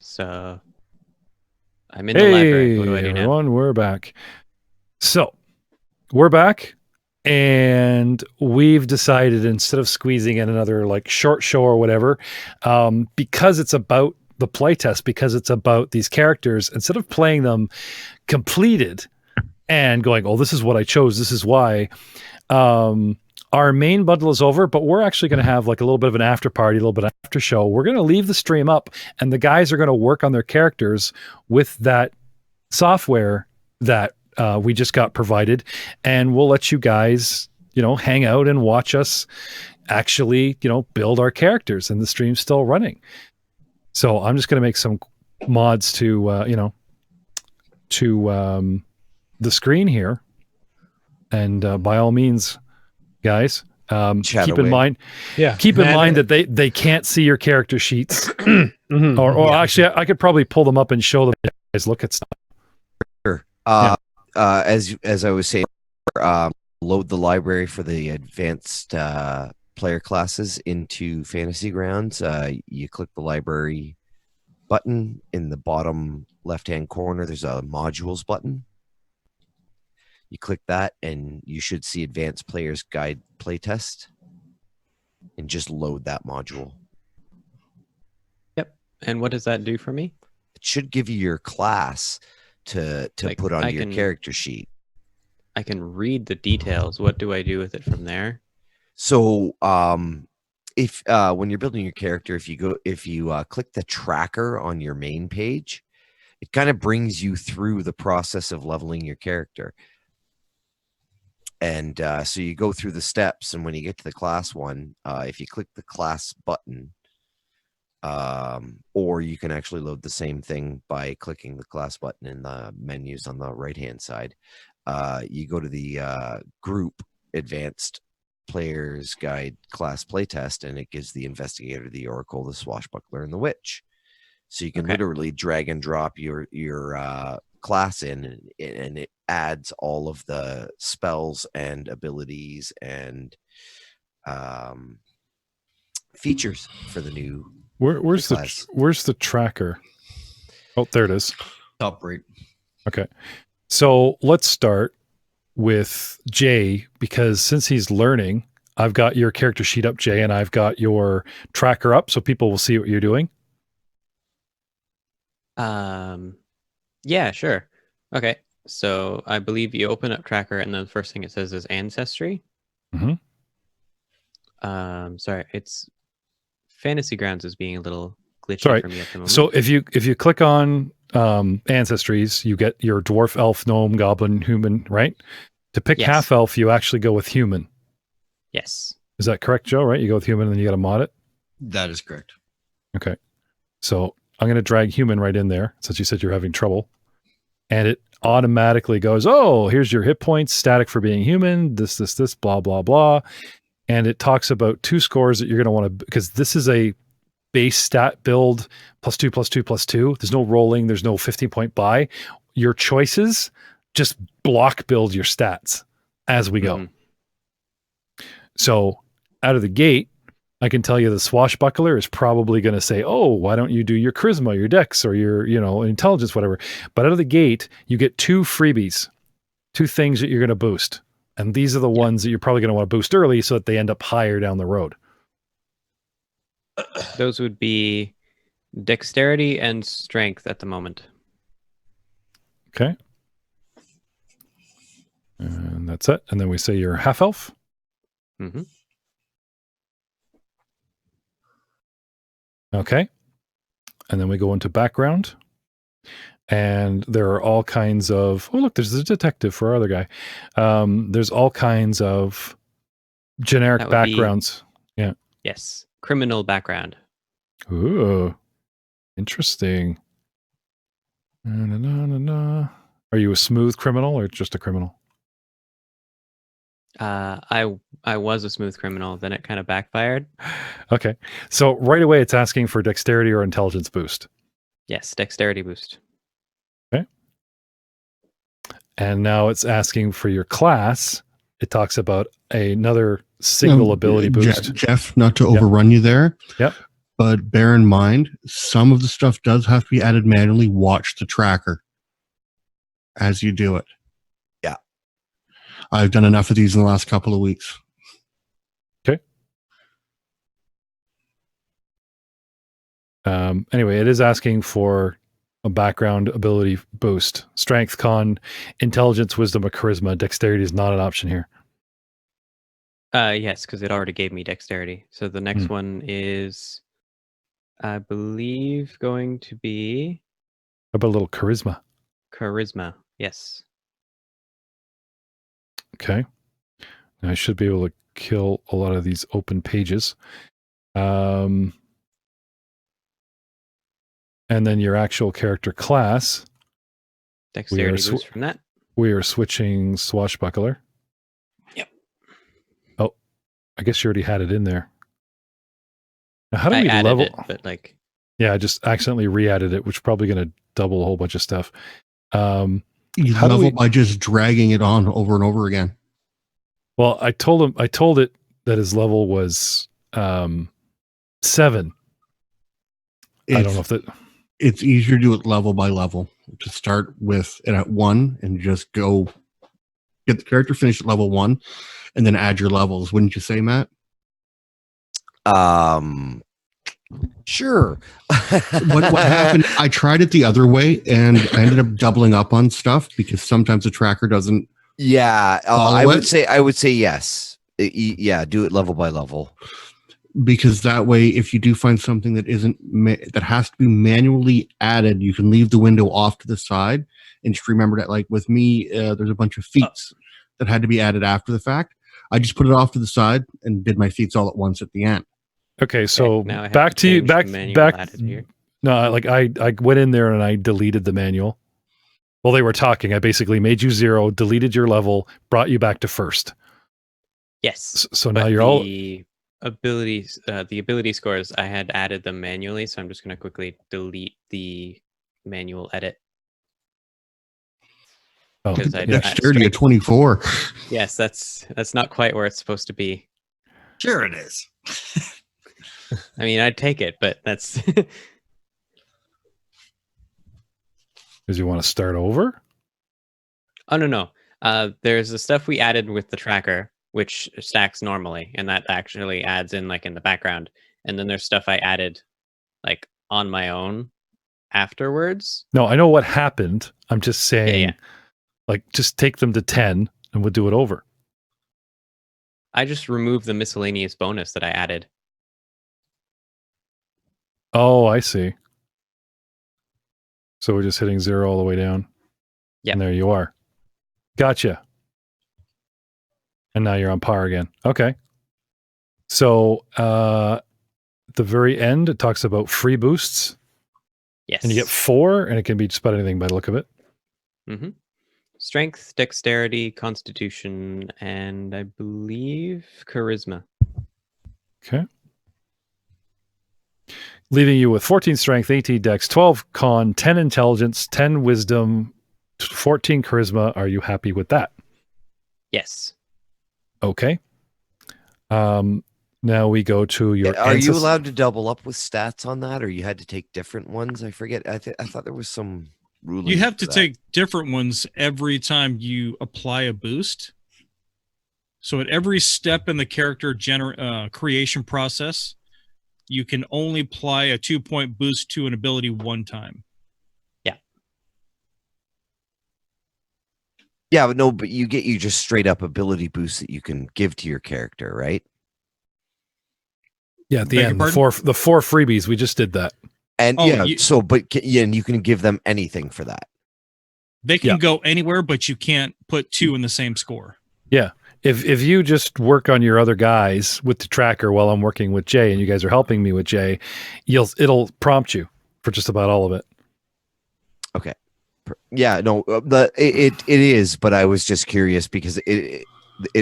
So I'm in the library. What do I do now? Everyone, we're back. So we're back, and we've decided instead of squeezing in another like short show or whatever, because it's about the playtest, because it's about these characters, instead of playing them completed and going, oh, this is what I chose, this is why. Our main bundle is over, but we're actually going to have like a little bit of an after party, a little bit of after show. We're going to leave the stream up, and the guys are going to work on their characters with that software that we just got provided, and we'll let you guys, hang out and watch us actually, build our characters, and the stream's still running. So I'm just going to make some mods to, the screen here, and by all means, guys, keep in mind that they can't see your character sheets. Or actually, I could probably pull them up and show them. Guys, look at stuff. Sure. As I was saying, load the library for the advanced player classes into Fantasy Grounds. You click the library button in the bottom left-hand corner. There's a modules button. You click that, and you should see Advanced Player's Guide Playtest, and just load that module. Yep. And what does that do for me? It should give you your class to put onto your character sheet. I can read the details. What do I do with it from there? So, if when you're building your character, if you click the tracker on your main page, it kind of brings you through the process of leveling your character. And so you go through the steps, and when you get to the class one, if you click the class button, or you can actually load the same thing by clicking the class button in the menus on the right-hand side. You go to the group Advanced Player's Guide Class Playtest, and it gives the Investigator, the Oracle, the Swashbuckler, and the Witch. So you can literally drag and drop your class in, and it adds all of the spells and abilities and features for the new. Where's the tracker? Oh, there it is. Top right. Okay, so let's start with Jay, because since he's learning, I've got your character sheet up, Jay, and I've got your tracker up, so people will see what you're doing. Yeah, sure. Okay, so I believe you open up tracker, and then the first thing it says is ancestry. Sorry, it's Fantasy Grounds is being a little glitchy for me at the moment. So if you click on ancestries, you get your dwarf, elf, gnome, goblin, human, right? To pick half elf, you actually go with human. Yes. Is that correct, Joe? Right? You go with human, and then you got to mod it. That is correct. Okay. So I'm going to drag human right in there, since you said you're having trouble. And it automatically goes, oh, here's your hit points, static for being human, this, blah, blah, blah. And it talks about 2 scores that you're going to want to, because this is a base stat build, +2, +2, +2. There's no rolling. There's no 15-point buy. Your choices just block build your stats as we go. So out of the gate, I can tell you the swashbuckler is probably going to say, oh, why don't you do your charisma, your dex, or your, intelligence, whatever. But out of the gate, you get 2 freebies, 2 things that you're going to boost. And these are the ones that you're probably going to want to boost early so that they end up higher down the road. Those would be dexterity and strength at the moment. Okay. And that's it. And then we say you're half elf. Okay. And then we go into background. And there are all kinds of, oh, look, there's a detective for our other guy. There's all kinds of generic backgrounds. Yeah. Yes. Criminal background. Ooh. Interesting. Are you a smooth criminal or just a criminal? I was a smooth criminal, then it kind of backfired. Okay. So right away it's asking for dexterity or intelligence boost. Yes, dexterity boost. Okay. And now it's asking for your class. It talks about another single ability boost. Jeff, not to overrun you there. Yep. but bear in mind, some of the stuff does have to be added manually. Watch the tracker as you do it. Yeah. I've done enough of these in the last couple of weeks. Okay. Anyway, it is asking for a background ability boost. Strength, con, intelligence, wisdom, or charisma. Dexterity is not an option here. Yes, because it already gave me dexterity. So the next one is, I believe, going to be How about a little charisma? charisma. Yes. Okay. Now I should be able to kill a lot of these open pages. And then your actual character class, Dexterity boost from that. we are switching swashbuckler. Yep. Oh, I guess you already had it in there. Now, how do I we added level? it, but like, Yeah, I just accidentally re-added it, which is probably going to double a whole bunch of stuff. You How do level we- by just dragging it on over and over again. Well, I told it that his level was 7. I don't know if that. It's easier to do it level by level. To start with it at 1 and just go get the character finished at level 1 and then add your levels. Wouldn't you say, Matt? Sure. What happened? I tried it the other way and I ended up doubling up on stuff because sometimes the tracker doesn't. Yeah, Follow I would it? say yes. Yeah, do it level by level. Because that way, if you do find something that isn't that has to be manually added, you can leave the window off to the side and just remember that. Like with me, there's a bunch of feats that had to be added after the fact. I just put it off to the side and did my feats all at once at the end. Okay, so now I have back to you. change the Back. manual added here. No, like I went in there and I deleted the manual. While they were talking, I basically made you 0, deleted your level, brought you back to first. Yes. So but now you're all. the ability scores, I had added them manually, so I'm just going to quickly delete the manual edit. Oh, Dexterity at 24. Yes, that's not quite where it's supposed to be. Sure it is. I mean, I'd take it, but that's Because you want to start over? oh no. There's the stuff we added with the tracker, which stacks normally, and that actually adds in like in the background. And then there's stuff I added like on my own afterwards. No, I know what happened. I'm just saying, Yeah. like, just take them to 10 and we'll do it over. I just removed the miscellaneous bonus that I added. Oh, I see. So we're just hitting 0 all the way down. Yeah. And there you are. Gotcha. And now you're on par again. Okay. So at the very end, it talks about free boosts. Yes. And you get 4, and it can be just about anything by the look of it. Mm-hmm. Strength, dexterity, constitution, and I believe charisma. Okay. Leaving you with 14 strength, 18 dex, 12 con, 10 intelligence, 10 wisdom, 14 charisma. Are you happy with that? Yes. Okay. Now we go to your. Are you allowed to double up with stats on that, or you had to take different ones? I forget. I thought there was some ruling. You have to for that. take different ones every time you apply a boost. So at every step in the character creation process, you can only apply a 2-point boost to an ability one time. Yeah, but no, but you just straight up ability boosts that you can give to your character, right? Yeah, at the Beg your end, the pardon? four freebies. We just did that. And Oh, yeah, you- and you can give them anything for that. They can Yeah. go anywhere, but you can't put 2 in the same score. Yeah. If you just work on your other guys with the tracker while I'm working with Jay, and you guys are helping me with Jay, it'll prompt you for just about all of it. Okay. Yeah, no, it is, but I was just curious because it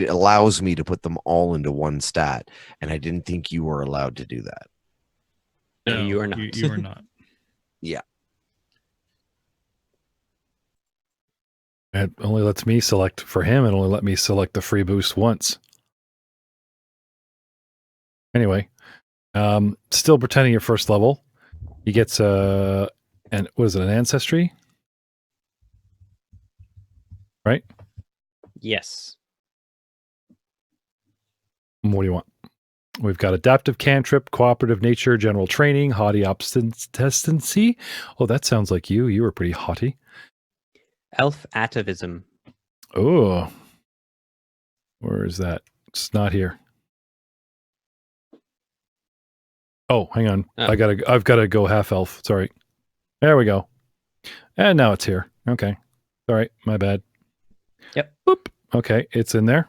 allows me to put them all into one stat, and I didn't think you were allowed to do that. No, you are not. You are not. Yeah. It only lets me select for him. It only let me select the free boost once. Anyway, Still pretending you're first level. He gets an ancestry? Right? Yes. What do you want? We've got adaptive cantrip, cooperative nature, general training, haughty obstinacy. Oh, that sounds like you. You were pretty haughty. Elf atavism. Oh. Where is that? It's not here. Oh, hang on. Oh. I've gotta go half elf. Sorry. There we go. And now it's here. Okay. All right. My bad. Yep. Boop. Okay. It's in there.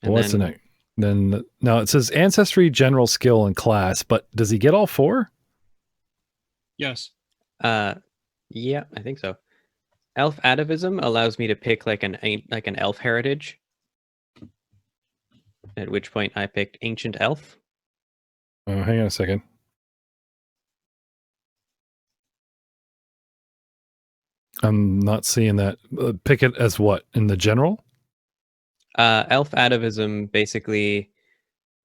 And What's the next? Then now it says ancestry, general skill, and class, but does he get all four? Yes. Yeah, I think so. Elf atavism allows me to pick like an elf heritage. At which point I picked ancient elf. Hang on a second. I'm not seeing that. Pick it as what? In the general? Elf atavism, basically,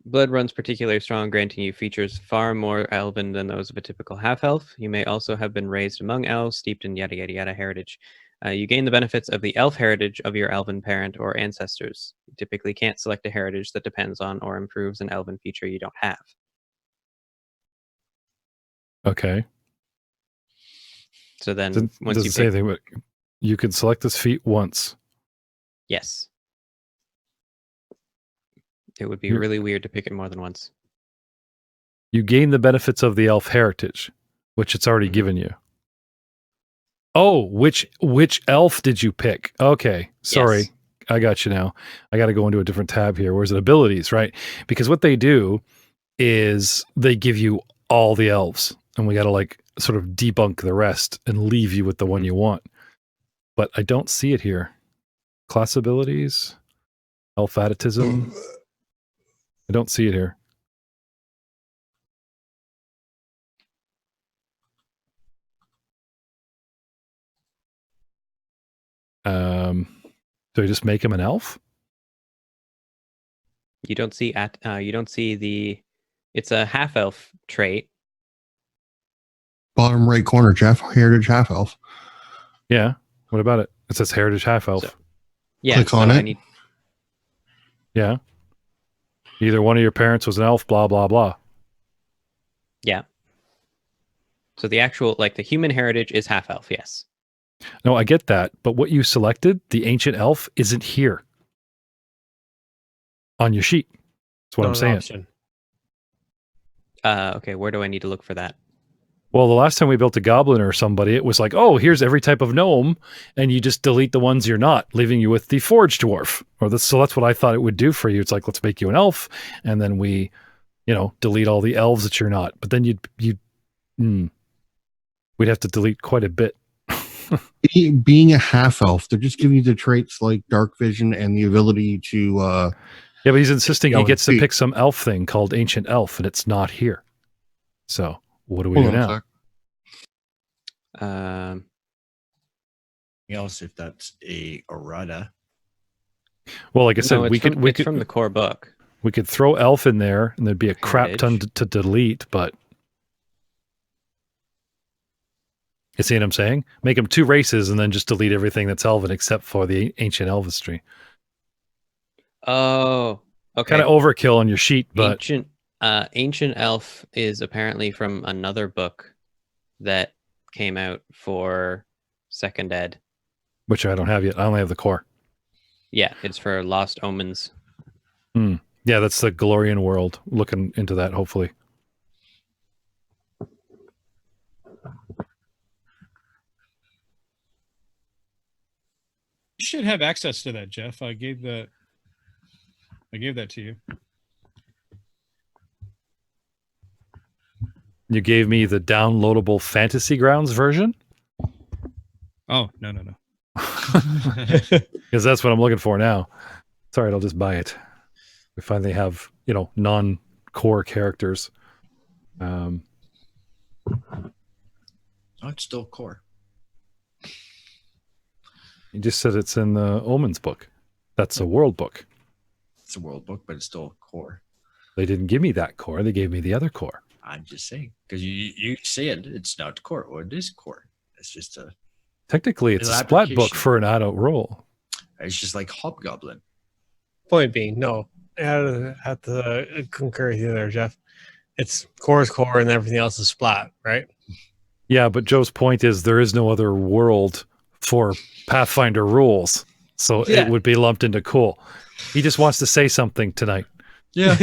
blood runs particularly strong, granting you features far more elven than those of a typical half-elf. You may also have been raised among elves, steeped in yada yada yada heritage. You gain the benefits of the elf heritage of your elven parent or ancestors. You typically can't select a heritage that depends on or improves an elven feature you don't have. Okay. So then, once doesn't you say pick, anything, but you can select this feat once. yes, it would be You're- really weird to pick it more than once. You gain the benefits of the elf heritage, which it's already Mhm. given you. Oh, which elf did you pick? Okay, sorry. Yes. I got you now. I got to go into a different tab here. Where's it? Abilities, right? Because what they do is they give you all the elves, and we got to like sort of debunk the rest and leave you with the one you want. But I don't see it here. Class abilities, elf atavism. I don't see it here. Do I just make him an elf? You don't see the. It's a half elf trait. Bottom right corner, Jeff. Heritage half elf. Yeah. What about it? It says heritage half elf. So- Yeah. Click on so it. I need. Yeah. Either one of your parents was an elf, blah, blah, blah. Yeah. So the actual, like the human heritage is half elf, yes. No, I get that. But what you selected, the ancient elf, isn't here on your sheet. That's what Not I'm an saying. option. Okay, where do I need to look for that? Well, the last time we built a goblin or somebody, it was like, oh, here's every type of gnome, and you just delete the ones you're not, leaving you with the forge dwarf. So that's what I thought it would do for you. It's like, let's make you an elf, and then we, delete all the elves that you're not. But then we'd have to delete quite a bit. Being a half elf, they're just giving you the traits like dark vision and the ability to. Yeah, but he's insisting he Yeah, gets to see. pick some elf thing called ancient elf, and it's not here. So what do we Hold do on a now? sec. Else if that's a errata. Well, like I said, No, we could it's from the core book. we could throw elf in there, and there'd be a crap ton Heritage. to delete. But you see what I'm saying? Make them two races, and then just delete everything that's elven except for the ancient elvistry. Oh, okay. Kind of overkill on your sheet, but Ancient elf is apparently from another book that came out for second ed. which I don't have yet. I only have the core. Yeah, it's for Lost Omens. Yeah, that's the Glorian world. Looking into that, hopefully. You should have access to that, Jeff. I gave that to you. You gave me the downloadable Fantasy Grounds version? Oh, no. Because that's what I'm looking for now. It's all right, I'll just buy it. We finally have, non-core characters. Oh, it's still core. You just said it's in the Omens book. That's a world book. It's a world book, but it's still core. They didn't give me that core. They gave me the other core. I'm just saying because you said it's not core, or it is core. It's just a. Technically, it's An a splat book application. for an adult role. It's just like Hobgoblin. Point being, no, I have to concur with you there, Jeff. It's core is core, and everything else is splat, right? Yeah, but Joe's point is there is no other world for Pathfinder rules, so it would be lumped into cool. He just wants to say something tonight. Yeah.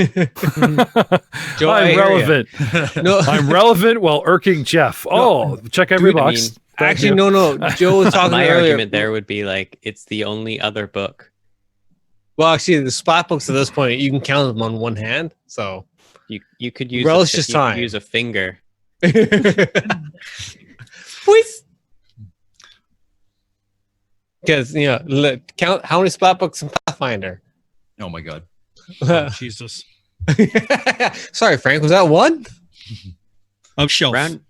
Joe, I I'm hear ya. relevant. No, I'm relevant while irking Jeff. Oh, check every Dude, I box. mean, Thank actually, you. no. Joe was talking My earlier. argument there would be like it's the only other book. Well, actually, the splat books at this point you can count them on one hand. So You could use Relish a, his you could time. use a finger. Because count how many splat books in Pathfinder. Oh my god. Oh, Jesus. Sorry, Frank. Was that one? Of shelf. Round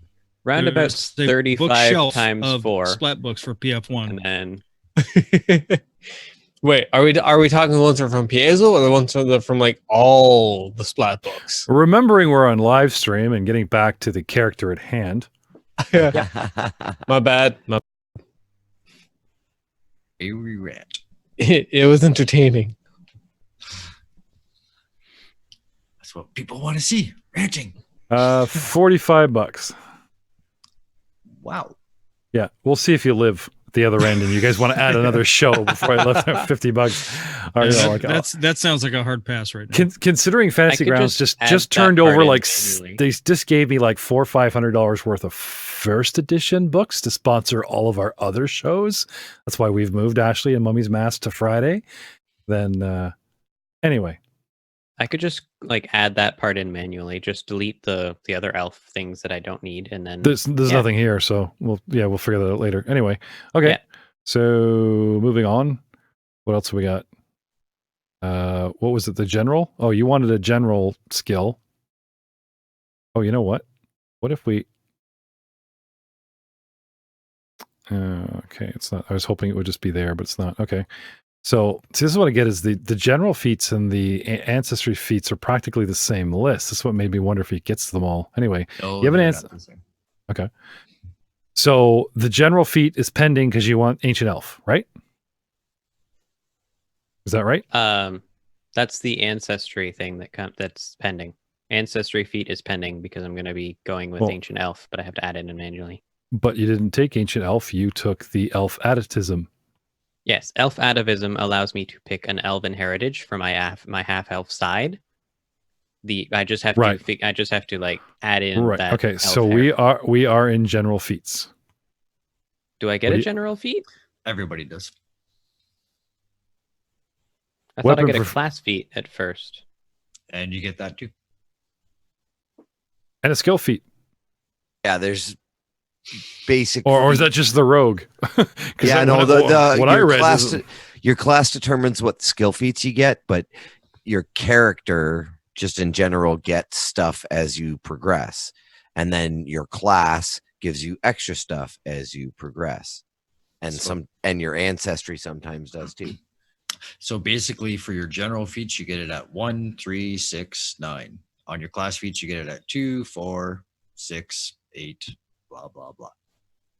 about There's the 35 bookshelf times of 4, splat books for PF1. and then Wait, are we talking the ones that are from Piezo or the ones that are from like all the splat books? Remembering we're on live stream and getting back to the character at hand. My bad. A rat. It was entertaining. That's what people want to see. Ranting. $45. Wow. Yeah, we'll see if you live at the other end and you guys want to add another show before I left at $50. Or, you know, like, that sounds like a hard pass right now. considering Fantasy I could Grounds just add just that turned part over in like manually. they just gave me like $400 or $500 worth of first edition books to sponsor all of our other shows. That's why we've moved Ashley and Mummy's Mask to Friday. Then anyway, I could just like add that part in manually. Just delete the other elf things that I don't need, and then there's yeah. nothing here, so we'll figure that out later. Anyway, okay. Yeah. So moving on. What else we got? What was it? The general? Oh, you wanted a general skill. Oh, you know what? What if we? Okay, it's not. I was hoping it would just be there, but it's not. Okay. So see, this is what I get is the general feats and the ancestry feats are practically the same list. This is what made me wonder if he gets them all. Anyway, No, you have an they're answer. not the same. Okay. So the general feat is pending because you want Ancient Elf, right? Is that right? That's the ancestry thing that's pending. Ancestry feat is pending because I'm going to be going with Well- ancient elf, but I have to add it in manually. But you didn't take Ancient Elf. You took the Elf Additism. Yes, elf atavism allows me to pick an elven heritage for my half elf side. I just have Right. to I just have to like add in Right. that. Okay. elf So we are in general feats. Do I get What a do you- general feat? Everybody does. I thought I Weapon get a prof- class feat at first. And you get that too. And a skill feat. Yeah, there's basic. Or is that just the rogue? 'Cause Yeah, that- no. what I Your read class, is your class determines what skill feats you get, but your character just in general gets stuff as you progress, and then your class gives you extra stuff as you progress, and your ancestry sometimes does too. So basically, for your general feats, you get it at 1, 3, 6, 9. On your class feats, you get it at 2, 4, 6, 8, blah, blah, blah.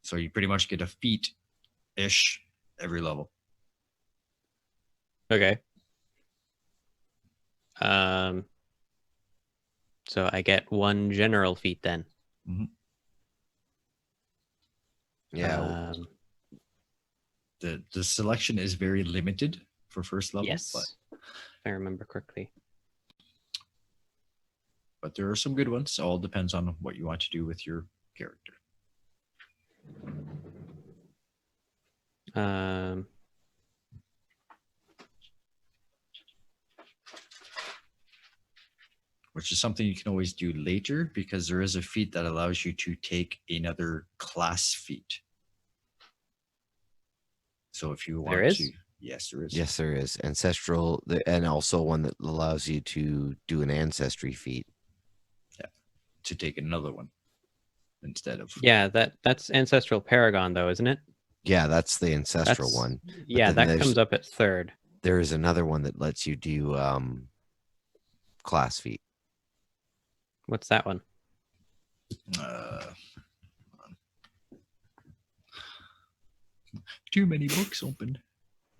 So you pretty much get a feat-ish every level. Okay. So I get one general feat then. Yeah, The selection is very limited for first level. Yes, if I remember correctly. But there are some good ones. All depends on what you want to do with your character. Which is something you can always do later because there is a feat that allows you to take another class feat. So if you want There is? to, yes, there is. yes, there is ancestral, and also one that allows you to do an ancestry feat. To take another one instead of. Yeah, that's ancestral paragon though, isn't it? Yeah, that's the ancestral That's- one. Yeah, then that there's- comes up at third. There is another one that lets you do class feat. What's that one? Too many books open.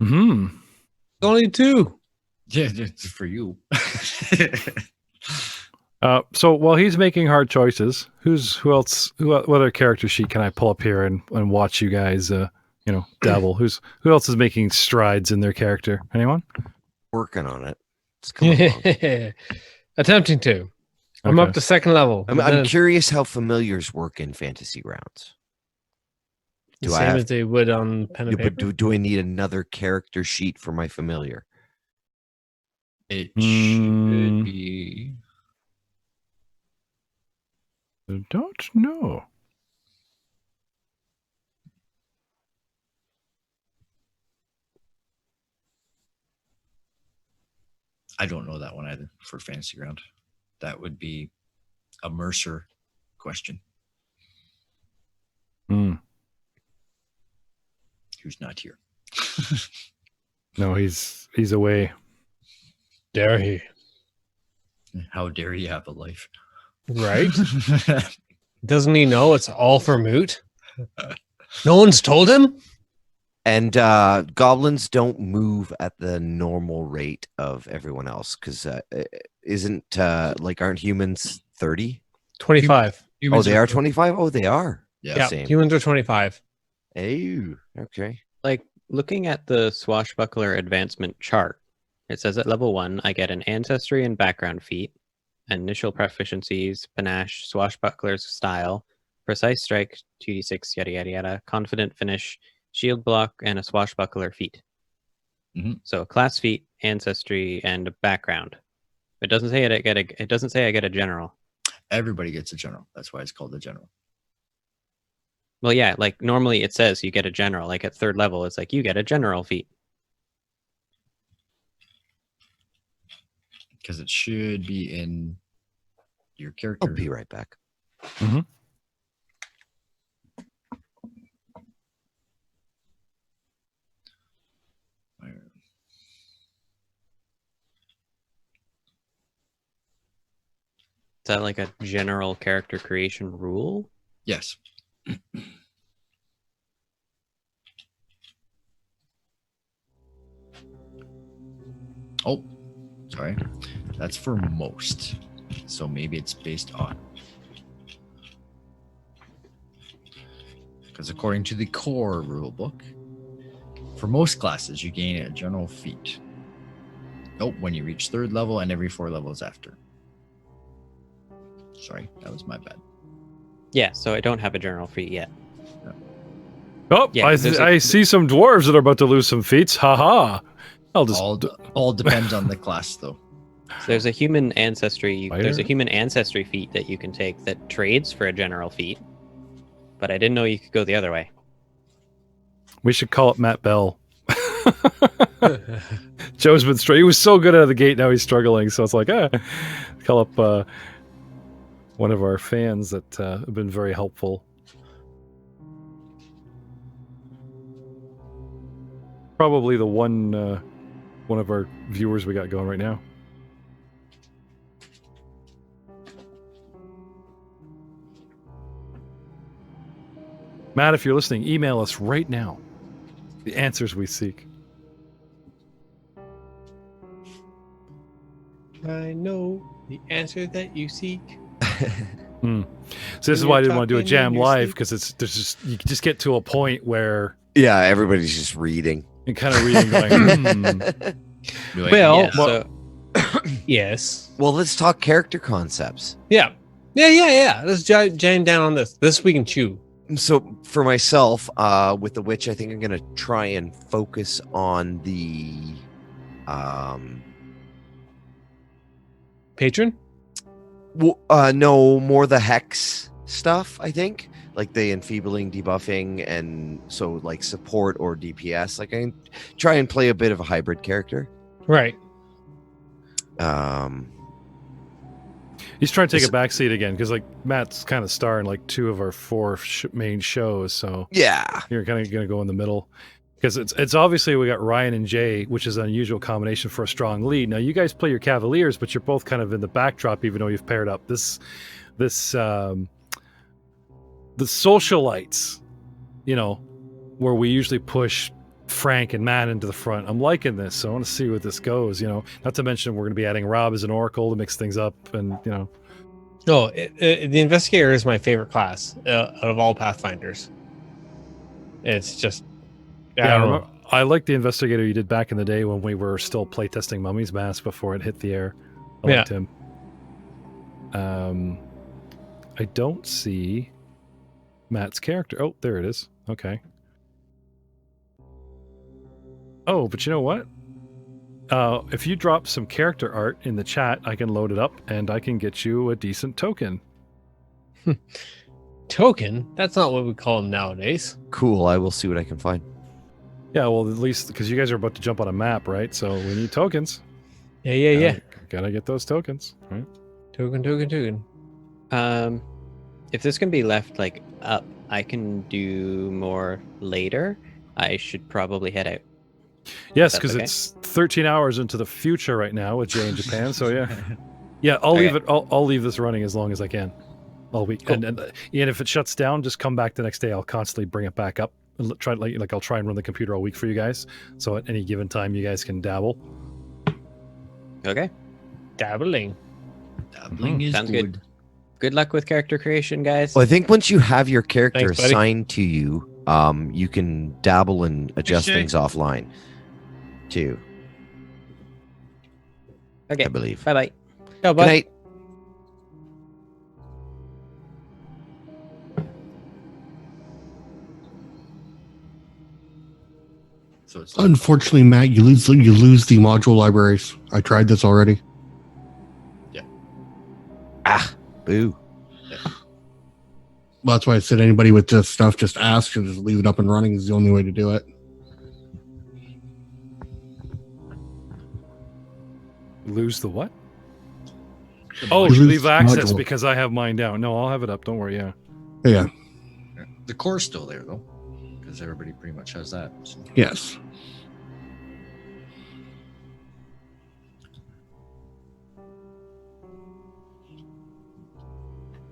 Hmm. Only 2. Yeah, it's for you. So while he's making hard choices, who else? What other character sheet can I pull up here and watch you guys? Dabble. Who else is making strides in their character? Anyone? Working on it. It's coming along. Attempting to. I'm Okay. up to 2nd level. I'm curious how familiars work in fantasy rounds. The Do I same have- as they would on pen and Yeah, paper. but do I need another character sheet for my familiar? It Mm. should be. I don't know. I don't know that one either for fantasy round. That would be a Mercer question. Hmm. Who's not here? No, he's away. Dare he? How dare he have a life? Right? Doesn't he know it's all for moot? No one's told him? And goblins don't move at the normal rate of everyone else because aren't humans 30? 25. Oh, Humans they are 25? Oh, they are. Yeah, Same. humans are 25. Oh, okay. Like looking at the swashbuckler advancement chart, it says at level 1, I get an ancestry and background feat, initial proficiencies, panache, swashbuckler's style, precise strike, 2d6, yada yada yada, confident finish, shield block, and a swashbuckler feat. Mhm. So class feat, ancestry, and background. It doesn't say it doesn't say I get a general. Everybody gets a general. That's why it's called a general. Well, yeah, like normally it says you get a general. Like at 3rd level, it's like you get a general feat. Because it should be in your character. I'll be right back. Is that like a general character creation rule? Yes. Oh, sorry. That's for most. So maybe it's based on. Because according to the core rulebook, for most classes, you gain a general feat. Nope, when you reach 3rd level and every 4 levels after. Sorry, that was my bad. Yeah, so I don't have a general feat yet. Oh, Yeah, there's a- I see some dwarves that are about to lose some feats. Haha. I'll just. All depends on the class, though. So there's a human ancestry. There's a Fire? human ancestry feat that you can take that trades for a general feat. But I didn't know you could go the other way. We should call up Matt Bell. Joe's been he was so good out of the gate. Now he's struggling. So it's like, call up one of our fans that have been very helpful. Probably the one of our viewers we got going right now. Matt, if you're listening, email us right now. The answers we seek. I know the answer that you seek. So this is why I didn't want to do a jam live, because you just get to a point where Yeah, everybody's just reading. you're kind of reading going, Well, Yeah, so yes. Well, let's talk character concepts. Yeah. Let's jam down on this. This we can chew. So for myself, with the witch, I think I'm gonna try and focus on the Patron? no, more the hex stuff, I think. Like the enfeebling, debuffing, and so like support or DPS. Like I can try and play a bit of a hybrid character. Right. he's trying to take a backseat again, because like Matt's kind of starring like 2 of our 4 main shows, so Yeah. you're kind of going to go in the middle. Because it's obviously we got Ryan and Jay, which is an unusual combination for a strong lead. Now you guys play your Cavaliers, but you're both kind of in the backdrop, even though you've paired up. The socialites, you know, where we usually push Frank and Matt into the front. I'm liking this, so I want to see where this goes. You know, not to mention we're going to be adding Rob as an Oracle to mix things up, and you know. No, the Investigator is my favorite class out of all Pathfinders. It's just. I like the Investigator you did back in the day when we were still playtesting Mummy's Mask before it hit the air. I liked him. I don't see Matt's character. Oh, there it is. Okay. Oh, but you know what? If you drop some character art in the chat, I can load it up and I can get you a decent token. Token? That's not what we call them nowadays. Cool. I will see what I can find. Yeah, well, at least because you guys are about to jump on a map, right? So we need tokens. Yeah. Gotta get those tokens, right? Token. If this can be left like up, I can do more later. I should probably head out. Yes, That's because okay. it's 13 hours into the future right now with Jay in Japan. So yeah, I'll leave it. I'll leave this running as long as I can, all week. Cool. And if it shuts down, just come back the next day. I'll constantly bring it back up and try I'll try and run the computer all week for you guys. So at any given time, you guys can dabble. Okay. Dabbling. Dabbling is Sounds good. good. Good luck with character creation, guys. Well, I think once you have your character Thanks, buddy. assigned to you, you can dabble and adjust Jay. things offline, too. Okay. I believe. Bye-bye. No, Good but night. So it's like, Unfortunately, Matt, you lose the module libraries. I tried this already. Boo. Well, that's why I said anybody with this stuff, just ask and just leave it up and running is the only way to do it. Lose the what? the Oh, Lose you leave access module. because I have mine down. No, I'll have it up. Don't worry. Yeah. Yeah. the core's still there though, because everybody pretty much has that. So. Yes.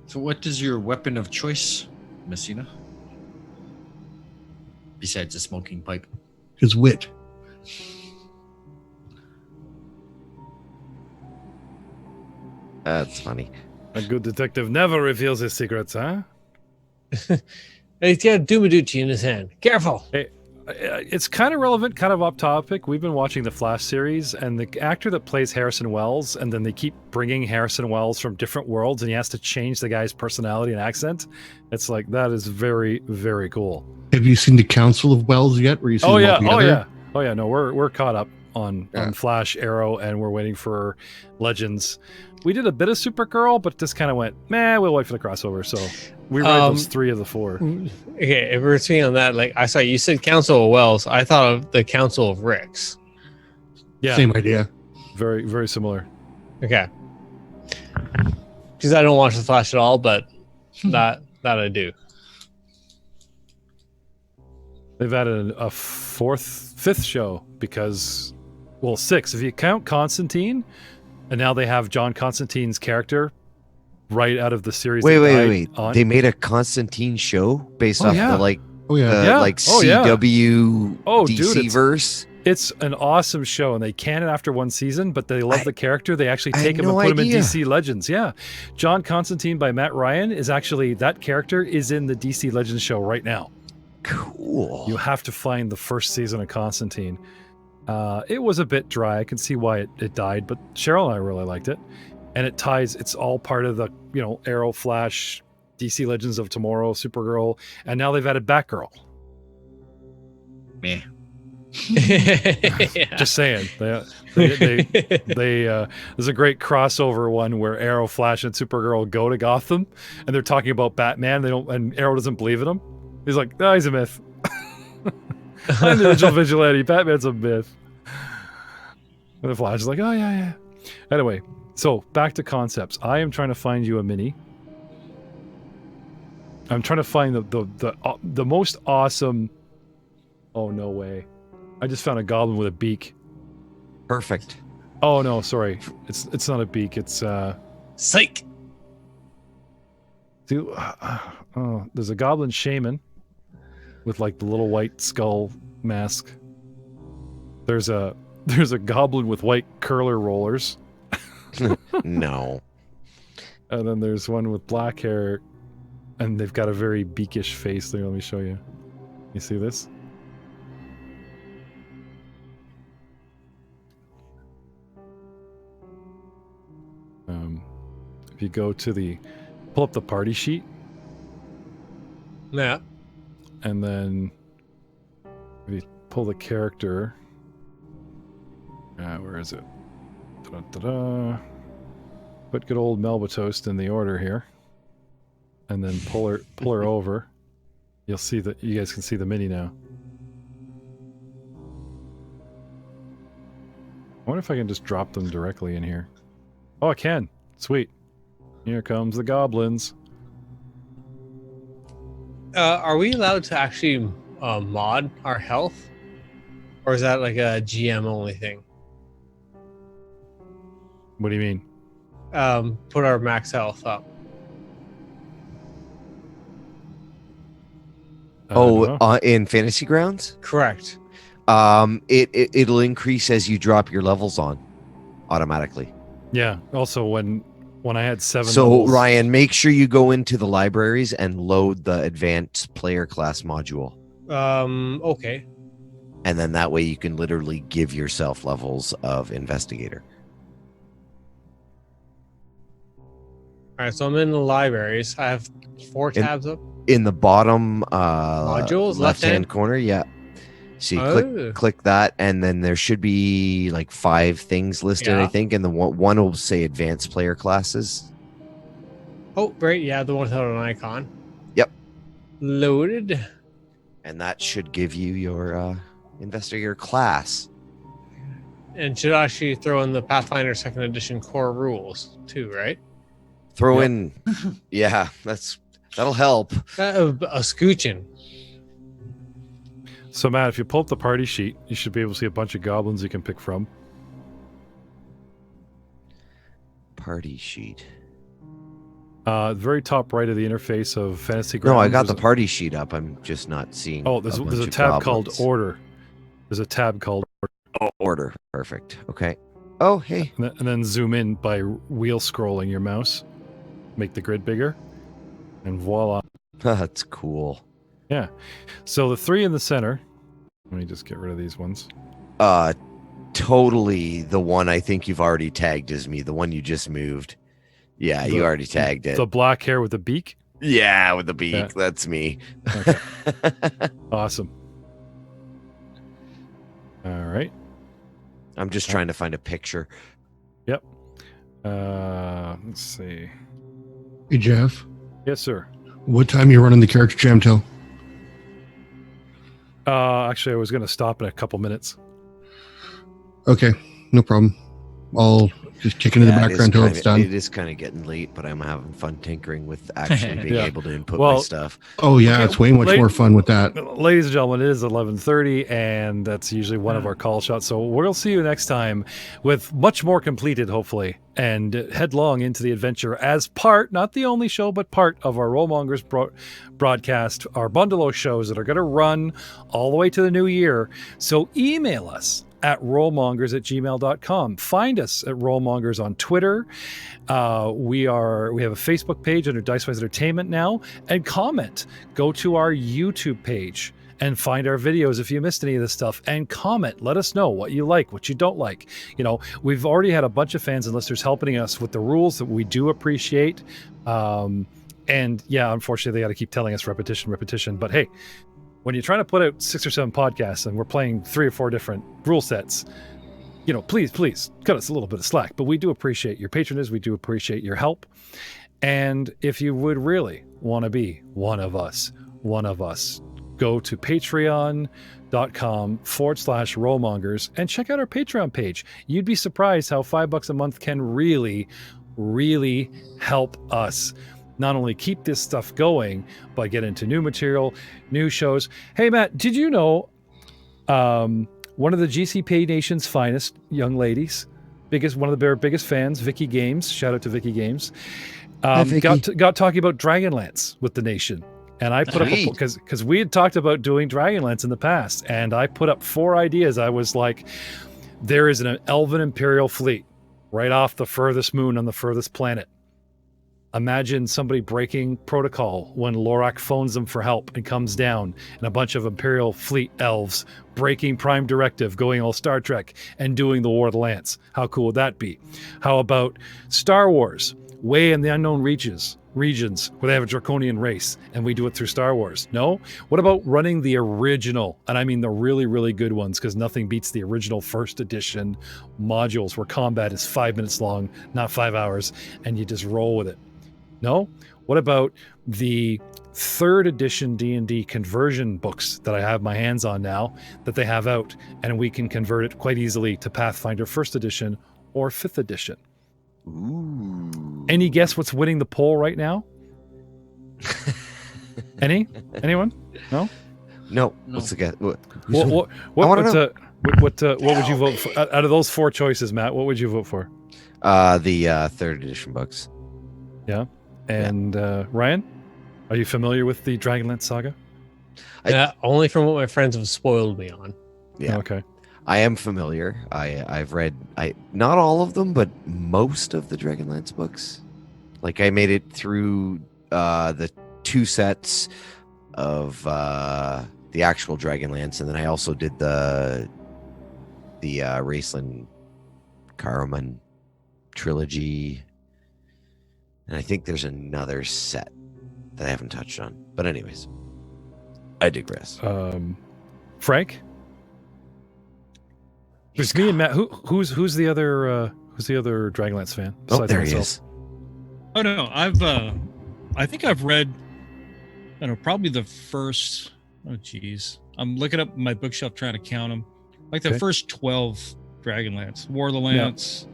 So what is your weapon of choice, Messina? Besides a smoking pipe. His wit. That's funny. A good detective never reveals his secrets, huh? he's got a Dumaduchi in his hand. Careful. It's kind of relevant, kind of off topic. We've been watching the Flash series, and the actor that plays Harrison Wells, and then they keep bringing Harrison Wells from different worlds, and he has to change the guy's personality and accent. It's like, that is very, very cool. Have you seen the Council of Wells yet? Where you see Oh them yeah, all together? oh yeah. No, we're caught up on Yeah. Flash, Arrow, and we're waiting for Legends. We did a bit of Supergirl, but just kind of went, we'll wait for the crossover. So we read those 3 of the 4. Okay, if we're speaking on that, like I saw you said Council of Wells, I thought of the Council of Ricks. Yeah, Same idea. very, very similar. Okay. Because I don't watch the Flash at all, but that I do. They've added a 5th show because, well, 6 if you count Constantine, and now they have John Constantine's character right out of the series. Wait. On. They made a Constantine show based off yeah. the like Oh yeah. Yeah. like Oh, yeah. CW Oh, dude, DC it's- verse. It's an awesome show, and they can it after 1 season, but they love the character. They actually I take had him and no put him in idea. DC Legends. Yeah, John Constantine by Matt Ryan is actually, that character is in the DC Legends show right now. Cool. You have to find the first season of Constantine. It was a bit dry. I can see why it died, but Cheryl and I really liked it. And it's all part of the, Arrow, Flash, DC Legends of Tomorrow, Supergirl, and now they've added Batgirl. Meh. Yeah. Just saying. There's a great crossover one where Arrow, Flash, and Supergirl go to Gotham, and they're talking about Batman. And Arrow doesn't believe in him. He's like, "No, he's a myth. I'm the original vigilante. Batman's a myth." And the Flash is like, "Oh yeah." Anyway, so back to concepts. I am trying to find you a mini. I'm trying to find the most awesome Oh, no way. I just found a goblin with a beak. Perfect. Oh, no, sorry. It's not a beak. It's, Psych. see, there's a goblin shaman with like the little white skull mask. There's a goblin with white curler rollers. No. And then there's one with black hair, and they've got a very beakish face. There, let me show you. You see this? If you go to pull up the party sheet, Yeah. and then if you pull the character, where is it? Da-da-da-da. Put good old Melba Toast in the order here, and then pull her over. You'll see that you guys can see the mini now. I wonder if I can just drop them directly in here. Oh, I can. Sweet. Here comes the goblins. Are we allowed to actually mod our health, or is that like a GM only thing? What do you mean? Put our max health up. I don't know. In Fantasy Grounds? Correct. It'll increase as you drop your levels on automatically. Yeah. Also, when I had 7 So levels, Ryan, make sure you go into the libraries and load the advanced player class module. Okay. And then that way you can literally give yourself levels of investigator. All right. So I'm in the libraries. I have 4 tabs up. In the bottom Modules, left-hand corner, yeah. So you click that, and then there should be like 5 things listed, Yeah. I think, and the one will say advanced player classes. Oh, great. Yeah, the one without an icon. Yep. Loaded. And that should give you your investigator class. And should actually throw in the Pathfinder 2nd Edition core rules too, right? Throw Yep. in, yeah, that'll help. A scooching. So Matt, if you pull up the party sheet, you should be able to see a bunch of goblins you can pick from. Party sheet. Very top right of the interface of Fantasy Grounds. No, I got the there's party sheet up. I'm just not seeing. there's bunch a of tab called goblins. Order. There's a tab called Order. Perfect. Okay. Oh, hey. and then zoom in by wheel scrolling your mouse. Make the grid bigger. And voila. That's cool. So the 3 in the center. Let me just get rid of these ones. Totally the one I think you've already tagged as me. The one you just moved. Yeah, you already tagged it. The black hair with the beak. Yeah, with the beak. Yeah. That's me. Okay. Awesome. All right. I'm just trying to find a picture. Yep. Let's see. Hey, Jeff, Yes, sir. what time you running the character jam till? Actually, I was going to stop in a couple minutes. Okay, no problem. I'll just kick into the Yeah, it is background till it's kinda- done. It is kind of getting late, but I'm having fun tinkering with actually being Yeah. able to input my Well, stuff. Oh yeah, Okay, it's way much late- more fun with that. Ladies and gentlemen, it is 11:30, and that's usually one of our call shots. So we'll see you next time with much more completed, hopefully, and headlong into the adventure as part, not the only show, but part of our Rollmongers broadcast, our bundle of shows that are going to run all the way to the new year. So email us at rollmongers@gmail.com. Find us at Rollmongers on Twitter. We have a Facebook page under Dicewise Entertainment now, and comment. Go to our YouTube page and find our videos if you missed any of this stuff, and comment. Let us know what you like, what you don't like. You know, we've already had a bunch of fans and listeners helping us with the rules that we do appreciate. And yeah, unfortunately, they got to keep telling us repetition. But hey, when you're trying to put out 6 or 7 podcasts and we're playing 3 or 4 different rule sets, you know, please cut us a little bit of slack. But we do appreciate your patronage. We do appreciate your help. And if you would really want to be one of us, go to patreon.com/rollmongers and check out our Patreon page. You'd be surprised how $5 a month can really, really help us not only keep this stuff going, but get into new material, new shows. Hey, Matt, did you know One of the GCP Nation's finest young ladies, one of their biggest fans, Vicky Games. Shout out to Vicky Games. Vicky. Got talking about Dragonlance with the Nation. And I put up Sweet. because we had talked about doing Dragonlance in the past, and I put up 4 ideas. I was like, there is an Elven Imperial fleet right off the furthest moon on the furthest planet. Imagine somebody breaking protocol when Lorak phones them for help and comes down, and a bunch of Imperial fleet elves breaking Prime Directive, going all Star Trek, and doing the War of the Lance. How cool would that be? How about Star Wars, way in the unknown regions where they have a draconian race, and we do it through Star Wars? No? What about running the original, and I mean the really, really good ones, because nothing beats the original first edition modules where combat is 5 minutes long, not 5 hours, and you just roll with it? No? What about the 3rd edition D&D conversion books that I have my hands on now that they have out, and we can convert it quite easily to Pathfinder 1st edition or 5th edition? Ooh. Any guess what's winning the poll right now? Anyone? No? No. What's the guess? What wanna would you vote for out of those 4 choices, Matt? What would you vote for? The 3rd edition books. Yeah. And Ryan, are you familiar with the Dragonlance saga? Only from what my friends have spoiled me on. Yeah. Okay. I am familiar. I've read not all of them, but most of the Dragonlance books. Like I made it through the 2 sets of the actual Dragonlance, and then I also did the Raceland Karaman trilogy. And I think there's another set that I haven't touched on. But anyways, I digress. Frank? There's me and Matt. Who's the other Dragonlance fan? Oh, besides there myself? he is. Oh no, I think I've read, I don't know, probably the first. Oh geez, I'm looking up my bookshelf trying to count them. Like the Okay. first 12 Dragonlance, War of the Lance,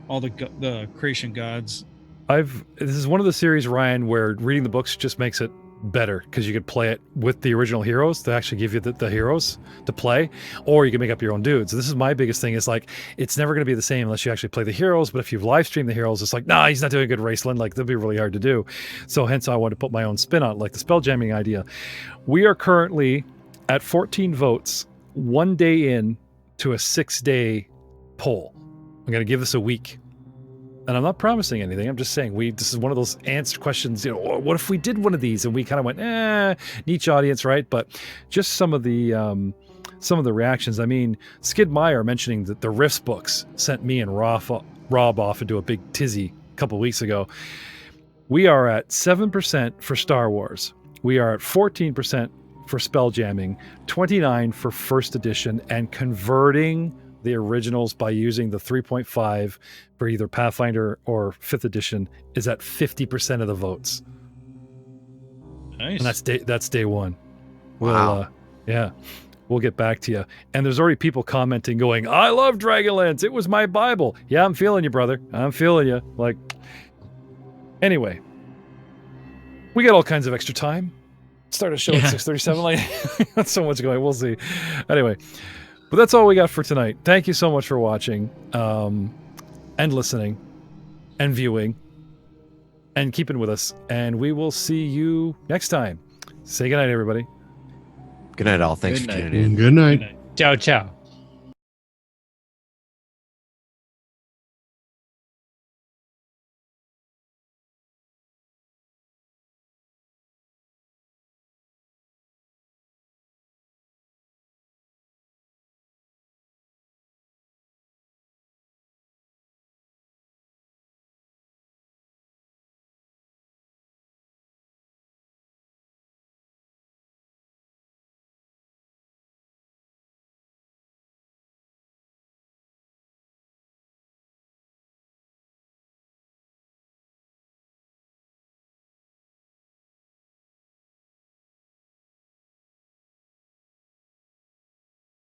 all the creation gods. This is one of the series, Ryan, where reading the books just makes it better because you could play it with the original heroes to actually give you the heroes to play, or you can make up your own dudes. This is my biggest thing, is like, it's never going to be the same unless you actually play the heroes. But if you've live streamed the heroes, it's like, nah, he's not doing a good Raceland. Like, that'd be really hard to do. So hence I wanted to put my own spin on it, like the spell jamming idea. We are currently at 14 votes, 1 day in to a 6-day poll. I'm going to give this a week. And I'm not promising anything. I'm just saying this is one of those answered questions, what if we did one of these? And we kind of went, niche audience, right? But just some of the reactions. I mean, Skid Meyer mentioning that the Rifts books sent me and Rob off into a big tizzy a couple of weeks ago. We are at 7% for Star Wars. We are at 14% for spell jamming, 29% for first edition, and converting the originals by using the 3.5 for either Pathfinder or 5th edition is at 50% of the votes. Nice. And that's day one. Wow. We'll get back to you. And there's already people commenting going, I love Dragonlance. It was my Bible. Yeah, I'm feeling you, brother. I'm feeling you. Like, anyway, we got all kinds of extra time. Start a show at 6:37. Like, that's so much going. We'll see. Anyway, but that's all we got for tonight. Thank you so much for watching, and listening, and viewing, and keeping with us. And we will see you next time. Say goodnight, everybody. Good night, all. Thanks Good for night. tuning in. Good night. Ciao, ciao.